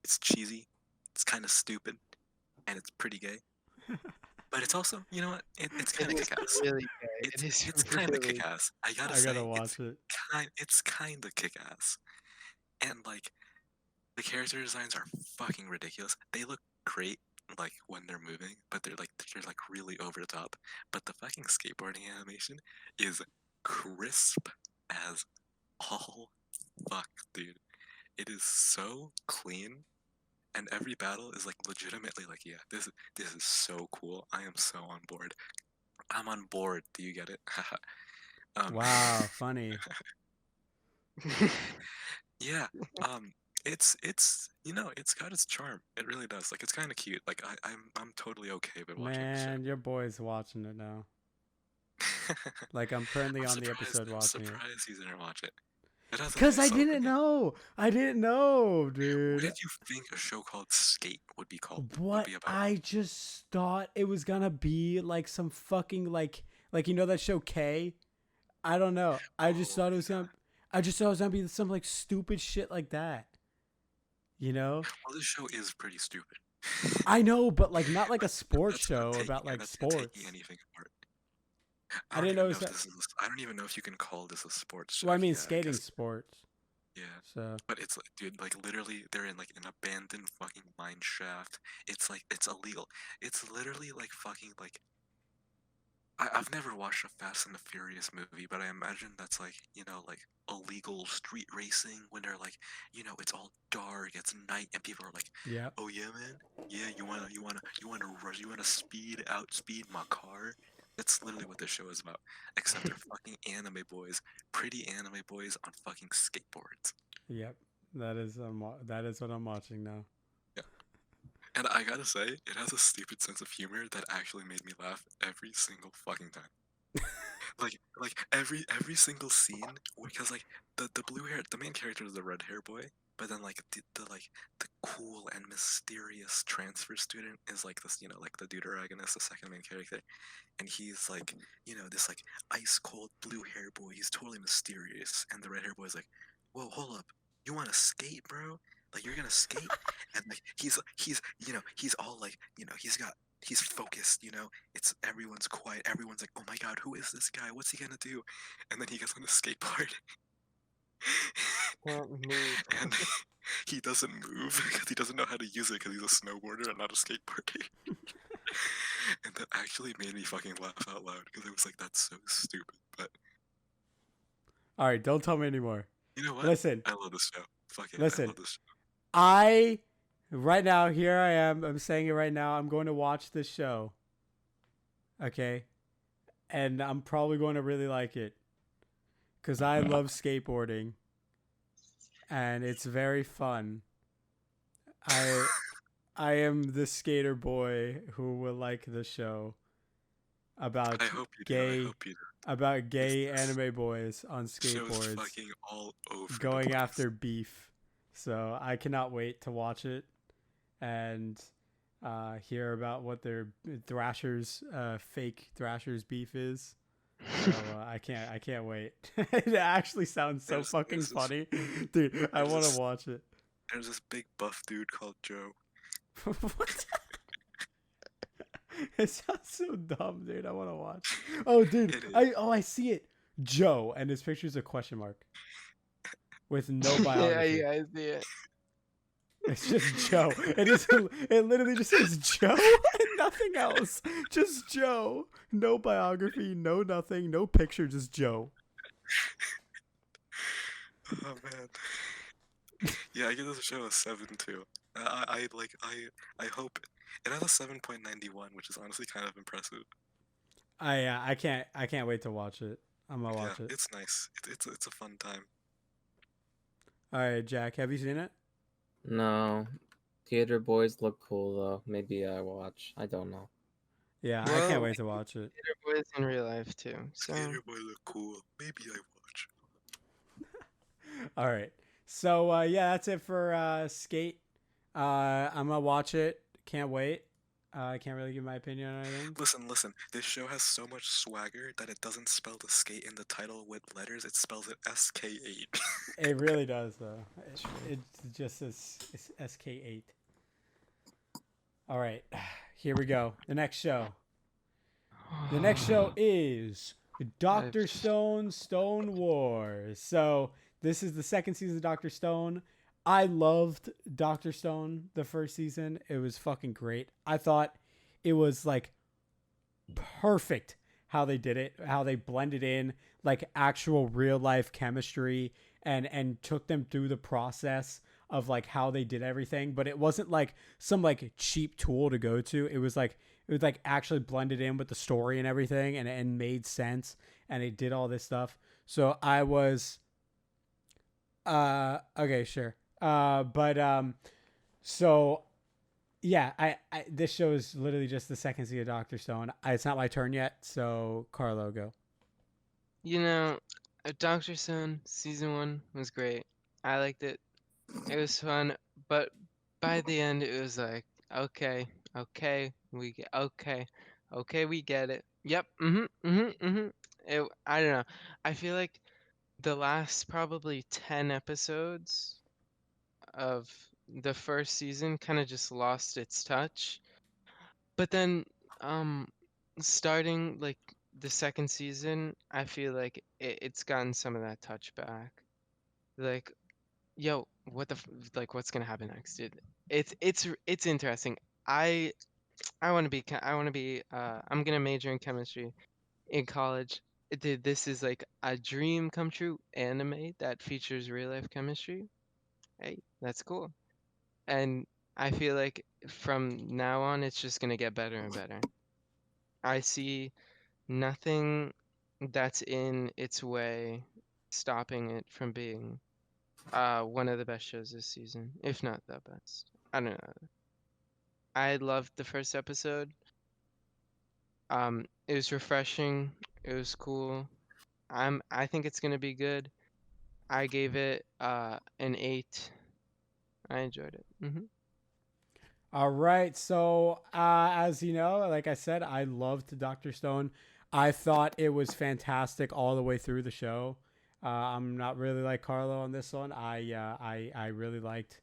It's cheesy. It's kind of stupid, and it's pretty gay. But it's also, you know what? It's kind of It is kick-ass. really gay. It is It's kind of really. kick-ass. I gotta I say, gotta watch it. it's kind of kick-ass. And like the character designs are fucking ridiculous. They look great like when they're moving, but they're like really over the top. But the fucking skateboarding animation is crisp as all fuck, dude. It is so clean, and every battle is like legitimately like, yeah, this is so cool. I am so on board. I'm on board. Do you get it? Wow, funny. Yeah. It's it's got its charm. It really does. Like it's kind of cute. Like I'm totally okay with watching Man, your boy's watching it now. this show. Like, I'm currently on the surprised. episode I'm watching it. surprised he didn't watch it. It has a Because I nice didn't opening. know. I didn't know, What dude. did you think a show called Sk8 would be called? Would What? be about? I just thought it was gonna be like some fucking like you know that show K? I don't know. I just Oh, thought it was gonna. I just thought it was gonna be some like stupid shit like that. You know? Well, this show is pretty stupid. I know, but like not like a But sports that's not show taking about like that's not sports. taking anything apart. I I don't didn't know even it know was if that. this is. I don't even know if you can call this a sports show. Well, I mean, Yeah, I skating guess. sports. Yeah. So But it's like, dude, like literally, they're in like an abandoned fucking mine shaft. It's like it's illegal. It's literally like fucking like. I've never watched a Fast and the Furious movie, but I imagine that's like like illegal street racing when they're like it's all dark, it's night, and people are like, yeah. oh yeah, man, yeah, you wanna rush, you wanna outspeed my car. That's literally what this show is about. Except they're fucking anime boys, pretty anime boys on fucking skateboards. Yep. That is what I'm watching now. Yeah. And I gotta say, it has a stupid sense of humor that actually made me laugh every single fucking time. Like every single scene, because like the blue hair, the main character is the red hair boy, but then like the cool and mysterious transfer student is like this, like the deuteragonist, the second main character, and he's like this like ice cold blue hair boy. He's totally mysterious, and the red hair boy's like, whoa, hold up, you want to skate, bro? Like you're gonna skate? And like he's all like he's focused, it's everyone's quiet, everyone's like, oh my god, who is this guy, what's he gonna do? And then he gets on a skateboard Can't move. and he doesn't move because he doesn't know how to use it because he's a snowboarder and not a skateboarder. And that actually made me fucking laugh out loud because it was like, that's so stupid. But All right, don't tell me anymore. you know what? Listen. I love this show. Fuck it, I Listen. love this show. Right now, here I am. I'm saying it right now. I'm going to watch this show. Okay? And I'm probably going to really like it. Because I love skateboarding. And it's very fun. I am the skater boy who will like the show about I hope you do. gay I hope you do. about gay This anime boys on show's skateboards fucking all over going the place. after beef. So I cannot wait to watch it and hear about what their fake Thrasher's beef is. So I can't wait. It actually sounds so fucking there's this- funny, dude. I there's want this- to watch it. There's this big buff dude called Joe. What? It sounds so dumb, dude. I want to watch. Oh, dude. It is. I see it. Joe, and his picture's a question mark with no Yeah, biography. yeah, I see it. It's just Joe. It literally just says Joe and nothing else. Just Joe. No biography, no nothing, no picture, just Joe. Oh man. Yeah, I give this show a 7 too. I hope it has a 7.91, which is honestly kind of impressive. I can't wait to watch it. I'm gonna watch Yeah, it. it's nice. It's a fun time. All right, Jack, have you seen it? No. Theater boys look cool though. Maybe I watch. I don't know. Yeah, I can't Well, wait to watch it. theater boys in real life too. So Skater boy look cool. Maybe I watch. All right. So yeah, that's it for Skate. I'm gonna watch it. Can't wait. I can't really give my opinion on anything. Listen. This show has so much swagger that it doesn't spell the skate in the title with letters. It spells it Sk8. It really does though. It just says it's Sk8. All right, here we go. The next show. The next show is Doctor Stone Stone Wars. So this is the second season of Doctor Stone. I loved Doctor Stone the first season. It was fucking great. I thought it was like perfect how they did it, how they blended in like actual real life chemistry and took them through the process of like how they did everything. But it wasn't like some like cheap tool to go to. It was like actually blended in with the story and everything and made sense, and it did all this stuff. So I was okay, sure. But so yeah, I this show is literally just the second season of Doctor Stone. It's not my turn yet, so Carlo, go. you know, Doctor Stone season 1 was great. I liked it. It was fun, but by the end it was like, okay, okay, we get it. Yep. I don't know. I feel like the last probably 10 episodes of the first season kind of just lost its touch. But then um starting like the second season, I feel like it's gotten some of that touch back. Like, yo, like what's gonna happen next, dude? It's interesting. I I want to be I'm gonna major in chemistry in college. Dude, this is like a dream come true anime that features real life chemistry. Hey, that's cool. And I feel like from now on it's just gonna get better and better. I see nothing that's in its way stopping it from being one of the best shows this season, if not the best. I don't know. I loved the first episode. It was refreshing. It was cool. I think it's gonna be good. I gave it an 8. I enjoyed it. All right. So, as you know, like I said, I loved Doctor Stone. I thought it was fantastic all the way through the show. I'm not really like Carlo on this one. I really liked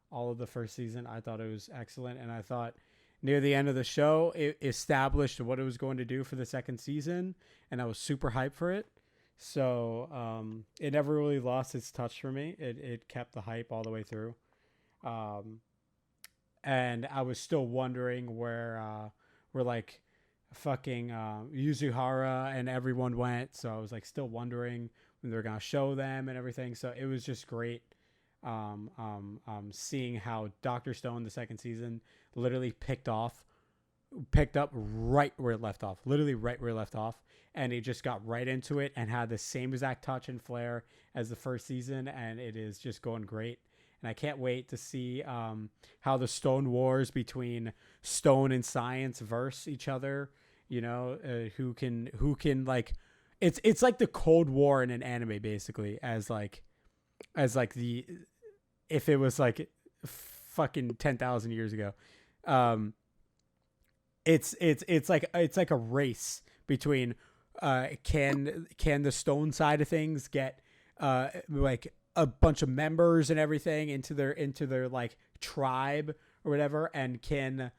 all of the first season. I thought it was excellent, and I thought near the end of the show, it established what it was going to do for the second season, and I was super hyped for it. So, it never really lost its touch for me. It kept the hype all the way through. Um, and I was still wondering where like fucking Yuzuhara and everyone went. So I was like still wondering when they were gonna show them and everything. So it was just great seeing how Doctor Stone the second season literally picked up right where it left off, literally right where it left off, and it just got right into it and had the same exact touch and flair as the first season, and it is just going great. And I can't wait to see how the Stone Wars between Stone and Science verse each other. You know, who can like, it's like the Cold War in an anime basically, as like the if it was like fucking 10,000 years ago. Um, it's like a race between can the Stone side of things get like a bunch of members and everything into their like tribe or whatever, and can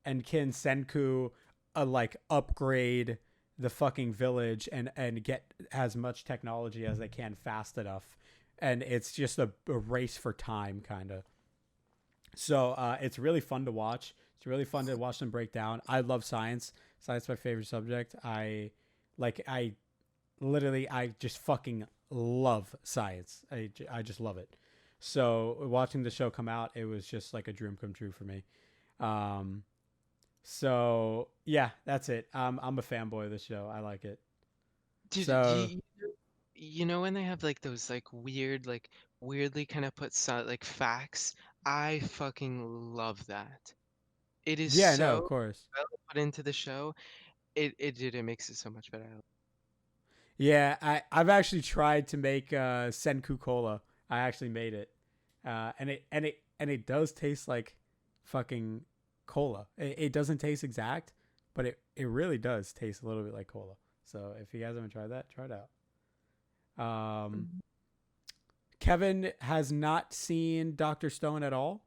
Senku like upgrade the fucking village and get as much technology as they can fast enough, and it's just a race for time kind of. So it's really fun to watch. It's really fun to watch them break down. I love science. Science is my favorite subject. I literally I just fucking love science. I just love it. So watching the show come out, it was just like a dream come true for me. Um, so yeah, that's it. I'm a fanboy of the show. I like it. Dude, So you know when they have like those like weird, like weirdly kind of put like facts? I fucking love that. It is Yeah, no, of so course. well put into the show. It makes it so much better. Yeah, I've actually tried to make Senku Cola. I actually made it, and it does taste like fucking cola. It doesn't taste exact, but it really does taste a little bit like cola. So if you guys haven't tried that, try it out. Mhm. Kevin has not seen Doctor Stone at all,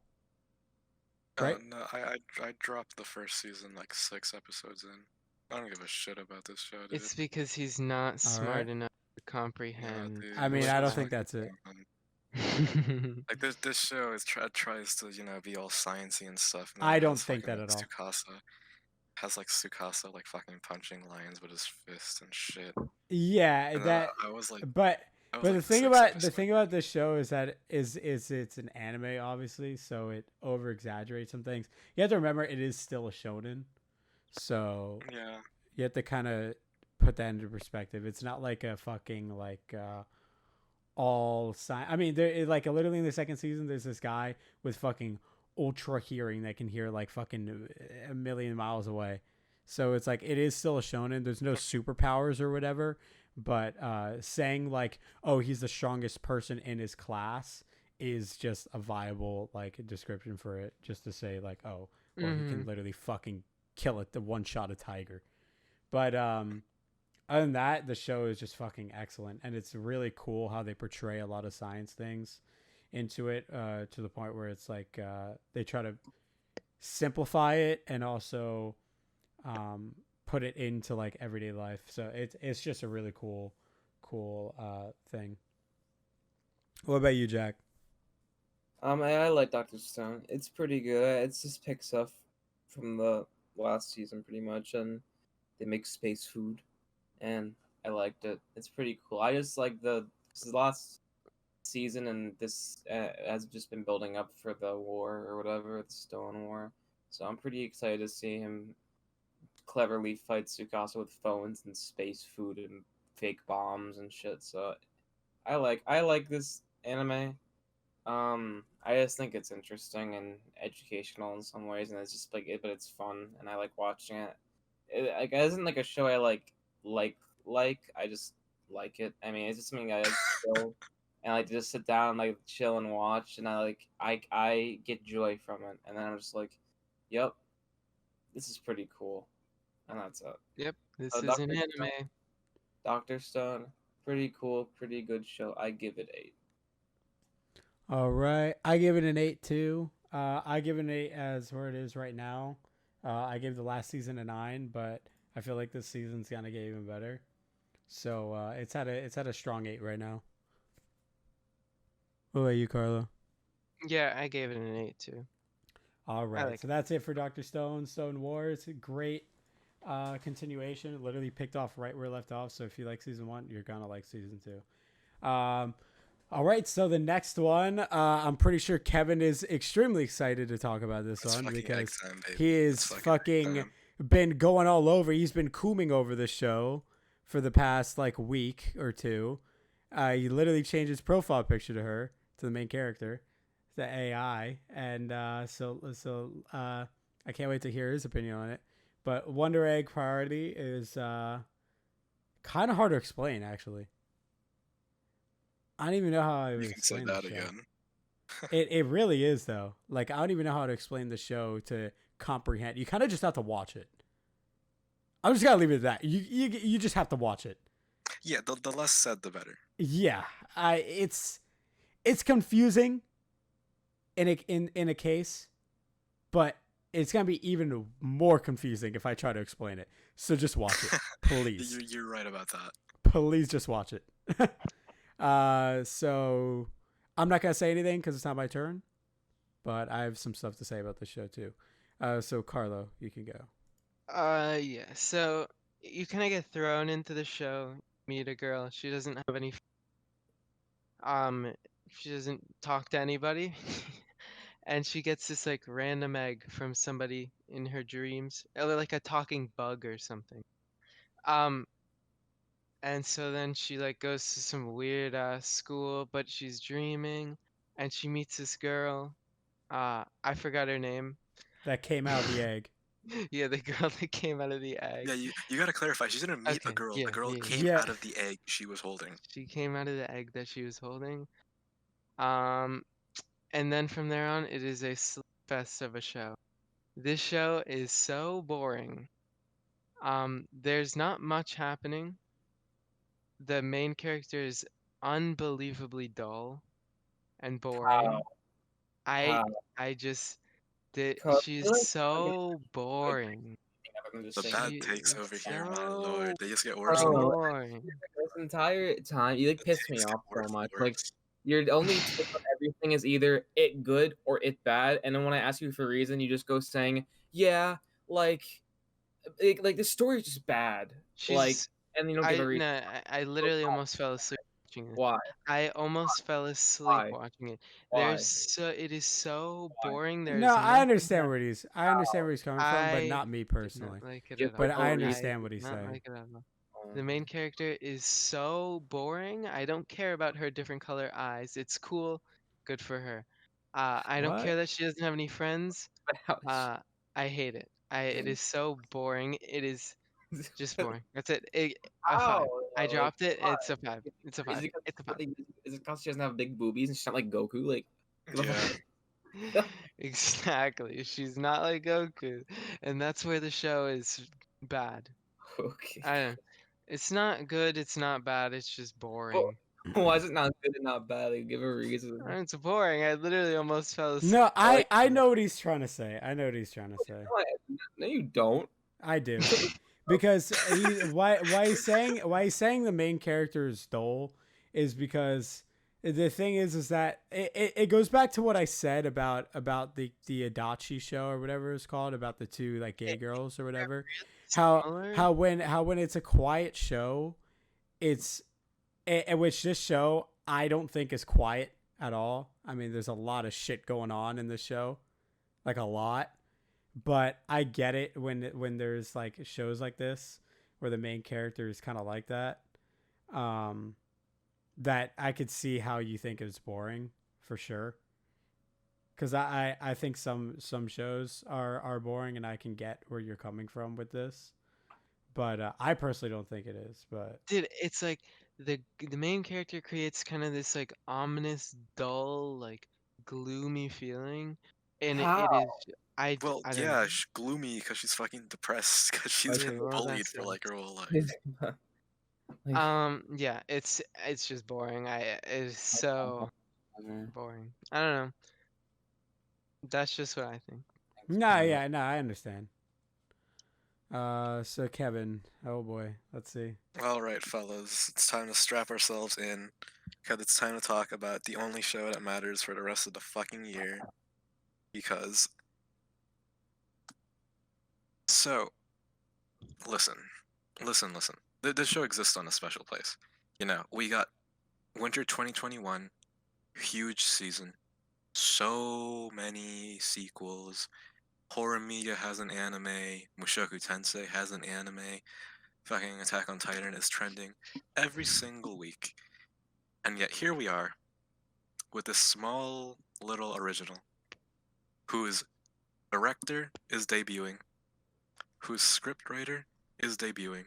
right? No, I dropped the first season like 6 episodes in. I don't give a shit about this show, dude. It's because he's not All smart right. enough to No, comprehend dude, I mean, this what I don't show's think fucking that's it. dumb. happened. Like this show is tries to be all sciencey and stuff, and then I it don't has think fucking that like at all. Tsukasa like fucking punching lions with his fist and shit. Yeah, And that. I was like, But the thing six about the episodes. thing about this show is that is it's an anime, obviously, so it over exaggerates some things. You have to remember it is still a shonen, so Yeah, you have to kind of put that into perspective. It's not like a fucking like all sign. I mean, there like literally in the second season, there's this guy with fucking ultra hearing that can hear like fucking a million miles away. So it's like it is still a shonen. There's no superpowers or whatever, but saying like, oh, he's the strongest person in his class is just a viable like description for it. Just to say like, oh, well, he can Hmm. literally fucking kill it the one shot a tiger. But other than that, the show is just fucking excellent, and it's really cool how they portray a lot of science things into it, to the point where it's like they try to simplify it and also um, put it into like everyday life. So it's just a really cool thing. What about you, Jack? I like Doctor Stone. It's pretty good. It just picks up from the last season pretty much, and they make space food, and I liked it. It's pretty cool. I just like the last season, and this has just been building up for the war or whatever, the Stone War. So I'm pretty excited to see him cleverly fight Tsukasa with phones and space food and fake bombs and shit. So I like this anime. I just think it's interesting and educational in some ways, and it's just like but it's fun, and I like watching it. Like it isn't like a show I like like. I just like it. I mean, it's just something I like chill and like just sit down, like chill and watch, and I get joy from it, and then I'm just like, yep, this is pretty cool, and that's it. Yep, this So is an anime. Doctor Stone, pretty cool, pretty good show. I give it 8. All right, I give it an 8 too. I give it an 8 as where it is right now. I gave the last season a 9, but I feel like this season's gonna get even better. So it's at a strong 8 right now. What about you, Carlo? Yeah, I gave it an 8 too. All I right, like so it. that's it for Doctor Stone. Stone Wars, great continuation. It literally picked off right where it left off. So if you like season 1, you're gonna like season 2. All right, so the next one, I'm pretty sure Kevin is extremely excited to talk about this it's one fucking egg because time, baby. he is It's fucking egg fucking time. been going all over. He's been cooming over the show for the past like week or two. He literally changed his profile picture to her, to the main character, the AI, and I can't wait to hear his opinion on it. But Wonder Egg Priority is kind of hard to explain, actually. I don't even know how I You would can say explain the that show. again. It really is though. Like I don't even know how to explain the show to comprehend. You kind of just have to watch it. I'm just gonna leave it at that. You just have to watch it. Yeah, the less said, the better. Yeah, it's confusing in a case, but it's gonna be even more confusing if I try to explain it. So just watch it, please. You're right about that. Please just watch it. So I'm not gonna say anything because it's not my turn, but I have some stuff to say about the show too. So Carlo, you can go. Yeah. So you kind of get thrown into the show. Meet a girl. She doesn't have any. Um, she doesn't talk to anybody, and she gets this like random egg from somebody in her dreams, or like a talking bug or something. Um, and so then she like goes to some weird school, but she's dreaming, and she meets this girl. I forgot her name. That came out of the egg. Yeah, the girl that came out of the egg. Yeah, you gotta clarify. She didn't meet a Okay, girl. yeah, The girl yeah, came yeah. out of the egg she was holding. she came out of the egg that she was holding. Um, and then from there on, it is a fest of a show. This show is so boring. There's not much happening. The main character is unbelievably dull and boring. I How? I just did. 'Cause I She's feel like so boring. I'm just The saying. bad She takes is over here, my so lord. They just get worse and Bro, worse. boring. this entire time you like The piss me takes get off so worse and much. Like worse. your only take on everything is either it good or it bad, and then when I ask you for a reason, you just go saying, "Yeah, like like the story's just bad." Like, She's and you don't give a reason. no, I literally almost fell asleep watching this. Why? I almost fell asleep Why? watching it. Why? It is so Why? boring. There No, is I nothing understand that where he's coming from, but I not me did not personally. like it Give at us all. But no I reason. I understand what did he's not saying. like it at all. The main character is so boring. I don't care about her different color eyes. It's cool. Good for her. I don't care What? that she doesn't have any friends. Uh, I hate it. It is so boring. It is just boring. That's it. A How? 5. I Like, dropped it. why? It's a 5. It's a Is 5. it It's a 5. because she doesn't have big boobies and she's not like Goku? Like, what the Yeah. fuck? Exactly. She's not like Goku, and that's where the show is bad. Okay. I don't. It's not good. It's not bad. It's just Well, boring. why is it not good and not bad? Like, give a reason. It's boring. I literally almost fell asleep. No, Like, I know what he's trying to say. I know what he's trying to say. no, you don't. I do. Because why he's saying the main character is dull is because the thing is that it goes back to what I said about the Adachi show or whatever it's called, about the two like gay girls or whatever. Similar. How when it's a quiet show, it's which this show I don't think is quiet at all. I mean, there's a lot of shit going on in this show, like a lot. But I get it when there's like shows like this where the main character is kind of like that. That I could see how you think it's boring for sure. Because I think some shows are boring, and I can get where you're coming from with this. But I personally don't think it is. But Dude, it's like the main character creates kind of this like ominous, dull, like gloomy feeling, and it How? is Well, I don't know. yeah, she's gloomy because she's fucking depressed because she's Okay. been Well, bullied that's for like her whole life. yeah, it's just boring. It's so boring. I don't know. That's just what I think. no, yeah, no, I understand. So Kevin, oh boy, let's see. All right, fellas, it's time to strap ourselves in because it's time to talk about the only show that matters for the rest of the fucking year. Because, so, listen. This show exists on a special place. You know, we got Winter 2021, huge season, so many sequels. Horimiya has an anime, Mushoku Tensei has an anime, fucking Attack on Titan is trending every single week. And yet here we are with this small little original whose director is debuting, whose scriptwriter is debuting,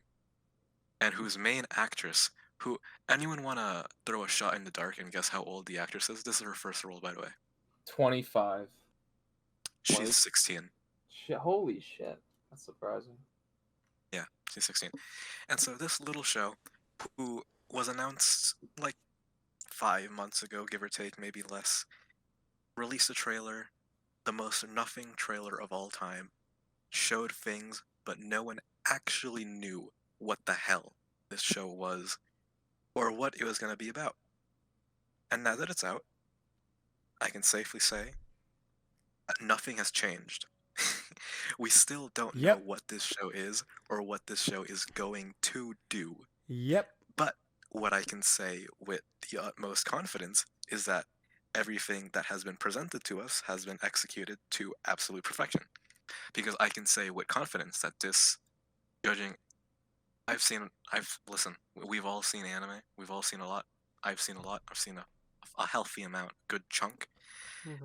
and whose main actress, who anyone wanna throw a shot in the dark and guess how old the actress is? This is her first role, by the way. 25. She's 16. Shit, holy shit. That's surprising. Yeah, she's 16. And so this little show, who was announced like 5 months ago, give or take, maybe less, released a trailer, the most nothing trailer of all time, showed things, but no one actually knew what the hell this show was or what it was going to be about. And now that it's out, I can safely say that nothing has changed. We still don't know Yep. what this show is or what this show is going to do. Yep. But what I can say with the utmost confidence is that everything that has been presented to us has been executed to absolute perfection. Because I can say with confidence that this, judging Listen, we've all seen anime. We've all seen a lot. I've seen a lot. I've seen a healthy amount, good chunk.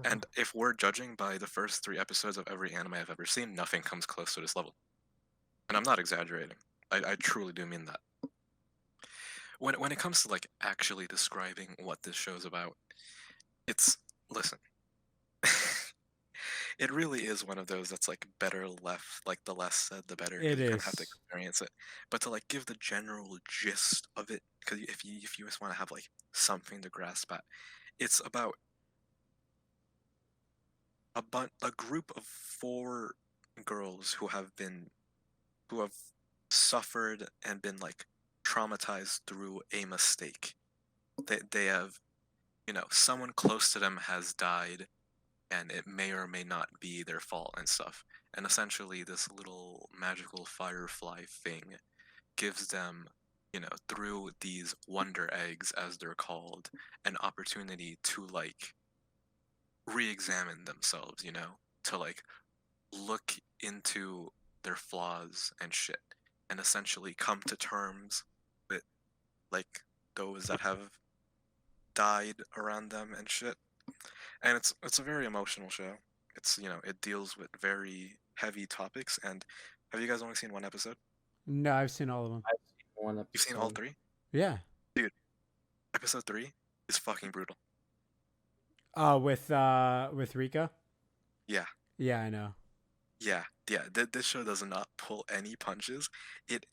And if we're judging by the first 3 episodes of every anime I've ever seen, nothing comes close to this level. And I'm not exaggerating. I truly do mean that. When it comes to like actually describing what this show's about, it's listen. It really is one of those that's like better left, like the less said, the better, It because you kind of have to is. experience it. But to like give the general gist of it, because if you just want to have like something to grasp at, it's about a group of 4 girls who have suffered and been like traumatized through a mistake. They have, someone close to them has died, and it may or may not be their fault and stuff. And essentially, this little magical firefly thing gives them, through these wonder eggs, as they're called, an opportunity to like re-examine themselves, to like look into their flaws and shit, and essentially come to terms with like those that have died around them and shit. And it's a very emotional show. It's it deals with very heavy topics. And have you guys only seen 1 episode? No, I've seen all of them. I've seen one You've seen all episode. 3? Yeah. Dude, episode 3 is fucking brutal. With Rika. Yeah. Yeah, I know. Yeah. This show does not pull any punches. It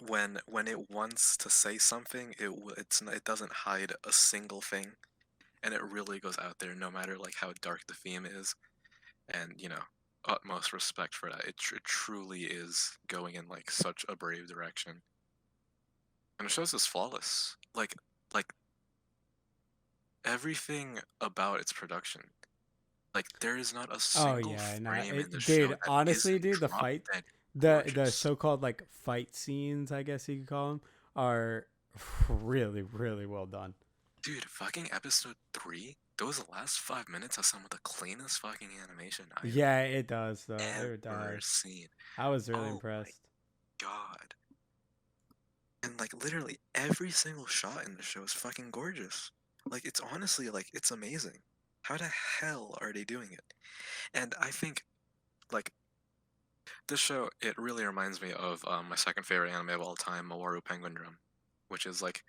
when it wants to say something, it doesn't hide a single thing, and it really goes out there, no matter like how dark the theme is. And utmost respect for that. It truly is going in like such a brave direction, and the show's is flawless. Like everything about its production. Like there is not a Oh single yeah, no, frame in the show dude. that Honestly, isn't dude, the drop fight, dead the gorgeous. so-called like fight scenes, I guess you could call them, are really, really well done. Dude, fucking episode 3, those last 5 minutes are some of the cleanest fucking animation I've Yeah, it does though. It ever does. seen. I was really Oh my impressed. god. And like literally every single shot in the show is fucking gorgeous. Like it's honestly like it's amazing. How the hell are they doing it? And I think like this show, it really reminds me of my second favorite anime of all time, Mawaru Penguin Drum, which is like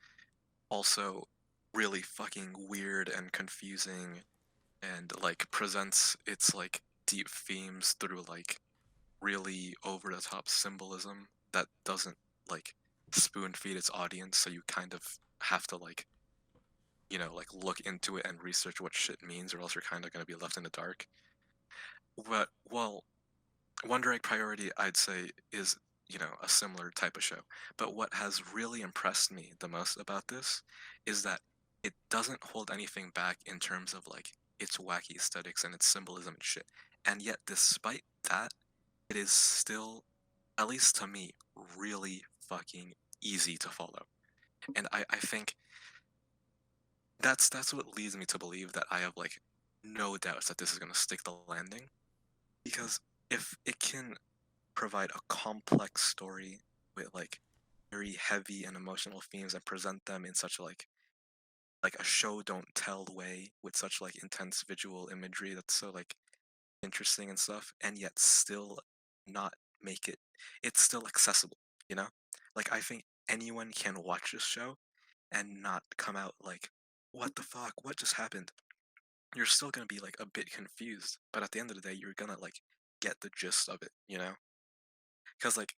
also really fucking weird and confusing, and like presents its like deep themes through like really over the top symbolism that doesn't like spoon feed its audience, so you kind of have to like like look into it and research what shit means, or else you're kind of going to be left in the dark. But well, Wonder Egg Priority, I'd say, is a similar type of show. But what has really impressed me the most about this is that it doesn't hold anything back in terms of like its wacky aesthetics and its symbolism and shit. And yet, despite that, it is still, at least to me, really fucking easy to follow. And I think that's what leads me to believe that I have like no doubts that this is gonna stick the landing. Because if it can provide a complex story with like very heavy and emotional themes and present them in such like a show don't tell way with such like intense visual imagery that's so like interesting and stuff, and yet still not make it's still accessible, you know? Like I think anyone can watch this show and not come out like, what the fuck? What just happened? You're still gonna be like a bit confused, but at the end of the day, you're gonna like get the gist of it, Because like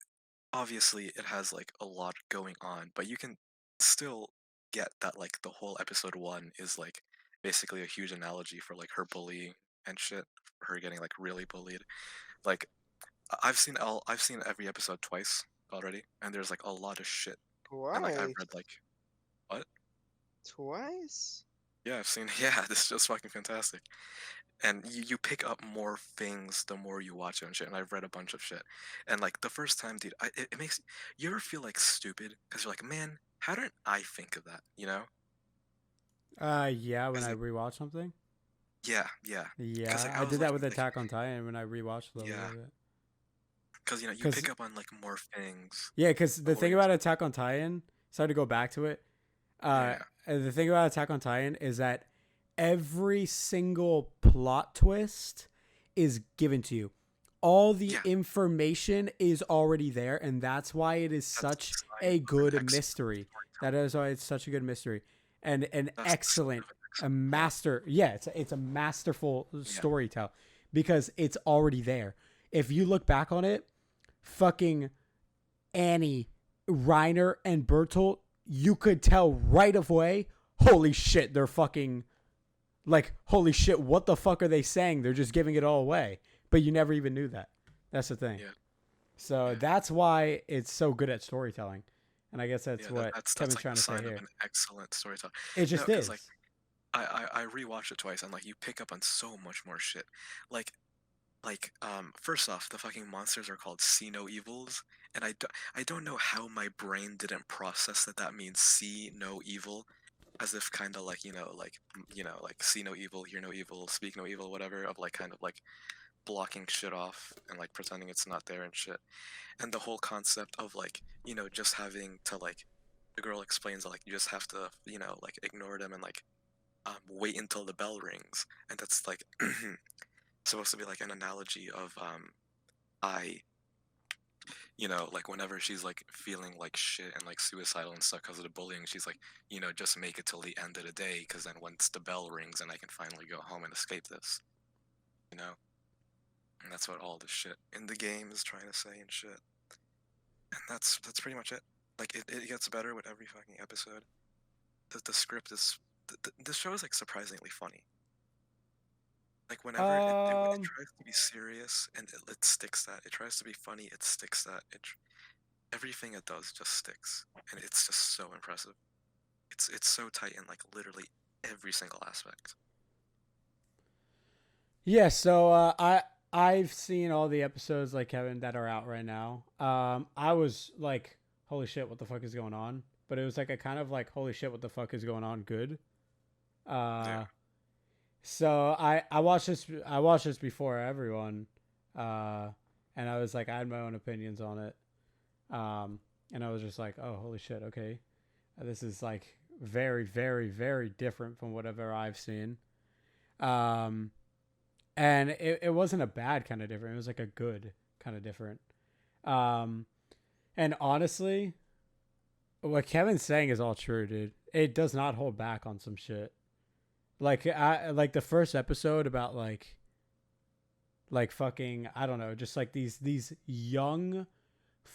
obviously it has like a lot going on, but you can still get that like the whole episode 1 is like basically a huge analogy for like her bullying and shit, her getting like really bullied. Like I've seen every episode twice already, and there's like a lot of shit. And like I've Twice? read like what? Twice? Yeah, I've seen yeah, this is just fucking fantastic. And you pick up more things the more you watch it and shit. And I've read a bunch of shit. And like the first time, dude, it makes you ever feel like stupid because you're like, man, how didn't I think of that? Yeah, when 'Cause, I like, rewatch something. yeah, yeah. Because Yeah, like I I was did that with looking like Attack on Titan when I rewatched a little bit yeah, of it. because you 'Cause- pick up on like more things. Yeah, because the thing Always. about Attack on Titan, sorry to go back to it. The thing about Attack on Titan is that every single plot twist is given to you. All the Yeah. information is already there, and that's why it is such sign a of an good excellent mystery. storytelling. That is why it's such a good mystery, and an That's the sign excellent, of an a excellent plot. master. Yeah, it's a masterful storytell because it's already there. If you look back on it, fucking Annie, Reiner, and Bertolt, you could tell right away, holy shit, they're fucking, like, holy shit, what the fuck are they saying? They're just giving it all away. But you never even knew that. That's the thing. Yeah. So that's why it's so good at storytelling. And I guess that's what that's Kevin's like trying the to say sign here. of an excellent storyteller. It just No, is. 'cause, like, I rewatched it twice and like you pick up on so much more shit. Like first off, the fucking monsters are called see no evils, and I don't know how my brain didn't process that means see no evil, as if kind of like like see no evil, hear no evil, speak no evil, whatever, of like kind of like blocking shit off and like pretending it's not there and shit. And the whole concept of like just having to like the girl explains that like you just have to like ignore them and like wait until the bell rings, and that's like supposed to be like an analogy of I like whenever she's like feeling like shit and like suicidal and stuff because of the bullying, she's like just make it till the end of the day, because then once the bell rings and I can finally go home and escape this, and that's what all this shit in the game is trying to say and shit. And that's pretty much it. Like it gets better with every fucking episode. The script is the show is like surprisingly funny. Like whenever it tries to be serious and it sticks that. It tries to be funny, it sticks that. Everything it does just sticks, and it's just so impressive. It's so tight in like literally every single aspect. Yeah, so I've seen all the episodes like Kevin that are out right now. I was like, holy shit, what the fuck is going on? But it was like a kind of like, holy shit, what the fuck is going on? Good. Yeah. So I watched this before everyone, and I was like, I had my own opinions on it, and I was just like, oh, holy shit, okay, this is like very, very, very different from whatever I've seen, and it wasn't a bad kind of different. It was like a good kind of different, and honestly, what Kevin's saying is all true, dude. It does not hold back on some shit. Like like the first episode about like fucking, I don't know, just like these young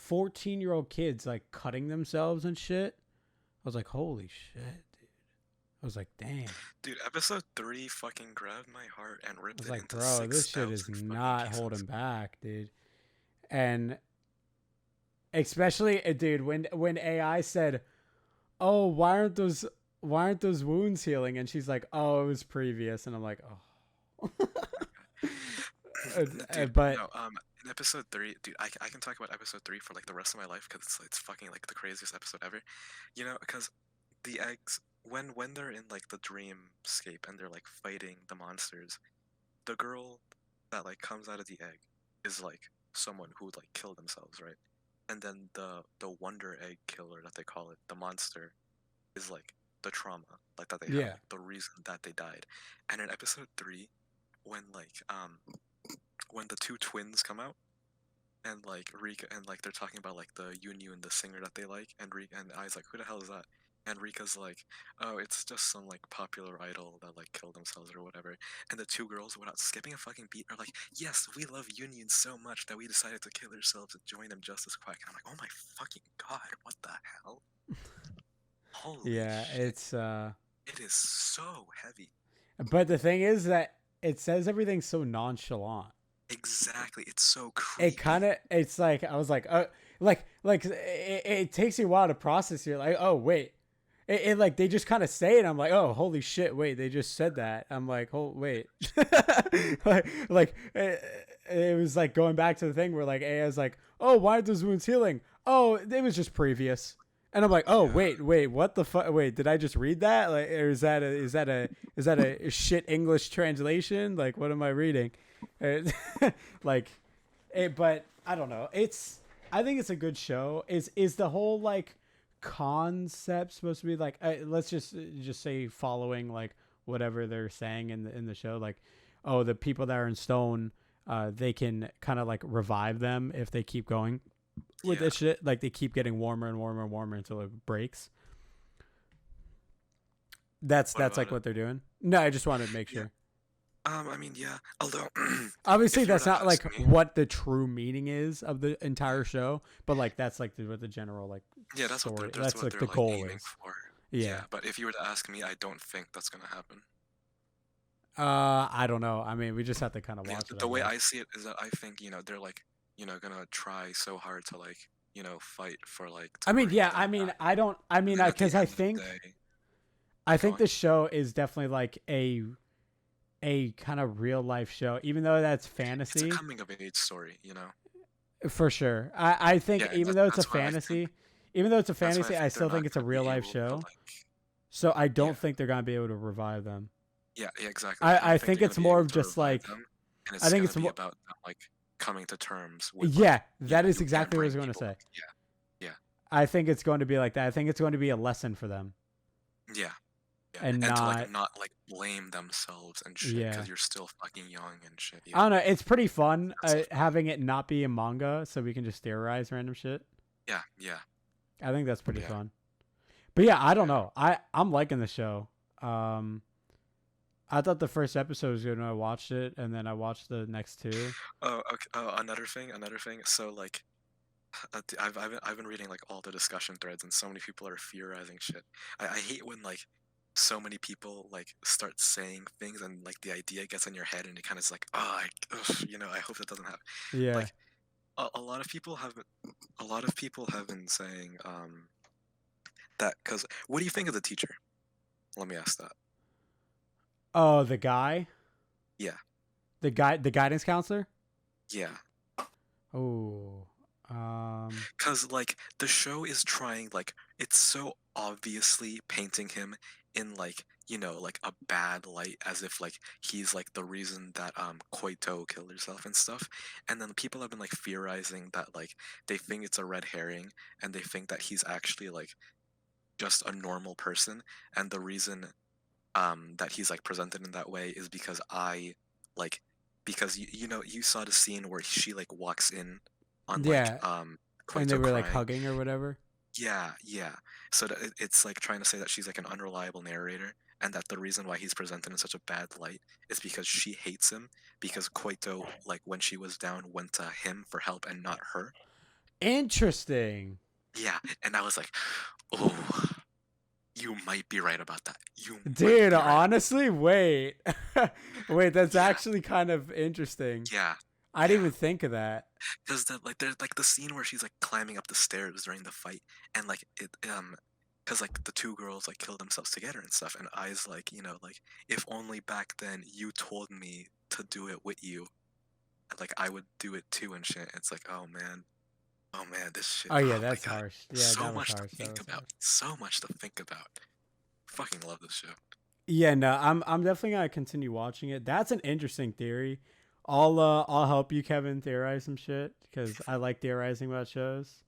14-year-old kids like cutting themselves and shit. I was like, holy shit, dude. I was like, damn. Dude, episode 3 fucking grabbed my heart and ripped I was it like, into bro, this shit is 6,000 fucking not pieces. holding back, dude. And especially, dude, when AI said, oh, why aren't those wounds healing? And she's like, oh, it was previous. And I'm like, oh. Dude, But no, in episode 3, dude, I can talk about episode 3 for like the rest of my life because it's fucking like the craziest episode ever. Because the eggs, when they're in like the dreamscape and they're like fighting the monsters, the girl that like comes out of the egg is like someone who would like kill themselves, right? And then the wonder egg killer that they call it, the monster, is like the trauma like that they had, like, the reason that they died. And in episode 3, when when the two twins come out and like Rika and like they're talking about like the Yunyu and the singer that they like, and Rika and Ai's like, who the hell is that? And Rika's like, oh, it's just some like popular idol that like killed themselves or whatever. And the two girls, without skipping a fucking beat, are like, yes, we love Union so much that we decided to kill ourselves and join them just as quick. And I'm like, oh my fucking god, what the hell? Holy shit. It is so heavy. But the thing is that it says everything so nonchalant. Exactly, it's so creepy. It's like, I was like, it takes you a while to process. You're like, oh wait, it like they just kind of say it. I'm like, oh holy shit, wait, they just said that. I'm like, oh wait, it was like going back to the thing where like AI's like, oh, why aren't those wounds healing? Oh, it was just previous. And I'm like, oh wait, what the fuck? Wait, did I just read that? Like, or is that a shit English translation? Like, what am I reading? But I don't know. I think it's a good show. Is the whole like concept supposed to be like let's just say following like whatever they're saying in the show, like, oh, the people that are in stone, they can kind of like revive them if they keep going with this shit. Like they keep getting warmer and warmer and warmer until it breaks. That's like what they're doing. No, I just wanted to make sure. I mean, yeah. Although, obviously, if you were that's to not like ask me- what the true meaning is of the entire show, but like that's like what the general like yeah, that's story. what they're, That's what like they're the like goal aiming is. for. Yeah. But if you were to ask me, I don't think that's gonna happen. I don't know. I mean, we just have to kind of Yeah, watch it. the way guess. I see it is that I think they're like gonna try so hard to like fight for like. To I mean, bring yeah. them I mean, back. I don't. I mean, And at the because I end of the think day- I Go think on. the show is definitely like a kind of real life show, even though that's It's fantasy. a coming of age story, For sure. I think Yeah, even though it's a that's why I think- fantasy, even though it's a That's why fantasy, I they're still think not it's a gonna be real life able to, show. like- So I don't Yeah. think they're gonna be able to revive them. Yeah, exactly. I don't think they're it's gonna be more able of to just, revive like- them, and I think gonna it's be more- about them, like coming to terms with. Yeah, like, that is you can't exactly what I was bring going to people say. back. I think it's going to be like that. I think it's going to be a lesson for them. Yeah. And to not- like not like blame themselves and shit because Yeah. you're still fucking young and shit. I don't know. It's pretty fun That's having it not be a manga, so we can just theorize random shit. Yeah. I think that's pretty Yeah. fun. But yeah, I don't Yeah. know. I'm liking the show. I thought the first episode was good when I watched it, and then I watched the next two. Oh, okay. Oh, another thing. So like, I've been reading like all the discussion threads, and so many people are theorizing shit. I hate when like so many people like start saying things, and like the idea gets in your head, and it kind of is like, oh, I hope that doesn't happen. Yeah. Like, a lot of people have been saying that because what do you think of the teacher? Let me ask that. Oh, the guy? Yeah. The guidance counselor? Yeah. Oh. Because, like, the show is trying, like, it's so obviously painting him in, like, like, a bad light, as if, like, he's, like, the reason that, Koito killed herself and stuff. And then people have been, like, theorizing that, like, they think it's a red herring, and they think that he's actually, like, just a normal person, and the reason, that he's, like, presented in that way is because because, you saw the scene where she, like, walks in on, Yeah. Koito And they were like crying. hugging or whatever. Yeah. So that it's like trying to say that she's like an unreliable narrator, and that the reason why he's presented in such a bad light is because she hates him, because Koito, like when she was down, went to him for help and not her. Interesting. Yeah, and I was like, oh, you might be right about that. You might be Dude, right. honestly, wait. Wait, that's Yeah. actually kind of interesting. Yeah, I didn't yeah. even think of that. because there's like the scene where she's like climbing up the stairs during the fight, and like because like the two girls like kill themselves together and stuff, and I's like, like, if only back then you told me to do it with you, like I would do it too and shit. It's like, oh man, this shit. Oh yeah, my that's God. harsh. Yeah, So that was much harsh. to That think was about. harsh. So much to think about. Fucking love this show. Yeah, no, I'm definitely gonna continue watching it. That's an interesting theory. I'll help you, Kevin, theorize some shit because I like theorizing about shows.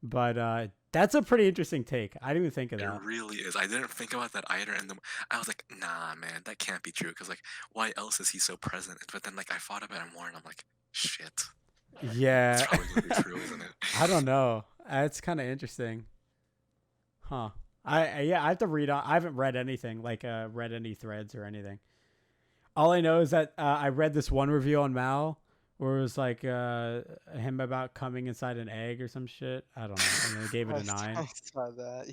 But that's a pretty interesting take. I didn't even think of It that. really is. I didn't think about that either, and then I was like, nah, man, that can't be true. Because like, why else is he so present? But then like I thought about it more, and I'm like, shit, Yeah, it's probably gonna be true, isn't it? I don't know. It's kind of interesting, huh? I have to read on. I haven't read anything like read any threads or anything. All I know is that I read this one review on Mal where it was like him about coming inside an egg or some shit. I don't know, and then gave it a 9. I saw that.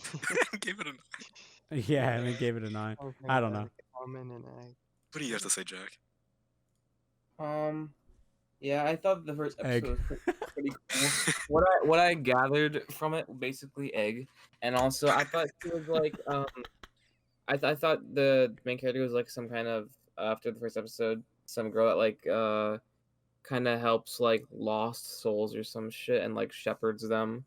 Give it a. Yeah, and then gave it a 9. I don't know. Almond and egg. What do you have to say, Jack? Yeah, I thought the first Egg. episode was pretty cool. What I gathered from it, basically egg, and also I thought she was like I thought the main character was like some kind of after the first episode, some girl that like kind of helps like lost souls or some shit and like shepherds them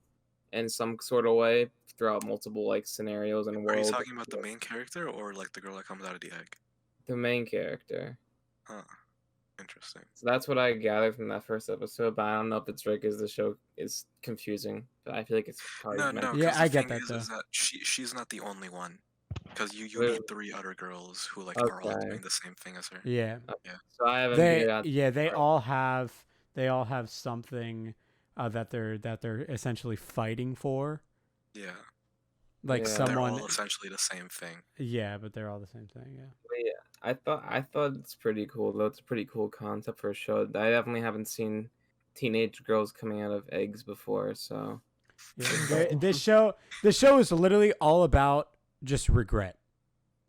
in some sort of way throughout multiple like scenarios and Are worlds. you talking about the main character or like the girl that comes out of the egg? The main character. Huh. Interesting. So that's what I gathered from that first episode, but I don't know if it's right because the show is confusing. But I feel like it's probably No, meant no, to Yeah, because I the get thing that, is though. that she's not the only one. Because you Really? meet 3 other girls who like are all Okay. doing the same thing as her. Yeah. Yeah. So I haven't figured out. They all have something that they're essentially fighting for. Yeah. Like Yeah. They're someone. all essentially the same thing. Yeah, but they're all the same thing. Yeah. But yeah, I thought it's pretty cool though. It's a pretty cool concept for a show. I definitely haven't seen teenage girls coming out of eggs before, so Yeah. This show is literally all about just regret.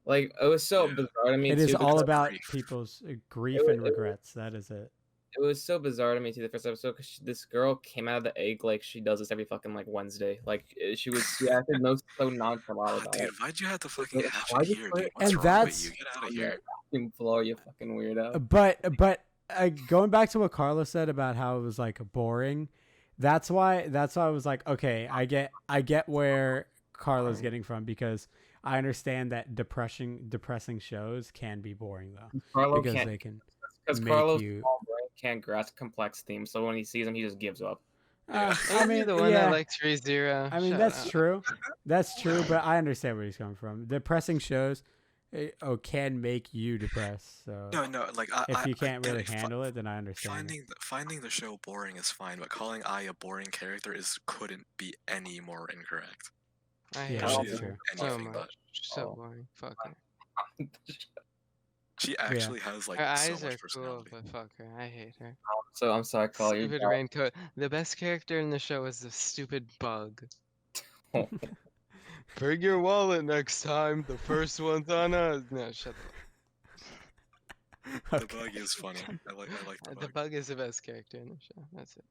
like it was so Yeah. bizarre to me It too. is all because about grief. people's grief It was- and regrets. That is it. It was so bizarre to me too the first episode because this girl came out of the egg like she does this every fucking like Wednesday. Like she acted so nonchalant Oh, about dude, it. why'd you have to fucking Like, have why'd it you here, put dude? it What's And wrong that's- with you? Get out of On here. your fucking floor, you fucking weirdo. But going back to what Carla said about how it was like boring, that's why I was like, okay, I get where Carla's getting from, because I understand that depressing shows can be boring though, Carlo because can't they can because make Carlo's you. small brain can't grasp complex themes. So when he sees them, he just gives up. I Ain't mean, you the one yeah. that likes ReZero? I mean, Shut that's up. true. That's true, but I understand where he's coming from. Depressing shows can make you depressed. So No, like if you can't I get really it. handle it, then I understand. Finding the show boring is fine, but calling I a boring character couldn't be any more incorrect. I Yeah, hate that's her true. so Anything much. So Oh. boring. Fuck her. She actually has like Her so eyes much are cool, personality. but fuck her. I hate her. So I'm sorry, Carl. You Stupid raincoat. The best character in the show was the stupid bug. Bring your wallet next time. The first one's on us. No, shut The bug is funny. I like the up. bug. The bug is the best character in the show. That's it.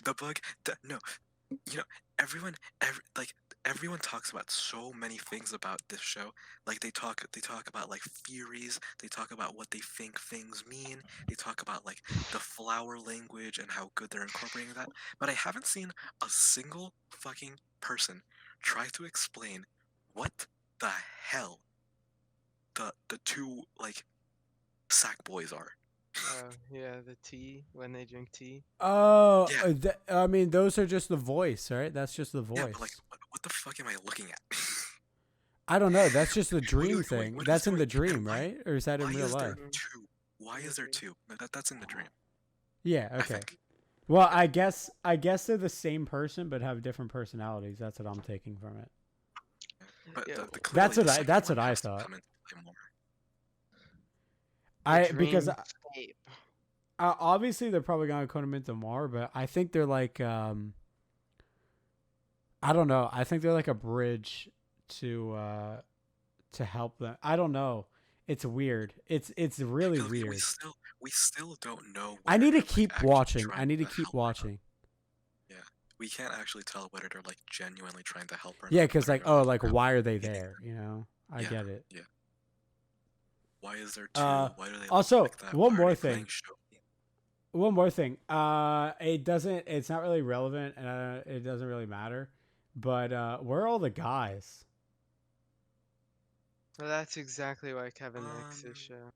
The bug. No, you know, everyone talks about so many things about this show. Like they talk about like theories. They talk about what they think things mean. They talk about like the flower language and how good they're incorporating that. But I haven't seen a single fucking person try to explain what the hell the two like sack boys are. Oh, yeah, the tea, when they drink tea. Oh, Yeah. I mean, those are just the voice, right? That's just the voice. Yeah, but like, what the fuck am I looking at? I don't know. That's just the dream wait, thing. what is That's in the going- dream, why- right? Or is that in Why real is there life? two? Why is there two? No, that's in the dream. Yeah. I Okay. think. Well, I guess they're the same person but have different personalities. That's what I'm taking from it. But Yeah. clearly That's what the I- second that's one what I has to thought. come into play more. Because Dreamscape. obviously they're probably gonna come into more, but I think they're like I don't know. I think they're like a bridge to help them. I don't know. It's weird. It's really 'Cause weird. we still don't know. I whether need to they're, like, keep actually watching. trying I need to to keep help her. watching. We can't actually tell whether they're like genuinely trying to help her. or Yeah, not, because whether like, they're, oh, like why are they meeting there? You know, I Yeah. get it. Why is there two? Uh, Why do they look also, like that? one Why are more they playing thing. shogi? One more thing. It's not really relevant, and it doesn't really matter. But where are all the guys? Well, that's exactly why Kevin likes this show.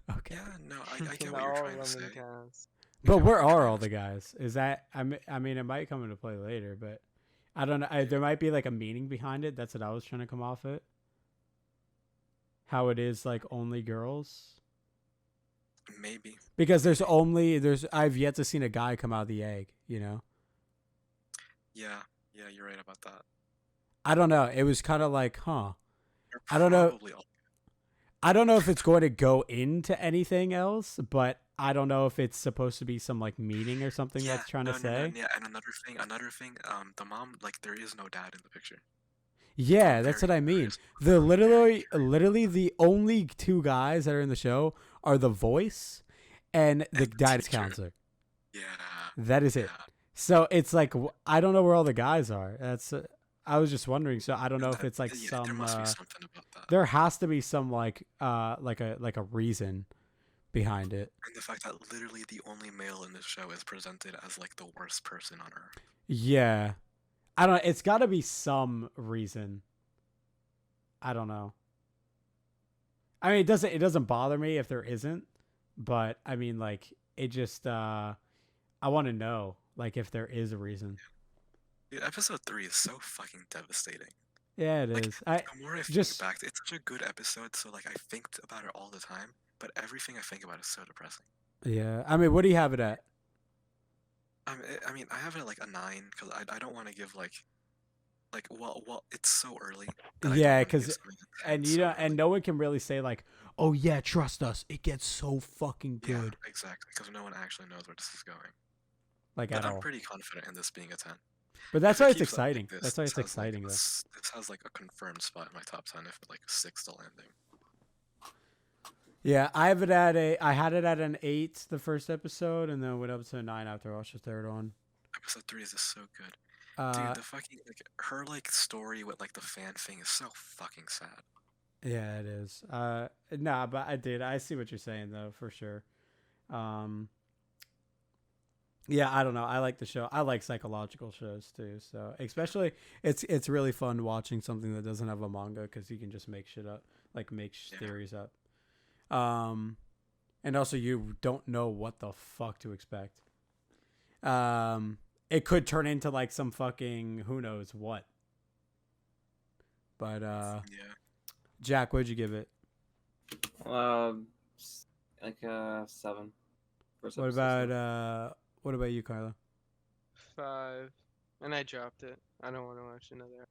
Okay. Yeah, no, I get In what you're all trying to say. women counts. But get where what you're are trying all to the guys? Is that I mean it might come into play later, but I don't know. There might be like a meaning behind it. That's what I was trying to come off it. How it is like only girls. Maybe. Because I've yet to seen a guy come out of the egg, you know? Yeah, you're right about that. I don't know. It was kind of like, huh. They're I don't know. probably all- I don't know if it's going to go into anything else, but I don't know if it's supposed to be some like meaning or something Yeah, that's trying no, to no, no, say. yeah, and another thing, the mom, like, there is no dad in the picture. Yeah, that's what I mean. curious. The I'm very literally the only two guys that are in the show are the voice and the And the guidance teacher. counselor. Yeah. That is it. yeah. So it's like I don't know where all the guys are. That's I was just wondering. So I don't know if it's like Yeah, there some. must be something about that. There has to be some like a reason behind it. And the fact that literally the only male in this show is presented as like the worst person on earth. Yeah, I don't. It's got to be some reason. I don't know. I mean, it doesn't bother me if there isn't, but I mean, like, it just I want to know, like, if there is a reason. Dude, episode 3 is so fucking devastating. Yeah, it Like, is. the more I think just back, it's such a good episode, so like I think about it all the time, but everything I think about is so depressing. yeah. I mean, what do you have it at? I mean, I have it at like a 9 because I don't want to give like well, it's so early that I don't Yeah, want to give because something a 10 and you so know, early. and no one can really say like, oh yeah, trust us, it gets so fucking Yeah, good, exactly, because no one actually knows where this is going. like But at I'm all. pretty confident in this being a 10. But that's If it why it's keeps up like exciting. this, That's why this it's has like exciting though. this has like a confirmed spot in my top 10 if like 6 the landing. Yeah, I had it at an 8 the first episode, and then went up to a 9 after I watched the third one. Episode 3 is just so good. Uh, Dude, the fucking like her like story with like the fan thing is so fucking sad. yeah, it is. Nah, but I see what you're saying though, for sure. Yeah, I don't know. I like the show. I like psychological shows too. So especially, it's really fun watching something that doesn't have a manga because you can just make shit up, like make theories up. And also you don't know what the fuck to expect. It could turn into like some fucking who knows what. But Yeah. Jack, what'd you give it? Like a 7. First What episode, about 7. what about you, Carla? 5, and I dropped it. I don't want to watch another.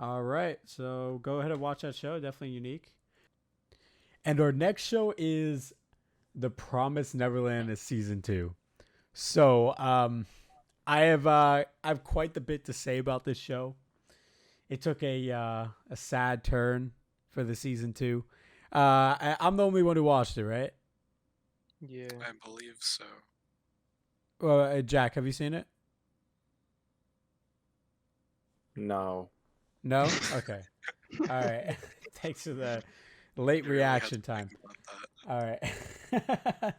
All right, so go ahead and watch that show. Definitely unique. And our next show is The Promised Neverland is season 2. So I have quite the bit to say about this show. It took a sad turn for the season 2. I'm the only one who watched it, right? Yeah. I believe so. Well, Jack, have you seen it? No. No? Okay. All right. Thanks for the late You really had reaction to time. think about that.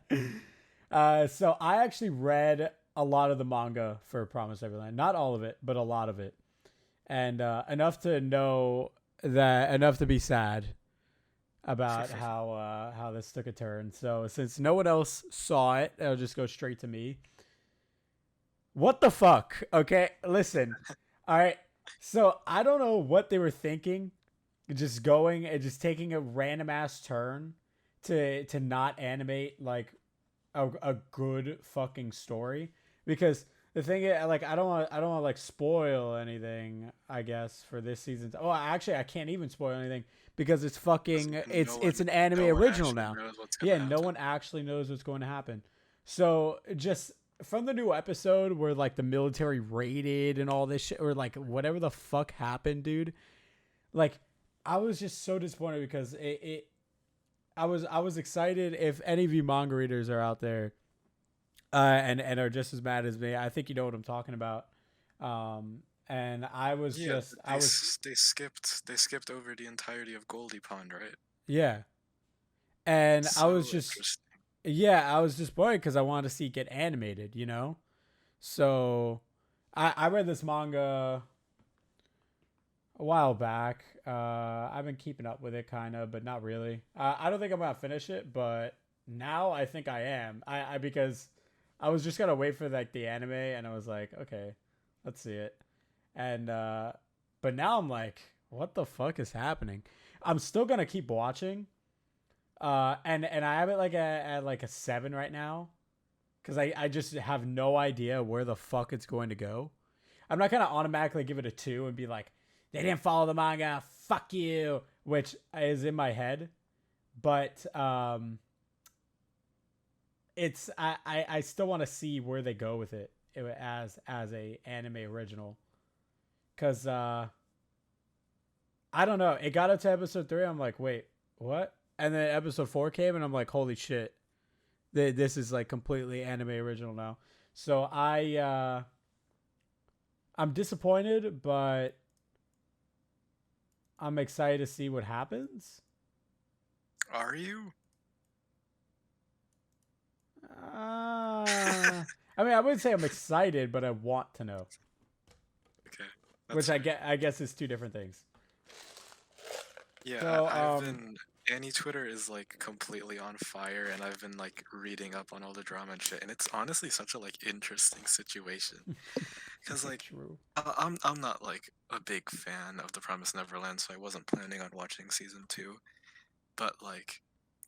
All right. So I actually read a lot of the manga for Promised Neverland. Not all of it, but a lot of it. And enough to know that, enough to be sad about how this took a turn. So since no one else saw it, I'll just go straight to me. What the fuck? Okay, listen. All right. So I don't know what they were thinking, just going and just taking a random ass turn to not animate like a good fucking story, because the thing is, like, I don't want to like spoil anything, I guess, for this season. Oh, actually, I can't even spoil anything because it's fucking it's an anime original now. Yeah, no one actually knows what's going to happen. So just from the new episode where like the military raided and all this shit, or like whatever the fuck happened, dude. Like, I was just so disappointed because I was excited. If any of you manga readers are out there, and are just as mad as me, I think you know what I'm talking about. And I was they skipped over the entirety of Goldie Pond, right? yeah, and So I was just interesting. I was disappointed because I wanted to see it get animated, you know. So I read this manga a while back. I've been keeping up with it kind of, but not really. I don't think I'm gonna finish it, but now I think I am. I because I was just gonna wait for like the anime, and I was like, okay, let's see it. And but now I'm like, what the fuck is happening? I'm still gonna keep watching. And I have it like at like a 7 right now, because I just have no idea where the fuck it's going to go. I'm not gonna automatically give it a 2 and be like, they didn't follow the manga, fuck you, which is in my head. But it's I still want to see where they go with it as a anime original, because I don't know. It got up to episode 3. I'm like, wait, what? And then episode 4 came, and I'm like, holy shit, this is like completely anime original now. So I'm disappointed, but I'm excited to see what happens. Are you? I mean, I wouldn't say I'm excited, but I want to know. Okay. Which I guess is two different things. Yeah, So, I've been Annie Twitter is like completely on fire, and I've been like reading up on all the drama and shit, and it's honestly such a like interesting situation. Because like True. I'm not like a big fan of The Promised Neverland, so I wasn't planning on watching season 2. But like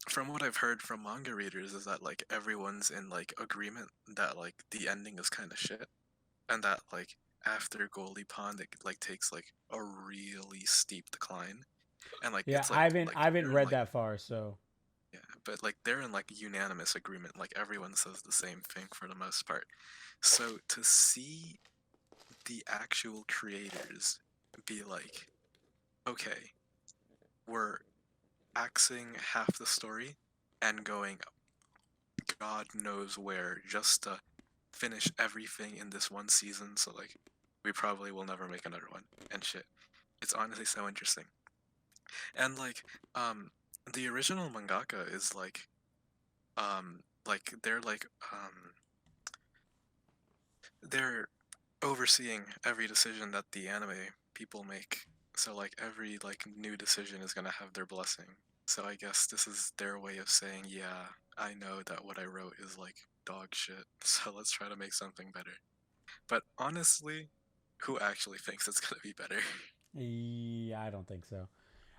from what I've heard from manga readers is that like everyone's in like agreement that like the ending is kind of shit, and that like after Goalie Pond it like takes like a really steep decline, and like Yeah, it's I haven't like I haven't they're in read like that far, so yeah, but like they're in like unanimous agreement. Like everyone says the same thing for the most part. So to see the actual creators be like, okay, we're axing half the story and going God knows where just to finish everything in this one season. So like, we probably will never make another one and shit. It's honestly so interesting. And the original mangaka is like they're overseeing every decision that the anime people make. So like every like new decision is gonna have their blessing. So I guess this is their way of saying, yeah, I know that what I wrote is like dog shit. So let's try to make something better. But honestly, who actually thinks it's gonna be better? yeah, I don't think so.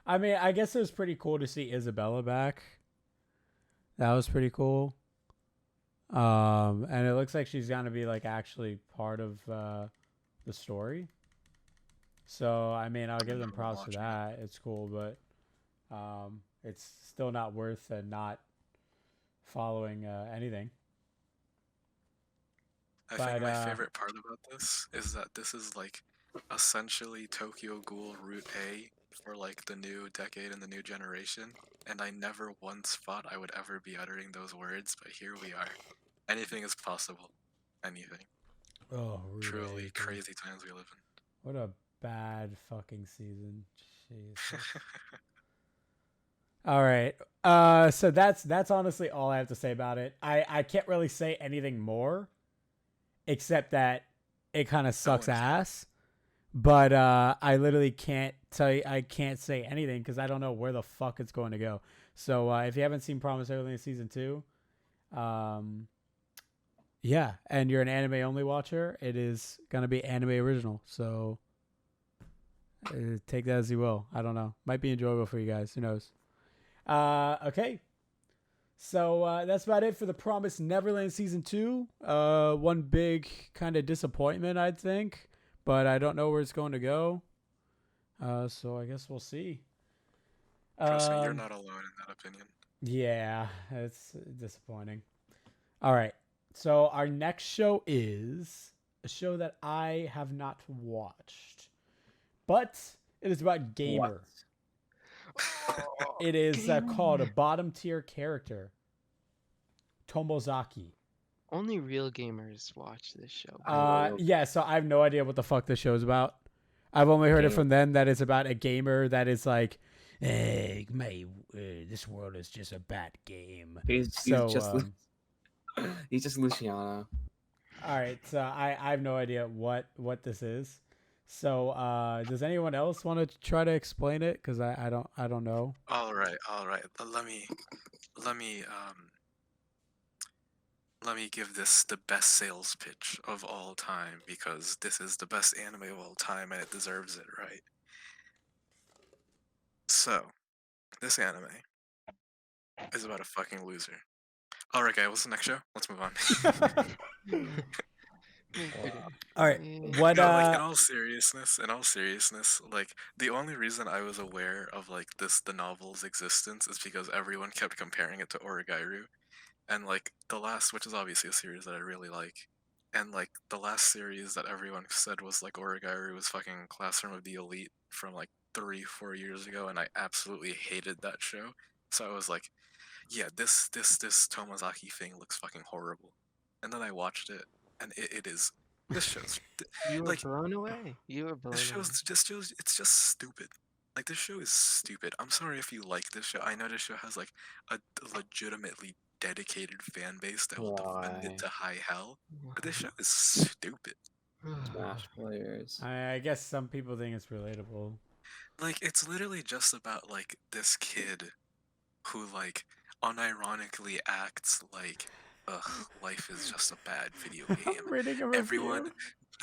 I mean, I guess it was pretty cool to see Isabella back. That was pretty cool. And it looks like she's gonna be like actually part of the story. So I mean, I'll give them Never props for watching it. that. It's cool, but it's still not worth not following anything. I But think my favorite part about this is that this is like essentially Tokyo Ghoul Route A for like the new decade and the new generation. And I never once thought I would ever be uttering those words, but here we are. Anything is possible. Anything. oh, Truly Rude, crazy times we live what a bad fucking season. Jesus. in. All right. So that's honestly all I have to say about it. I can't really say anything more, except that it kind of sucks one can. ass. But I literally can't tell you. I can't say anything because I don't know where the fuck it's going to go. So if you haven't seen Promise Neverland season 2, yeah, and you're an anime only watcher, it is gonna be anime original. So take that as you will. I don't know. Might be enjoyable for you guys. Who knows? Okay. So that's about it for the Promised Neverland season 2. One big kind of disappointment, I'd think, but I don't know where it's going to go. So I guess we'll see. Trust me, you're not alone in that opinion. Yeah, it's disappointing. All right. So our next show is a show that I have not watched, but it is about gamer. It is called a bottom tier character, Tomozaki. Only real gamers watch this show. Yeah, so I have no idea what the fuck this show's about. I've only heard it Gamer. from them that it's about a gamer that is like, hey, this world is just a bad game. He's So, he's just Luciano. all right, so I have no idea what this is. So, does anyone else want to try to explain it? Because I don't know. All right. Let me give this the best sales pitch of all time because this is the best anime of all time and it deserves it, right? So, this anime is about a fucking loser. Alright, guys, what's the next show? Let's move on. All right, Yeah. what No, like in all seriousness, like the only reason I was aware of like the novel's existence is because everyone kept comparing it to Origairu, and like the last, which is obviously a series that I really like, and like the last series that everyone said was like Origairu was fucking Classroom of the Elite from like 3-4 years ago, and I absolutely hated that show. So I was like, yeah, this Tomozaki thing looks fucking horrible, and then I watched it, and it is. This show's You were like blown away. You were blown away. this show's it's just stupid. Like this show is stupid. I'm sorry if you like this show. I know this show has like a legitimately dedicated fan base that will defend Why? it to high hell, but this show is stupid. Smash players. I guess some people think it's relatable. Like it's literally just about like this kid who like unironically acts like, ugh, life is just a bad video game. I'm reading a Everyone, review.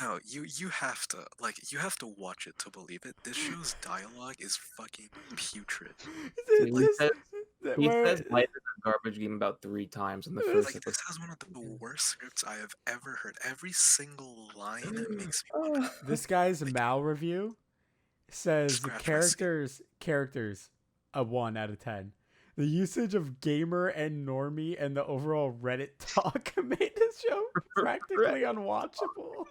no, you have to you have to watch it to believe it. This show's dialogue is fucking putrid. Dude, This, he where, says life is a garbage game about 3 times in the This- first Like, episode. this has one of the worst scripts I have ever heard. Every single line makes me want to this guy's Mal review says scratch my skin. characters a 1 out of 10. The usage of gamer and normie and the overall Reddit talk made this show practically unwatchable.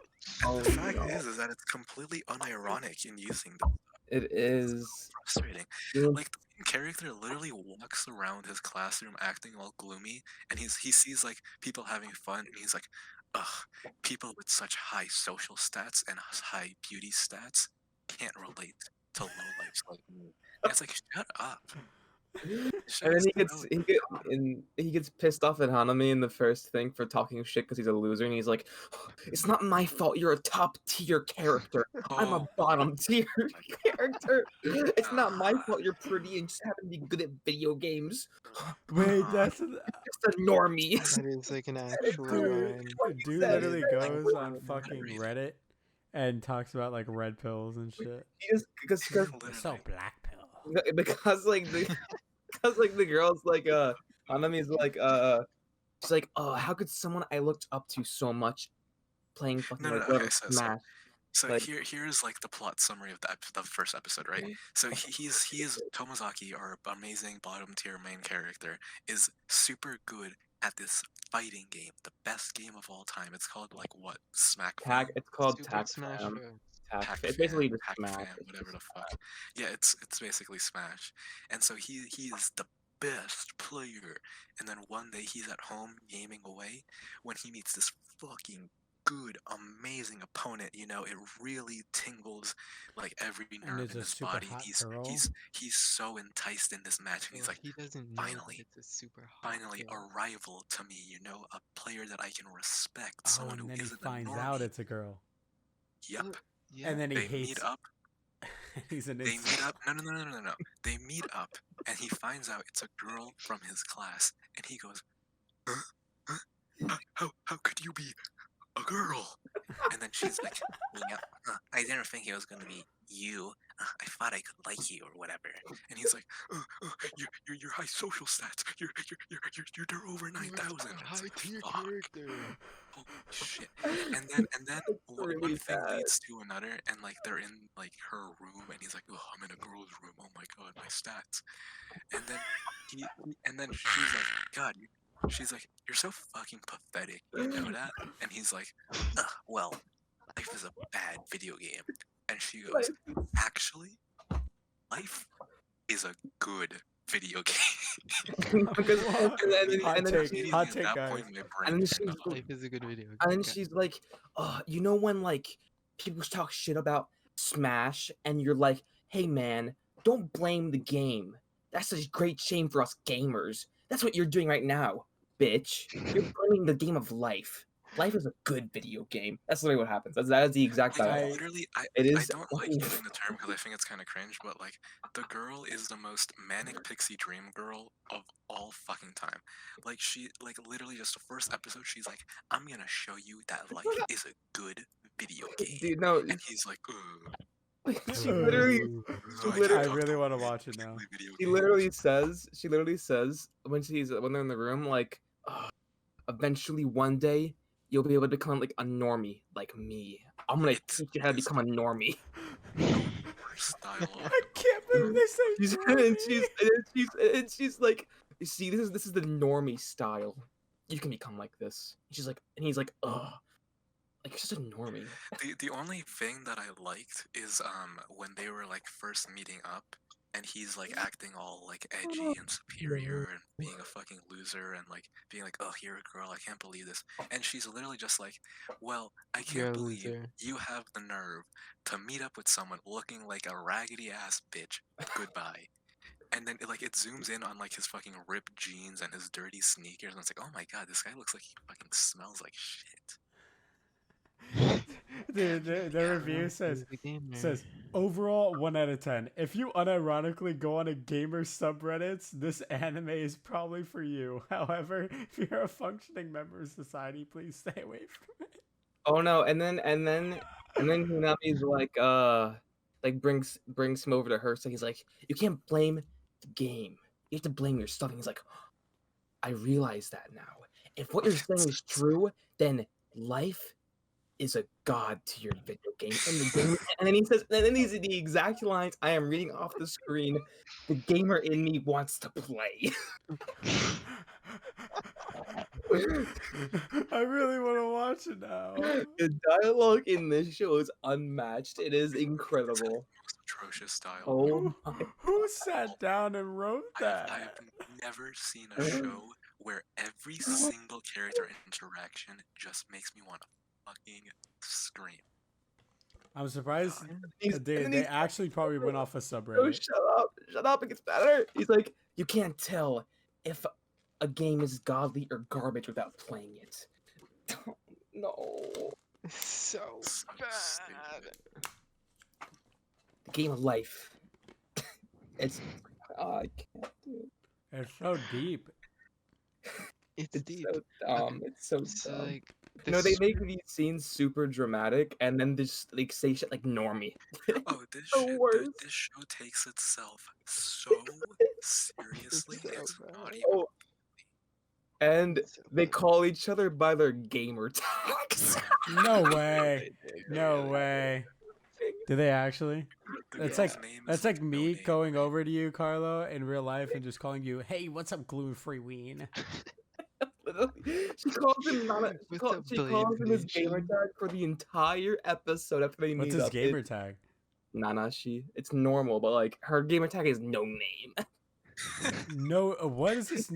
Oh, The fact no. is that it's completely unironic in using them. It is. Frustrating. Dude, Like, the main character literally walks around his classroom acting all gloomy, and he sees like people having fun, and he's like, ugh, people with such high social stats and high beauty stats can't relate to lowlifes like me. And it's like, shut up. Shut And then up. he gets pissed off at Hanami in the first thing for talking shit because he's a loser, and he's like, "It's not my fault. You're a top tier character. I'm a Oh, bottom tier character. It's not my God. fault. You're pretty and just happen to be good at video games. Wait, God. that's Just a normie." That is like an actual dude. line. What he Dude said. literally Like, goes what on he fucking read. Reddit and talks about like red pills and shit. He just because So Literally. black pill. because the girls like Hanami's like she's like, oh, how could someone I looked up to so much playing fucking No, like no, whatever okay, so Smash? Like- here's like the plot summary of the first episode, right? So he is Tomozaki, our amazing bottom tier main character, is super good at this fighting game, the best game of all time. It's called like what? Smack Fam? It's called Super Tac Smash Fam. Bros. Tac. It's basically just Hack Smash. Fam, whatever the fuck. Yeah, it's basically Smash. And so he is the best player. And then one day he's at home gaming away when he meets this fucking good, amazing opponent. You know, it really tingles like every And nerve it's in a his super body. hot He's girl. he's so enticed in this match, and he's Well, like, he doesn't know that finally, it's a super hot finally girl. a rival to me. You know, a player that I can respect. Oh, Someone and who then he isn't a finds normie. out it's a girl. Yep. Yeah. And then he They hates. meet up. He's an They instant. meet up. No. They meet up, and he finds out it's a girl from his class, and he goes, huh? Huh? How could you be a girl? And then she's like, you know, I didn't think it was gonna be you. I thought I could like you or whatever. And he's like, your high social stats. You're over 9,000. High tier Fuck. character. Holy shit. And then one really thing bad. leads to another, and like they're in like her room, and he's like, oh, I'm in a girl's room. Oh my god, my stats. And then she's like, God, she's like, you're so fucking pathetic. You know that? And he's like, well, life is a bad video game. And she goes, actually, life is a good video game. Because- Hot and then take, she- hot At take, that guys. point, my brain And then turned she's off. Life is a good video. And then Okay. she's like, you know when like people talk shit about Smash and you're like, hey man, don't blame the game. That's a great shame for us gamers. That's what you're doing right now, bitch. You're blaming the game of life. Life is a good video game. That's literally what happens. That is the exact Like, dialogue. literally, It I is don't like fucking- using the term because I think it's kind of cringe, but like, the girl is the most manic pixie dream girl of all fucking time. Like, she, like, literally just the first episode, she's like, I'm gonna show you that life is a good video game. Dude, no, And he's like, she literally, I really want to watch it now. she literally says when they're in the room, like, eventually one day you'll be able to become like a normie like me. I'm gonna It's- teach you how to it's- become a normie. Worst dialogue. I can't believe they say She's and she's like, you see, this is the normie style. You can become like this. She's like, and he's like, ugh, like you're just a normie. The only thing that I liked is when they were like first meeting up, and he's like acting all like edgy and superior and being a fucking loser and like being like, oh, you're a girl, I can't believe this. And she's literally just like, well, I You're can't a believe loser. you have the nerve to meet up with someone looking like a raggedy ass bitch. Goodbye. And then it zooms in on like his fucking ripped jeans and his dirty sneakers, and it's like, oh my god, this guy looks like he fucking smells like shit. Dude, the review says He's a gamer. says overall 1 out of 10. If you unironically go on a gamer subreddits, this anime is probably for you. However, if you're a functioning member of society, please stay away from it. Oh no, and then Hinami's like brings him over to her, so he's like, you can't blame the game. You have to blame yourself. And he's like, I realize that now. If what you're saying is true, then life is a god to your video game. And then he says, and then these are the exact lines I am reading off the screen. The gamer in me wants to play. I really want to watch it now. The dialogue in this show is unmatched. It is incredible. Atrocious style. Oh Who sat down and wrote I that? have never seen a show where every single character interaction just makes me want to fucking scream. I'm surprised and then they he's actually probably went off a oh, subreddit. shut up, it gets better. He's like, you can't tell if a game is godly or garbage without playing it. No. So So bad. stupid. The game of life. It's I can't do it. It's so deep. It's It's deep. so dumb. It's so So dumb. like No, the they make these scenes super dramatic and then just like say shit like normie. Oh, this The shit, worst. this show takes itself so seriously. so It's bad. not even. Oh, and It's so they bad. call each other by their gamer tags. No way. No way. Do they actually? The That's girl's like name that's is like no me name. going over to you, Carlo, in real life and just calling you, "Hey, what's up, gluten-free ween?" She calls him Nana. What's up, She calls him his Blade gamer Nation? tag for the entire episode after they What's meet his up. gamer tag? Nanashi. It's normal, but like her gamer tag is no name. No, what is this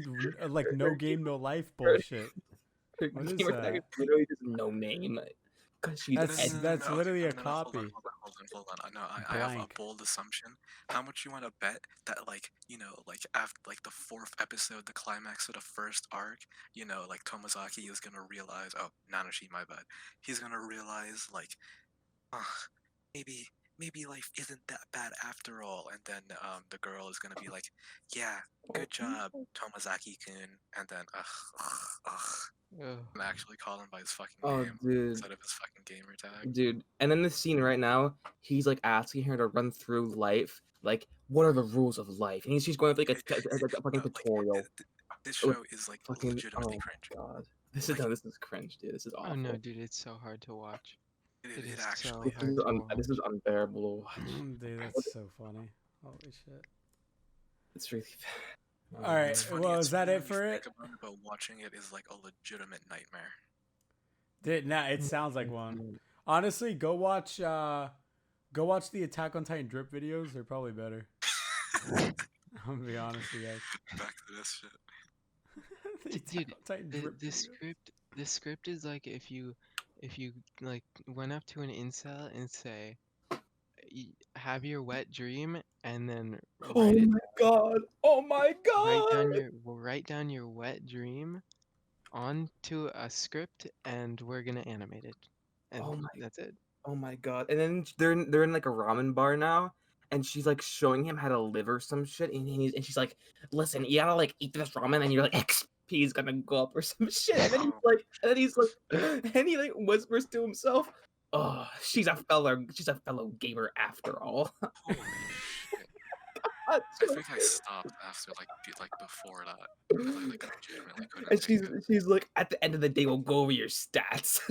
like no game, no life bullshit? Her What is gamer tag that? is literally just no name. Cause she's That's edgy. literally a no, copy. Hold on. I know. I have a Blank. bold assumption. How much you want to bet that, like, like after like the 4th episode, the climax of the 1st arc, like Tomozaki is gonna realize. Oh, Nanashi, my bad. He's gonna realize, like, maybe life isn't that bad after all. And then the girl is gonna be like, yeah, good job, Tomozaki-kun. And then Ugh. I'm actually call him by his fucking Oh, name dude. instead of his fucking gamer tag. Dude, and in this scene right now, he's like asking her to run through life. Like, what are the rules of life? And she's going through like a fucking tutorial. This show is like Fucking legitimately oh cringe. god, this is Like- this is cringe, dude. This is awful. Oh no, dude, it's so hard to watch. It It is actually so This is, hard to watch. this is unbearable to watch. Dude, that's so funny. Holy shit. It's really bad. All right, It's funny, well, it's is that funny it when you for think it? about but watching it is like a legitimate nightmare. Dude, nah, it sounds like one. Honestly, go watch the Attack on Titan drip videos. They're probably better. I'm gonna be honest with you guys. Back to this shit. The Attack Dude, on Titan the, drip the videos. script is like if you like went up to an incel and say have your wet dream and then Oh write it my god! Oh my god! write down your wet dream onto a script and we're gonna animate it. And Oh my- that's it. Oh my god! And then they're in like a ramen bar now, and she's like showing him how to live or some shit, and she's like, "Listen, you gotta like eat this ramen, and you're like XP is gonna go up or some shit." And then he's like, and he like whispers to himself, "Oh, she's a fellow gamer after all." Holy shit. I think I stopped after like before that. Because I like legitimately couldn't And take it. she's like, "At the end of the day, we'll go over your stats."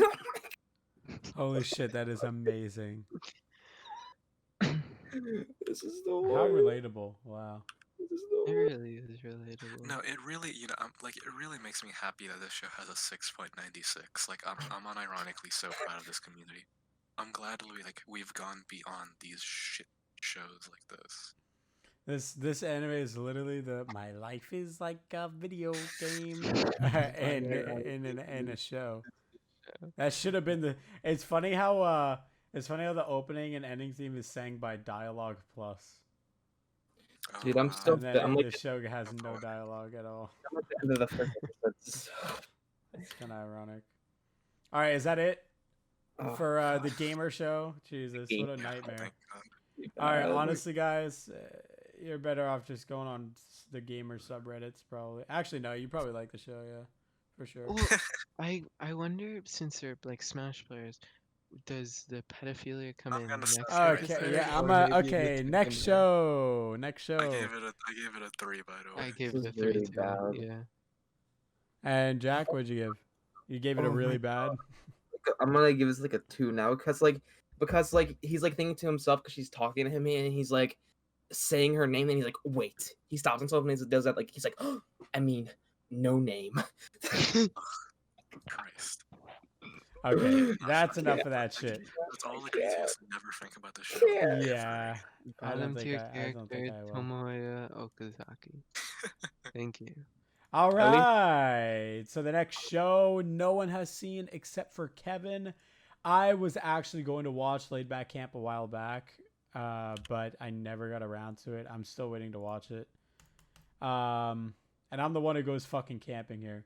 Holy shit, that is amazing. This is the How worst. relatable. Wow. This is the It worst. really is relatable. No, it really, it really makes me happy that this show has a 6.96. Like, I'm unironically so proud of this community. I'm glad we've gone beyond these shit shows like this. This anime is literally my life is like a video game in a show. That should have been the. It's funny how the opening and ending theme is sang by Dialogue Plus. Dude, I'm wow. still- And then I'm like- the show has no dialogue at all. I'm at the end of the first episode. It's kind of ironic. All right, is that it? Oh, for the God. gamer show. Jesus, what a Yeah, nightmare. Thank God. All right, Bad. honestly, guys, you're better off just going on the gamer subreddits, probably. Actually, no, you probably like the show, yeah, for sure. Well, I wonder since they're like Smash players, does the pedophilia come I'm in gonna next stop you right Okay, episode, there. yeah, I'm or maybe in the okay. Next second half? show, next I show, gave it a 3, by the way. I gave This it is a 3 really too. bad. Yeah. and Jack, what'd you give? You gave it a Oh really my bad. I'm gonna give this like a 2 now because he's like thinking to himself because she's talking to him and he's like saying her name and he's like wait, he stops himself and he does that like he's like oh, I mean no name. Christ. Okay, that's Yeah. enough of that shit. That's all the Yeah. craziest to never think about the show. Yeah. Yeah, I don't Bottom think tier I don't think character I will. Tomoya Okazaki. Thank you. All At least- right. So the next show no one has seen except for Kevin. I was actually going to watch Laid Back Camp a while back, but I never got around to it. I'm still waiting to watch it. And I'm the one who goes fucking camping here.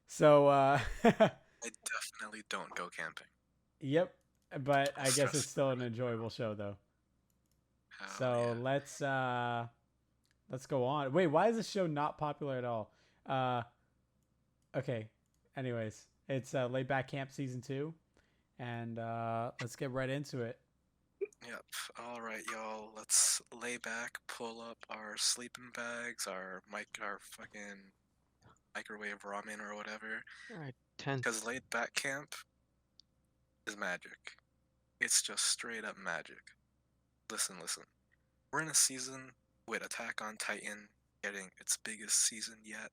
So, I definitely don't go camping. yep. But I guess Stress. it's still an enjoyable show though. Hell So yeah. let's go on. Wait, why is this show not popular at all? Okay. Anyways, it's Laid Back Camp season 2, and let's get right into it. Yep. All right, y'all. Let's lay back, pull up our sleeping bags, our fucking microwave ramen or whatever. Alright, 10. Because laid back camp is magic. It's just straight up magic. Listen. We're in a season with Attack on Titan getting its biggest season yet.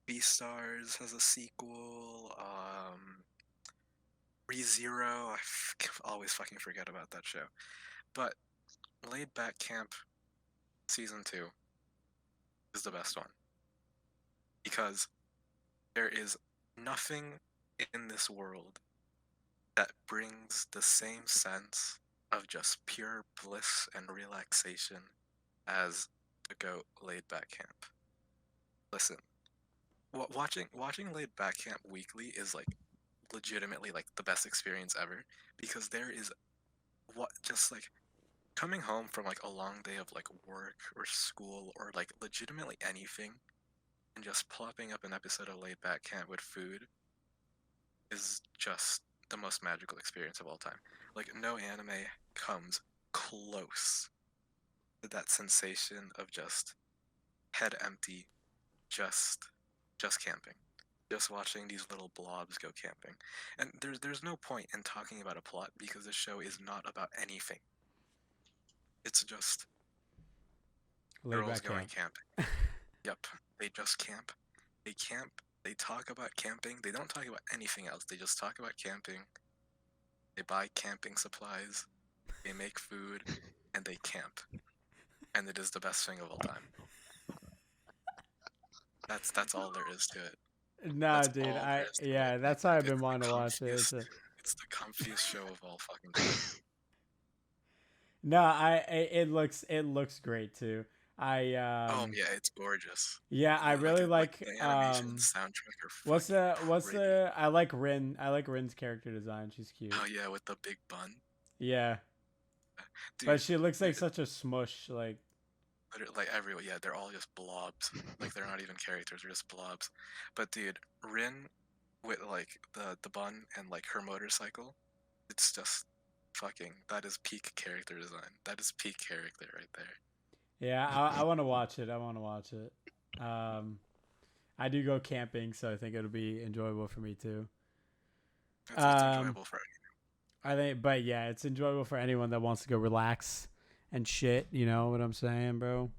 Beastars has a sequel. ReZero, always fucking forget about that show. But Laid Back Camp season 2 is the best one. Because there is nothing in this world that brings the same sense of just pure bliss and relaxation as the GOAT Laid Back Camp. Listen, watching Laid Back Camp weekly is like legitimately like the best experience ever, because there is just like coming home from like a long day of like work or school or like legitimately anything and just plopping up an episode of Laid Back Camp with food is just the most magical experience of all time. Like no anime comes close to that sensation of just head empty, just camping, just watching these little blobs go camping. And there's no point in talking about a plot because the show is not about anything. It's just Laid girls Back going Camp. camping. Yep, they just camp. They camp. They talk about camping. They don't talk about anything else. They just talk about camping. They buy camping supplies. They make food, and they camp. And it is the best thing of all time. That's all there is to it. Nah, That's dude. all there is to Yeah, it. that's why I've It's been the wanting to watch it. comfiest- It's the comfiest show of all fucking time. No, it looks great too. I Oh yeah, it's gorgeous. yeah, I really like the animation and soundtrack are what's fucking pretty. I like Rin. I like Rin's character design. She's cute. Oh yeah, with the big bun. Yeah, Dude, but she looks like such a smush. Like like everyone, yeah, they're all just blobs. Like they're not even characters, they're just blobs. But dude, Rin with like the bun and like her motorcycle, it's just fucking, that is peak character design. That is peak character right there. yeah, I want to watch it. I want to watch it. I do go camping, so I think it'll be enjoyable for me too. It's enjoyable for I think, but yeah, it's enjoyable for anyone that wants to go relax and shit. You know what I'm saying, bro?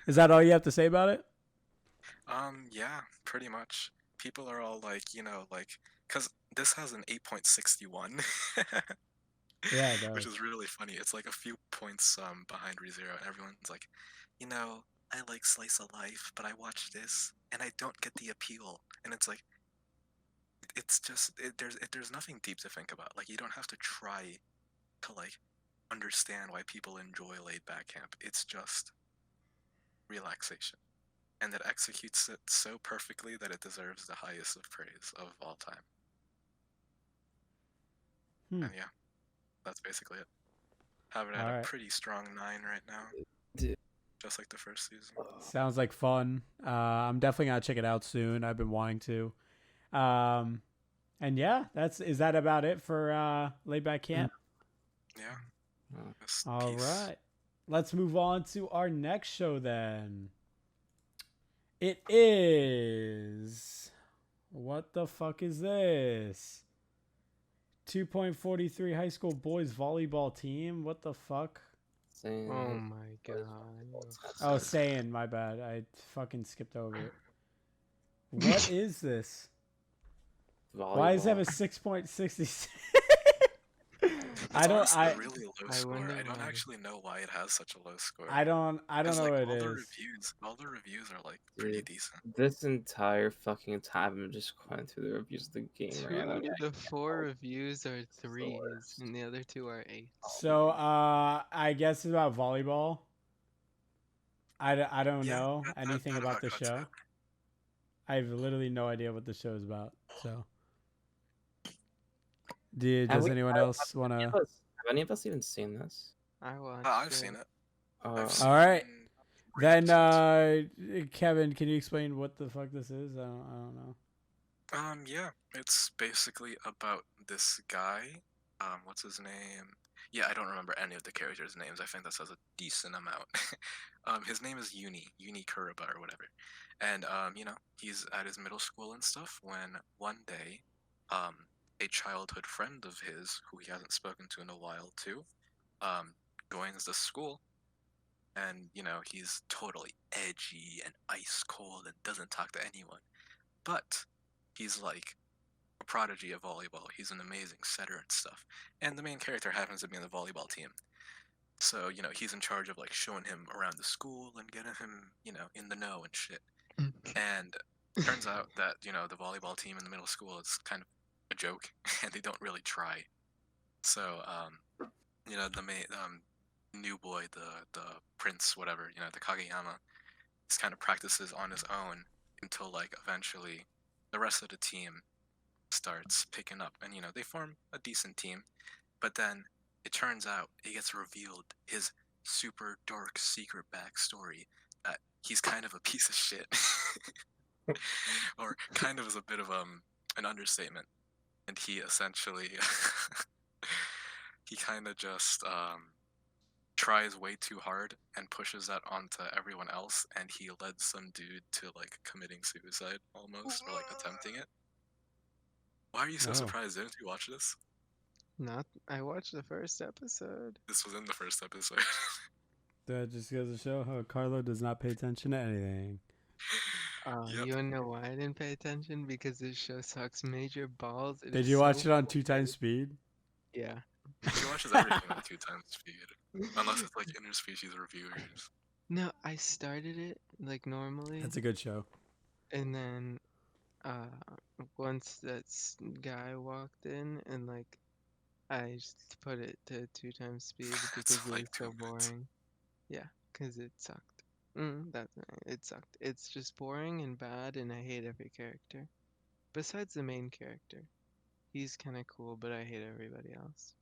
Is that all you have to say about it? Yeah, pretty much. People are all like, like, because this has an 8.61. Yeah, it Which does. is really funny. It's like a few points behind ReZero, and everyone's like, I like slice of life, but I watch this and I don't get the appeal. And it's like, it's just there's nothing deep to think about. Like you don't have to try to like understand why people enjoy Laid Back Camp. It's just relaxation, and it executes it so perfectly that it deserves the highest of praise of all time. Hmm. And yeah, that's basically it. Having it All at a right. pretty strong 9 right now, Dude. just like the first season. Sounds like fun. I'm definitely gonna check it out soon. I've been wanting to. Um, and yeah, is that about it for Laid Back Camp? Yeah. Oh. Just All peace. right. Let's move on to our next show then. It is. What the fuck is this? 2.43 high school boys volleyball team. What the fuck? Seiin. Oh my god. Oh, Seiin, my bad. I fucking skipped over it. What is this? Why does it have a Volleyball. 6.66? That's honestly I a really low I score. wonder I don't why. actually know why it has such a low score. I don't know Because what like it is. all the reviews are like pretty Dude, decent. this entire fucking time I'm just going through the reviews of the game right now. 2 to 4 reviews are 3s, worst. and the other 2 are 8s. So I guess it's about volleyball. I don't Yeah, know that anything about the cuts show. it. I have literally no idea what the show is about. So, does anyone else want to? Have any of us even seen this? I watched I've seen it. I've seen All right. 3 Then, episodes. Kevin, can you explain what the fuck this is? I don't know. Yeah, it's basically about this guy. What's his name? Yeah, I don't remember any of the characters' names. I think that says a decent amount. His name is Uni Kuroba or whatever. And he's at his middle school and stuff when one day, a childhood friend of his, who he hasn't spoken to in a while too, joins the school. And, he's totally edgy and ice cold and doesn't talk to anyone. But he's like a prodigy of volleyball. He's an amazing setter and stuff. And the main character happens to be in the volleyball team. So, he's in charge of like showing him around the school and getting him, in the know and shit. And turns out that, the volleyball team in the middle school is kind of a joke and they don't really try. So, the main new boy, the prince, whatever, the Kageyama, just kind of practices on his own until like eventually the rest of the team starts picking up and they form a decent team. But then it turns out it gets revealed his super dark secret backstory that he's kind of a piece of shit. Or kind of is a bit of an understatement. And he essentially he kind of just tries way too hard and pushes that onto everyone else, and he led some dude to like committing suicide almost, or like attempting it. Why are you so Oh. surprised? Didn't you watch this? I watched the first episode. This was in the first episode. That just goes to show how Carlo does not pay attention to anything. Yep. You wanna know why I didn't pay attention? Because this show sucks major balls. Did you watch it on 2x speed? Yeah. He watches everything at 2x speed, unless it's like interspecies reviewers. No, I started it like normally, That's a good show. and then once guy walked in, and like I just put it to 2 times speed because it like was 2 so minutes. boring. Yeah, because it sucked. That's right. It sucked. It's just boring and bad, and I hate every character. Besides the main character. He's kind of cool, but I hate everybody else.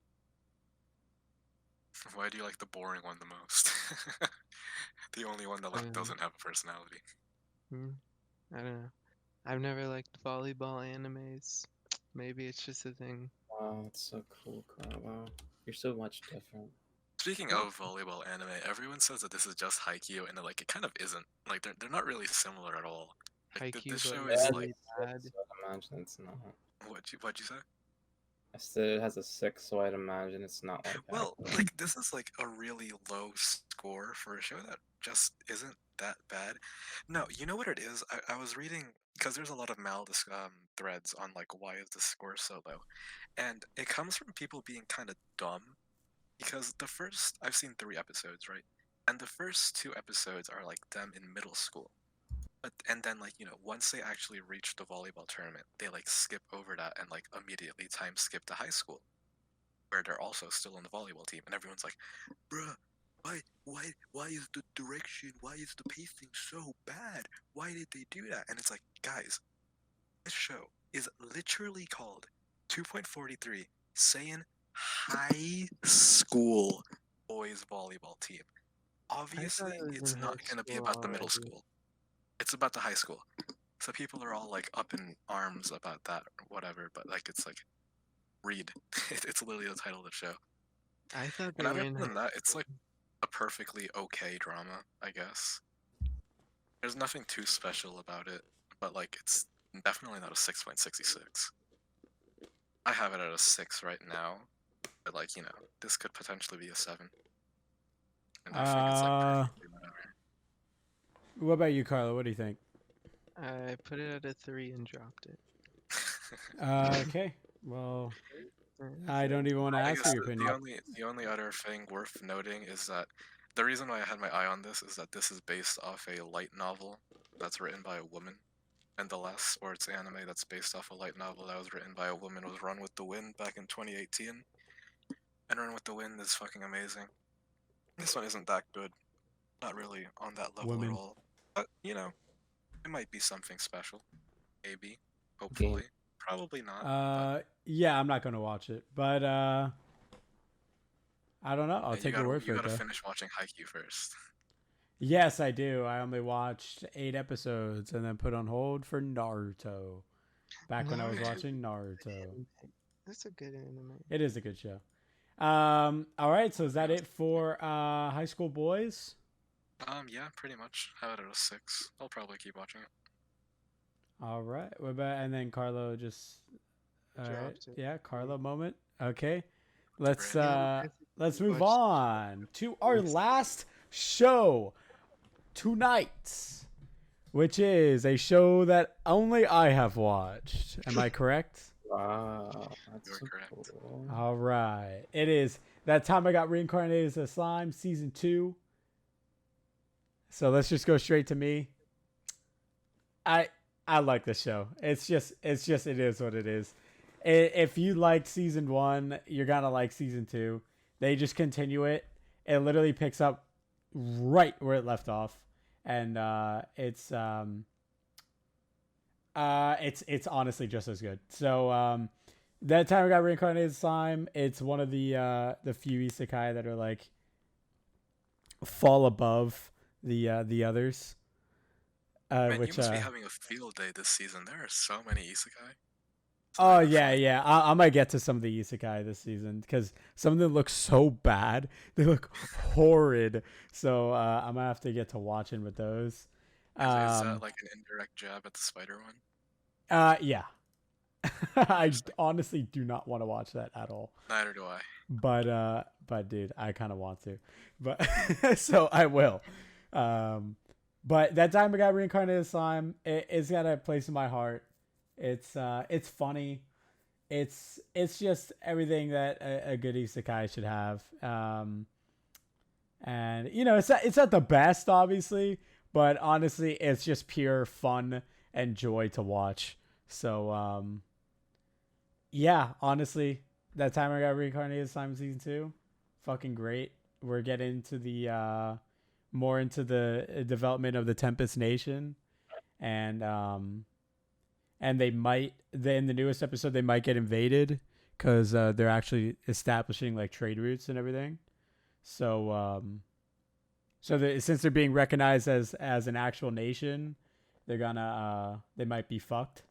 Why do you like the boring one the most? The only one that like doesn't have a personality. I don't know. I've never liked volleyball animes. Maybe it's just a thing. Wow, that's so cool, Carl. Wow, you're so much different. Speaking of volleyball anime, everyone says that this is just Haikyuu, and like it kind of isn't. Like they're not really similar at all. Like Haikyuu, this but show it's is really like bad. So I'd imagine it's not. what'd you say? I said it has a 6, so I'd imagine it's not like that. Well, like this is like a really low score for a show that just isn't that bad. No, you know what it is? I was reading because there's a lot of threads on like why is the score so low, and it comes from people being kind of dumb. Because I've seen 3 episodes, right? And the first 2 episodes are like them in middle school. And then like, once they actually reach the volleyball tournament, they like skip over that and like immediately time skip to high school, where they're also still on the volleyball team. And everyone's like, bruh, why is the direction, why is the pacing so bad? Why did they do that? And it's like, guys, this show is literally called 2.43 Seiin high school boys volleyball team. Obviously, it was it's in not high going to be school about the middle already. school. It's about the high school. So people are all like up in arms about that or whatever, but like it's like read. It's literally the title of the show. I thought And they were other in than high that, it's like a perfectly okay drama, I guess. There's nothing too special about it, but like it's definitely not a 6.66. I have it at a 6 right now, but like, you know, this could potentially be a 7. And I think it's like perfectly whatever. What about you, Carla? What do you think? I put it at a 3 and dropped it. Okay. Well, Mm, I don't even want to I ask for guess your opinion. the only other thing worth noting is that the reason why I had my eye on this is that this is based off a light novel that's written by a woman, and the last sports anime that's based off a light novel that was written by a woman was Run with the Wind back in 2018. And Run with the Wind is fucking amazing. This one isn't that good, not really on that level Women. at all. But you know, it might be something special, maybe, hopefully, probably not. Yeah, I'm not gonna watch it, but I don't know. I'll But take your word you for it gotta though. finish watching Haikyuu first. Yes, I do. I only watched 8 episodes and then put on hold for Naruto. Back when I was Naruto. watching Naruto. That's a good anime. It is a good show. All right, so is that it for High School Boys? Yeah, pretty much. Have it at a 6. I'll probably keep watching it. All right. What about, and then Carlo just all right. Dropped it. Yeah, Carlo moment. Okay. Let's Brandon. let's move Watched- on to our last show tonight, which is a show that only I have watched. Am I correct? Wow, that's You're so correct. cool. All right. It is That Time I Got Reincarnated as a Slime, season 2. So let's just go straight to me. I like this show. It is what it is. If you liked season 1, you're gonna like season 2. They just continue it. It literally picks up right where it left off, and it's honestly just as good. So That Time I Got Reincarnated as Slime. It's one of the few isekai that are like fall above the others. Man, Which you must be having a field day this season. There are so many isekai. It's oh not even yeah, funny. yeah. I might get to some of the isekai this season because some of them look so bad. They look horrid. So I'm gonna have to get to watching with those. Is that like an indirect jab at the spider one? Yeah. I honestly do not want to watch that at all. Neither do I. But dude, I kind of want to. But so I will. But That Time I Got Reincarnated as Slime, it's got a place in my heart. It's funny. It's just everything that a good isekai should have. And you know, it's not the best, obviously, but honestly, it's just pure fun and joy to watch. So yeah, honestly, That Time I Got Reincarnated as Slime season 2, fucking great. We're getting into the more into the development of the Tempest Nation, and they might in the newest episode they might get invaded because they're actually establishing like trade routes and everything. So since they're being recognized as an actual nation, they're gonna they might be fucked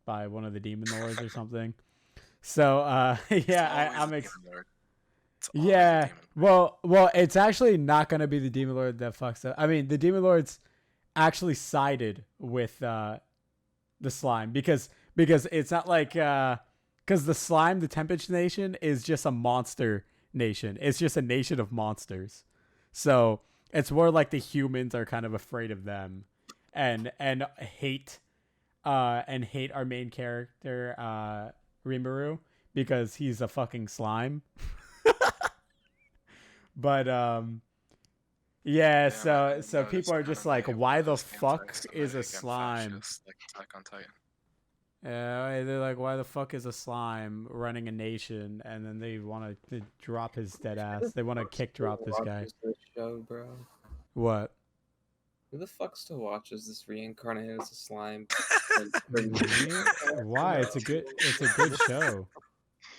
by one of the demon lords or something. So yeah, I'm yeah. Well, it's actually not gonna be the demon lord that fucks up. I mean, the demon lords actually sided with the slime because it's not like because the slime, the Tempest Nation, is just a monster nation. It's just a nation of monsters. So it's more like the humans are kind of afraid of them, and hate our main character Rimuru because he's a fucking slime. But yeah, so people are just like, why the fuck is a slime? Like Attack on Titan. Yeah, they're like, why the fuck is a slime running a nation? And then they want to drop his dead ass. They want to kick drop this guy. This show, bro. What? Who the fuck still watches this Reincarnated as a Slime? Why? It's a good show.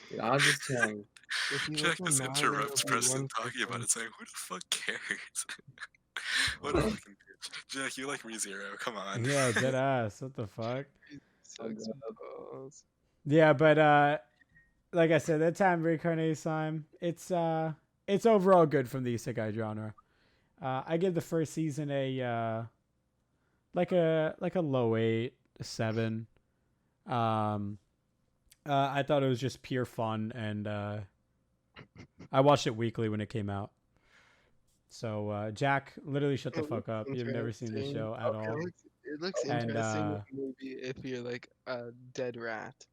Dude, I'm just telling. if you Jack look just on Manga, there'll interrupts be Preston one talking about person. it, saying, "Who the fuck cares?" What a fucking bitch. Jack, you like ReZero? Come on. Yeah, dead ass. What the fuck? Sucks God. balls. Yeah, but like I said, that time Reincarnated time, it's overall good from the isekai genre. I give the first season a like a low 8, a 7. I thought it was just pure fun, and I watched it weekly when it came out. So Jack, literally shut the It fuck looks up. You've never seen the interesting. show at all. It looks And interesting. Maybe if you're like a dead rat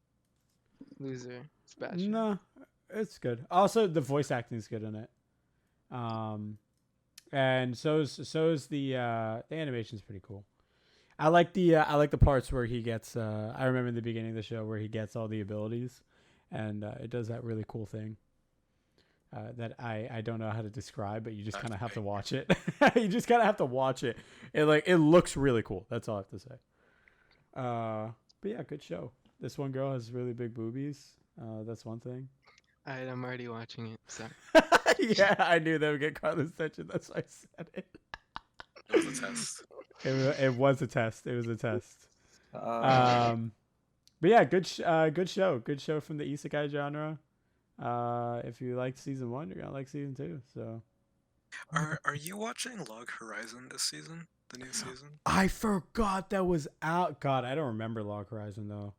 loser, it's bad shit. no, it's good. Also, the voice acting is good in it. And so is the animation's pretty cool. I like the parts where he gets. I remember in the beginning of the show where he gets all the abilities, and it does that really cool thing. That I don't know how to describe, but you just kind of have to watch it. You just kind of have to watch it. It looks really cool. That's all I have to say. But yeah, good show. This one girl has really big boobies. That's one thing. Alright, I'm already watching it. So Yeah, I knew that would get Carla's attention. That's why I said it. It was a test. It was a test. It was a test. Uh, But yeah, good show. Good show from the isekai genre. If you liked season 1, you're gonna like season 2. So Are you watching Log Horizon this season? The new season? I forgot that was out. God, I don't remember Log Horizon though.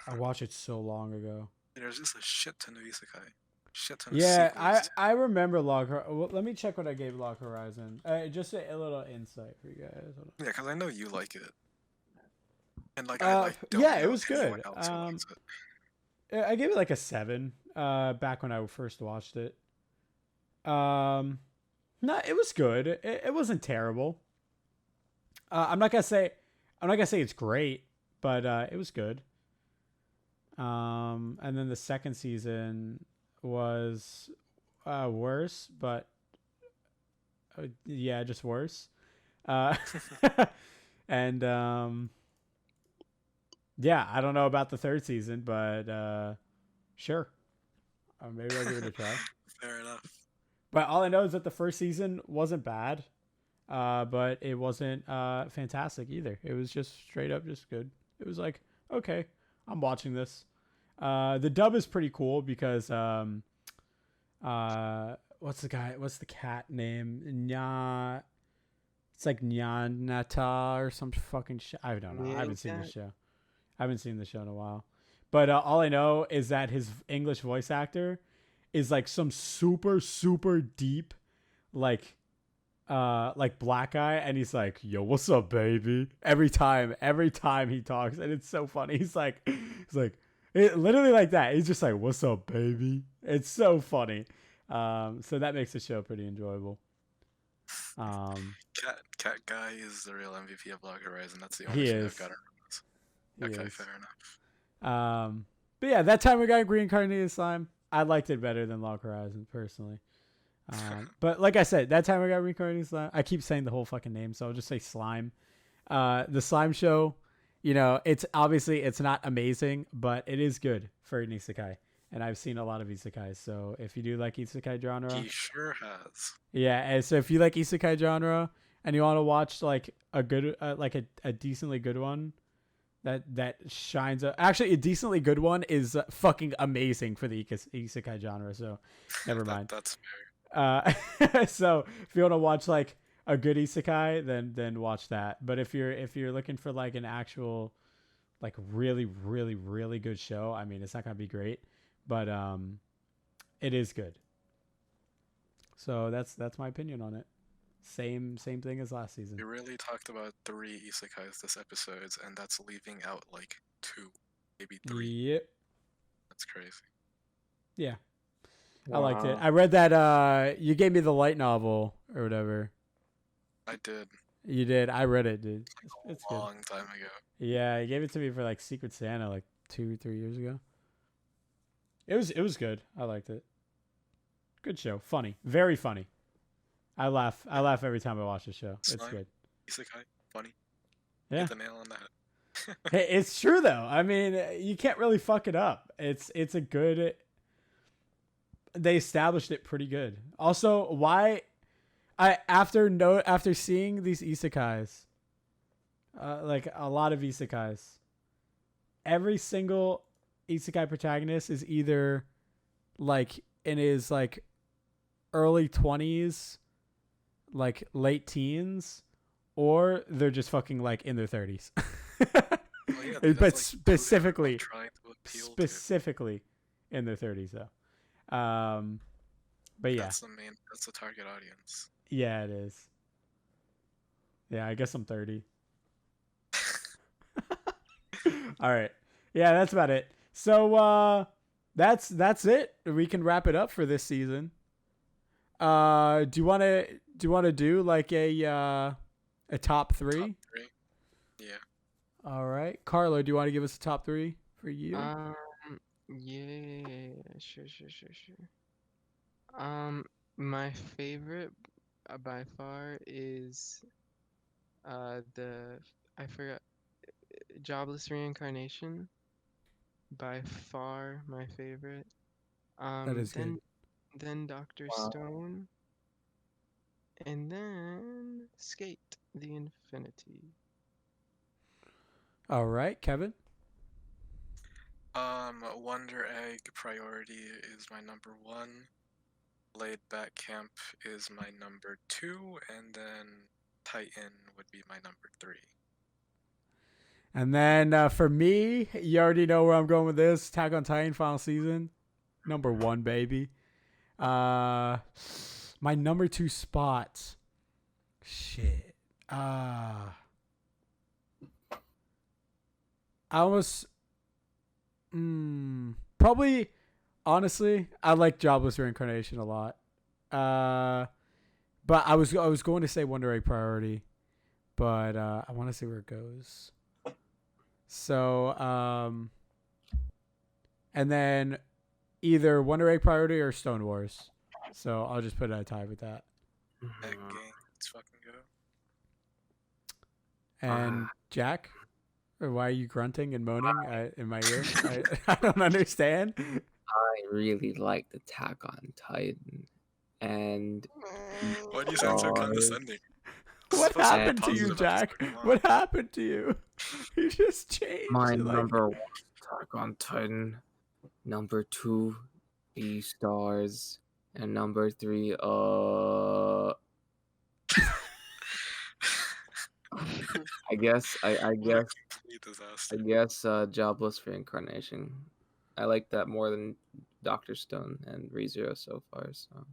I watched it so long ago. There's just a shit ton of isekai. Shit ton of Yeah, sequels. I remember Log Horizon. Well, let me check what I gave Log Horizon. Just a little insight for you guys. Hold on. Yeah, because I know you like it. And like don't yeah, it know was anyone good. else who likes it. I gave it like a 7. Back when I first watched it. No, it was good. It wasn't terrible. I'm not gonna say it's great, but it was good. And then the second season was worse, but yeah, just worse. Uh, and yeah, I don't know about the third season, but sure, maybe I'll give it a try. Fair enough. But all I know is that the first season wasn't bad, but it wasn't fantastic either. It was just straight up just good. It was like, okay, I'm watching this. The dub is pretty cool because what's the cat name? It's like Nyanata or some fucking shit. I don't know. I haven't seen the show. I haven't seen the show in a while. But all I know is that his English voice actor is like some super deep like black guy, and he's like, "Yo, what's up, baby?" Every time he talks, and it's so funny. He's like it, literally like that. He's just like, "What's up, baby?" It's so funny. So that makes the show pretty enjoyable. Cat Guy is the real MVP of Log Horizon. That's the He only thing is. I've got to remember. Okay, fair enough. But yeah, that time we got Reincarnated slime. I liked it better than Log Horizon personally. But like I said, that time we got Reincarnated slime. I keep saying the whole fucking name, so I'll just say slime. The slime show, it's obviously it's not amazing, but it is good for an isekai. And I've seen a lot of isekais, so if you do like isekai genre, He sure has. yeah. And so if you like isekai genre and you want to watch like a good, like a decently good one, that shines. Actually, a decently good one is fucking amazing for the isekai genre. So never mind. That's fair. So if you want to watch like a good isekai, then watch that. But if you're looking for like an actual, like really good show, I mean, it's not gonna be great, but it is good. So that's my opinion on it. Same thing as last season. We really talked about 3 isekais this episode, and that's leaving out like 2, maybe 3. Yep. That's crazy. Yeah. I liked it. I read that you gave me the light novel or whatever. I did. You did. I read it, dude. Like It's a long time ago. Yeah, you gave it to me for like Secret Santa like 2 or 3 years ago. It was good. I liked it. Good show. Funny. Very funny. I laugh every time I watch the show. It's Slime, good. Isekai, funny. Yeah. Hit the nail on the head. Hey, it's true though. I mean, you can't really fuck it up. It's a good they established it pretty good. Also, why after seeing these isekais, like a lot of isekais, every single isekai protagonist is either like in his like early 20s, like late teens, or they're just fucking like in their 30s. Well, yeah, dude, But that's, like, who they are, like, specifically trying to appeal to. specifically in their 30s though. But yeah. That's the target audience. Yeah, it is. Yeah, I guess I'm 30. All right. Yeah, that's about it. So that's it. We can wrap it up for this season. Do you want to do like a top 3? Top 3. Yeah. All right. Carlo, do you want to give us a top 3 for you? Yeah, sure. My favorite by far is I forgot Jobless Reincarnation. By far my favorite. That is good. Then Dr. Wow. Stone. And then Sk8 The Infinity. All right, Kevin. Wonder Egg Priority is my number 1. Laid Back Camp is my number 2, and then Titan would be my number 3. And then for me, you already know where I'm going with this. Attack on Titan final season, number 1, baby. My number 2 spot. Shit. I almost. Probably. Honestly, I like Jobless Reincarnation a lot. But I was going to say Wonder Egg Priority, but I want to see where it goes. So, and then either Wonder Egg Priority or Stone Wars. So I'll just put it at a tie with that. Egg Gang, let's fucking go. And Jack, why are you grunting and moaning in my ear? I don't understand. I really liked Attack on Titan, and Why do you sound so condescending? What Supposed to be a happened to you, positive Jack? episode, come on. What happened to you? You just changed. my like- number 1 Attack on Titan, number 2 Beastars, and number 3 I guess What a complete disaster. Jobless Reincarnation. I like that more than Dr. Stone and ReZero so far. So,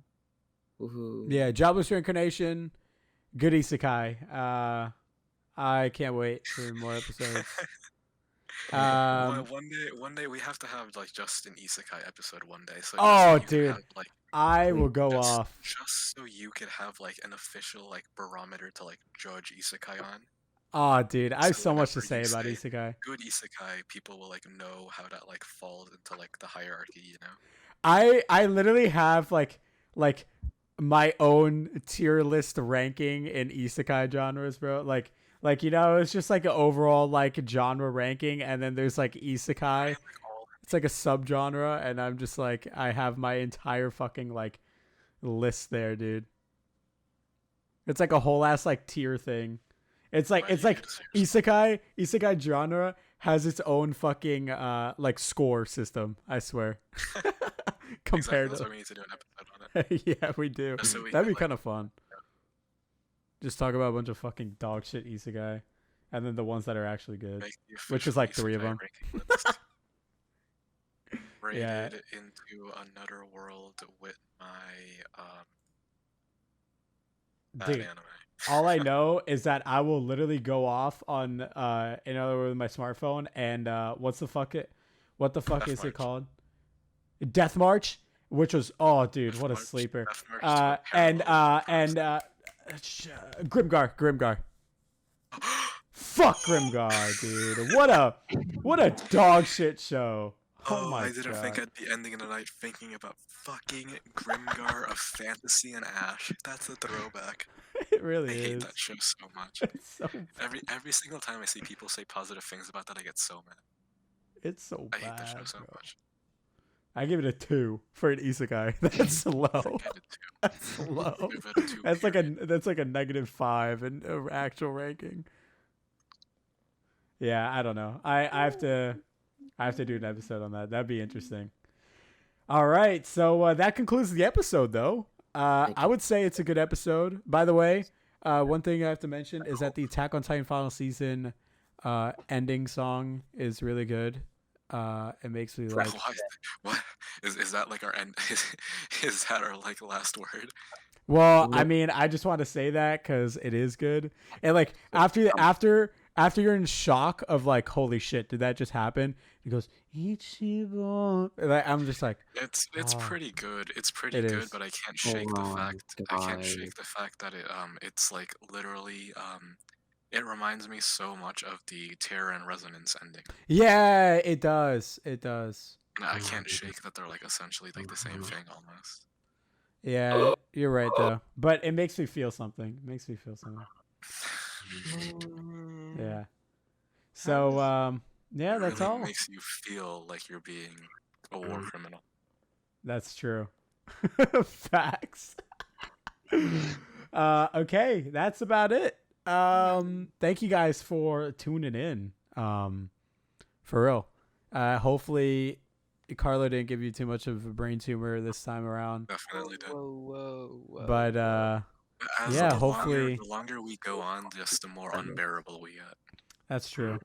woohoo! Yeah, Jobless Reincarnation, good isekai. I can't wait for more episodes. One day we have to have like just an isekai episode one day. So Oh, you can dude. have, like, I will go off. just so you could have like an official like barometer to like judge isekai on. Oh, dude, I have So so much to whenever say you about say isekai. Good isekai, people will like know how that like falls into like the hierarchy, you know. I literally have like my own tier list ranking in isekai genres, bro. Like you know, it's just like an overall like genre ranking, and then there's like isekai. Like, all It's like a subgenre, and I'm just like I have my entire fucking like list there, dude. It's like a whole ass like tier thing. It's like Why do you do this to yourself? isekai genre has its own fucking like score system, I swear. Compared That's to why we need to do an episode on it. yeah, we do. Just so we That'd can, be like, kind of fun. Just talk about a bunch of fucking dog shit isekai, and then the ones that are actually good. Make the Which is official like 3 of isekai them. ranking list. Rated Yeah. into another world with my bad Dude, anime. all I know is that I will literally go off on in other words my smartphone and what the fuck Death is it March. called? Death March, which was dude, Death what a March- sleeper. Death March to a And parallel Grimgar. Fuck Grimgar, dude. What a dog shit show. Oh my I didn't god. think I'd be ending the night thinking about fucking Grimgar of Fantasy and Ash. That's a throwback. It I really hate is. that show so much. It's so Every single time I see people say positive things about that, I get so mad. it's so I bad. hate that show so bro. much. I give it a 2 for an isekai. That's low. That's low. That's like a -5 in actual ranking. Yeah, I don't know. I have to do an episode on that. That'd be interesting. All right, so that concludes the episode, though. I would say it's a good episode. By the way, one thing I have to mention is that the Attack on Titan final season ending song is really good. It makes me like. What is that like our end? Is that our like last word? Well, I mean, I just want to say that because it is good, and like after you're in shock of like, holy shit, did that just happen? He goes Ichigo. Like, I'm just like, it's pretty good. It's pretty good, but I can't shake the fact that it's like literally it reminds me so much of the Terror and Resonance ending. Yeah, it does. It does. And I can't shake that they're like essentially like the same thing almost. Yeah, you're right though. But it makes me feel something. Yeah. So yeah, that's really all. Makes you feel like you're being a war criminal. That's true. Facts. Okay, that's about it. Thank you guys for tuning in. For real. Hopefully Carlo didn't give you too much of a brain tumor this time around. Definitely did. Whoa. But yeah, hopefully the longer we go on, just the more unbearable we get. that's true.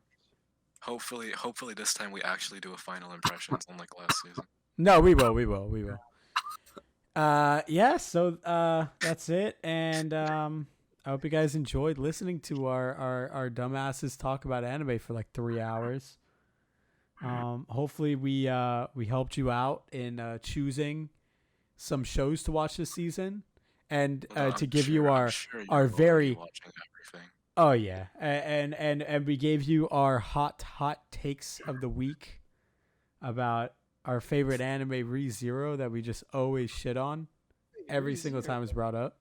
Hopefully this time we actually do a final impressions unlike last season. No, we will. Yeah, so that's it. And I hope you guys enjoyed listening to our dumbasses talk about anime for like 3 hours. Hopefully we helped you out in choosing some shows to watch this season, and to give you our very watching everything. Oh yeah, and we gave you our hot takes of the week about our favorite anime Re:Zero that we just always shit on every single time it's brought up.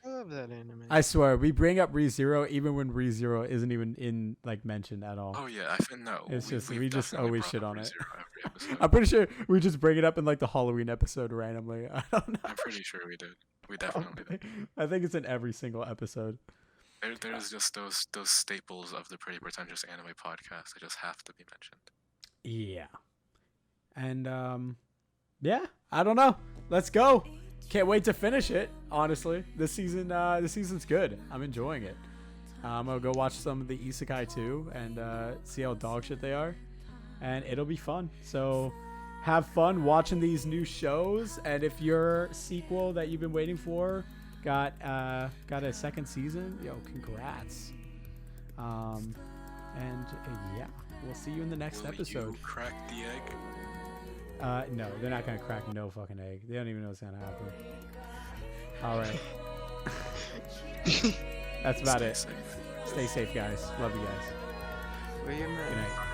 I love that anime. I swear, we bring up Re:Zero even when Re:Zero isn't even in like mentioned at all. Oh yeah, I think no. It's just we've we just definitely always brought shit up on it. Re:Zero every episode. I'm pretty sure we just bring it up in like the Halloween episode randomly. I don't know. I'm pretty sure we did. We definitely did. I think it's in every single episode. There's just those staples of the Pretty Pretentious Anime podcast that just have to be mentioned. Yeah. And yeah, I don't know. Let's go. Can't wait to finish it, honestly. This season's good. I'm enjoying it. I'm gonna go watch some of the Isekai too and see how dog shit they are. And it'll be fun. So have fun watching these new shows, and if your sequel that you've been waiting for got a second season, yo, congrats. And yeah, we'll see you in the next episode. You crack the egg? No, they're not gonna crack no fucking egg. They don't even know what's gonna happen. All right. That's about it. Stay safe. Stay safe, guys. Love you guys. Wear your mask. Good night.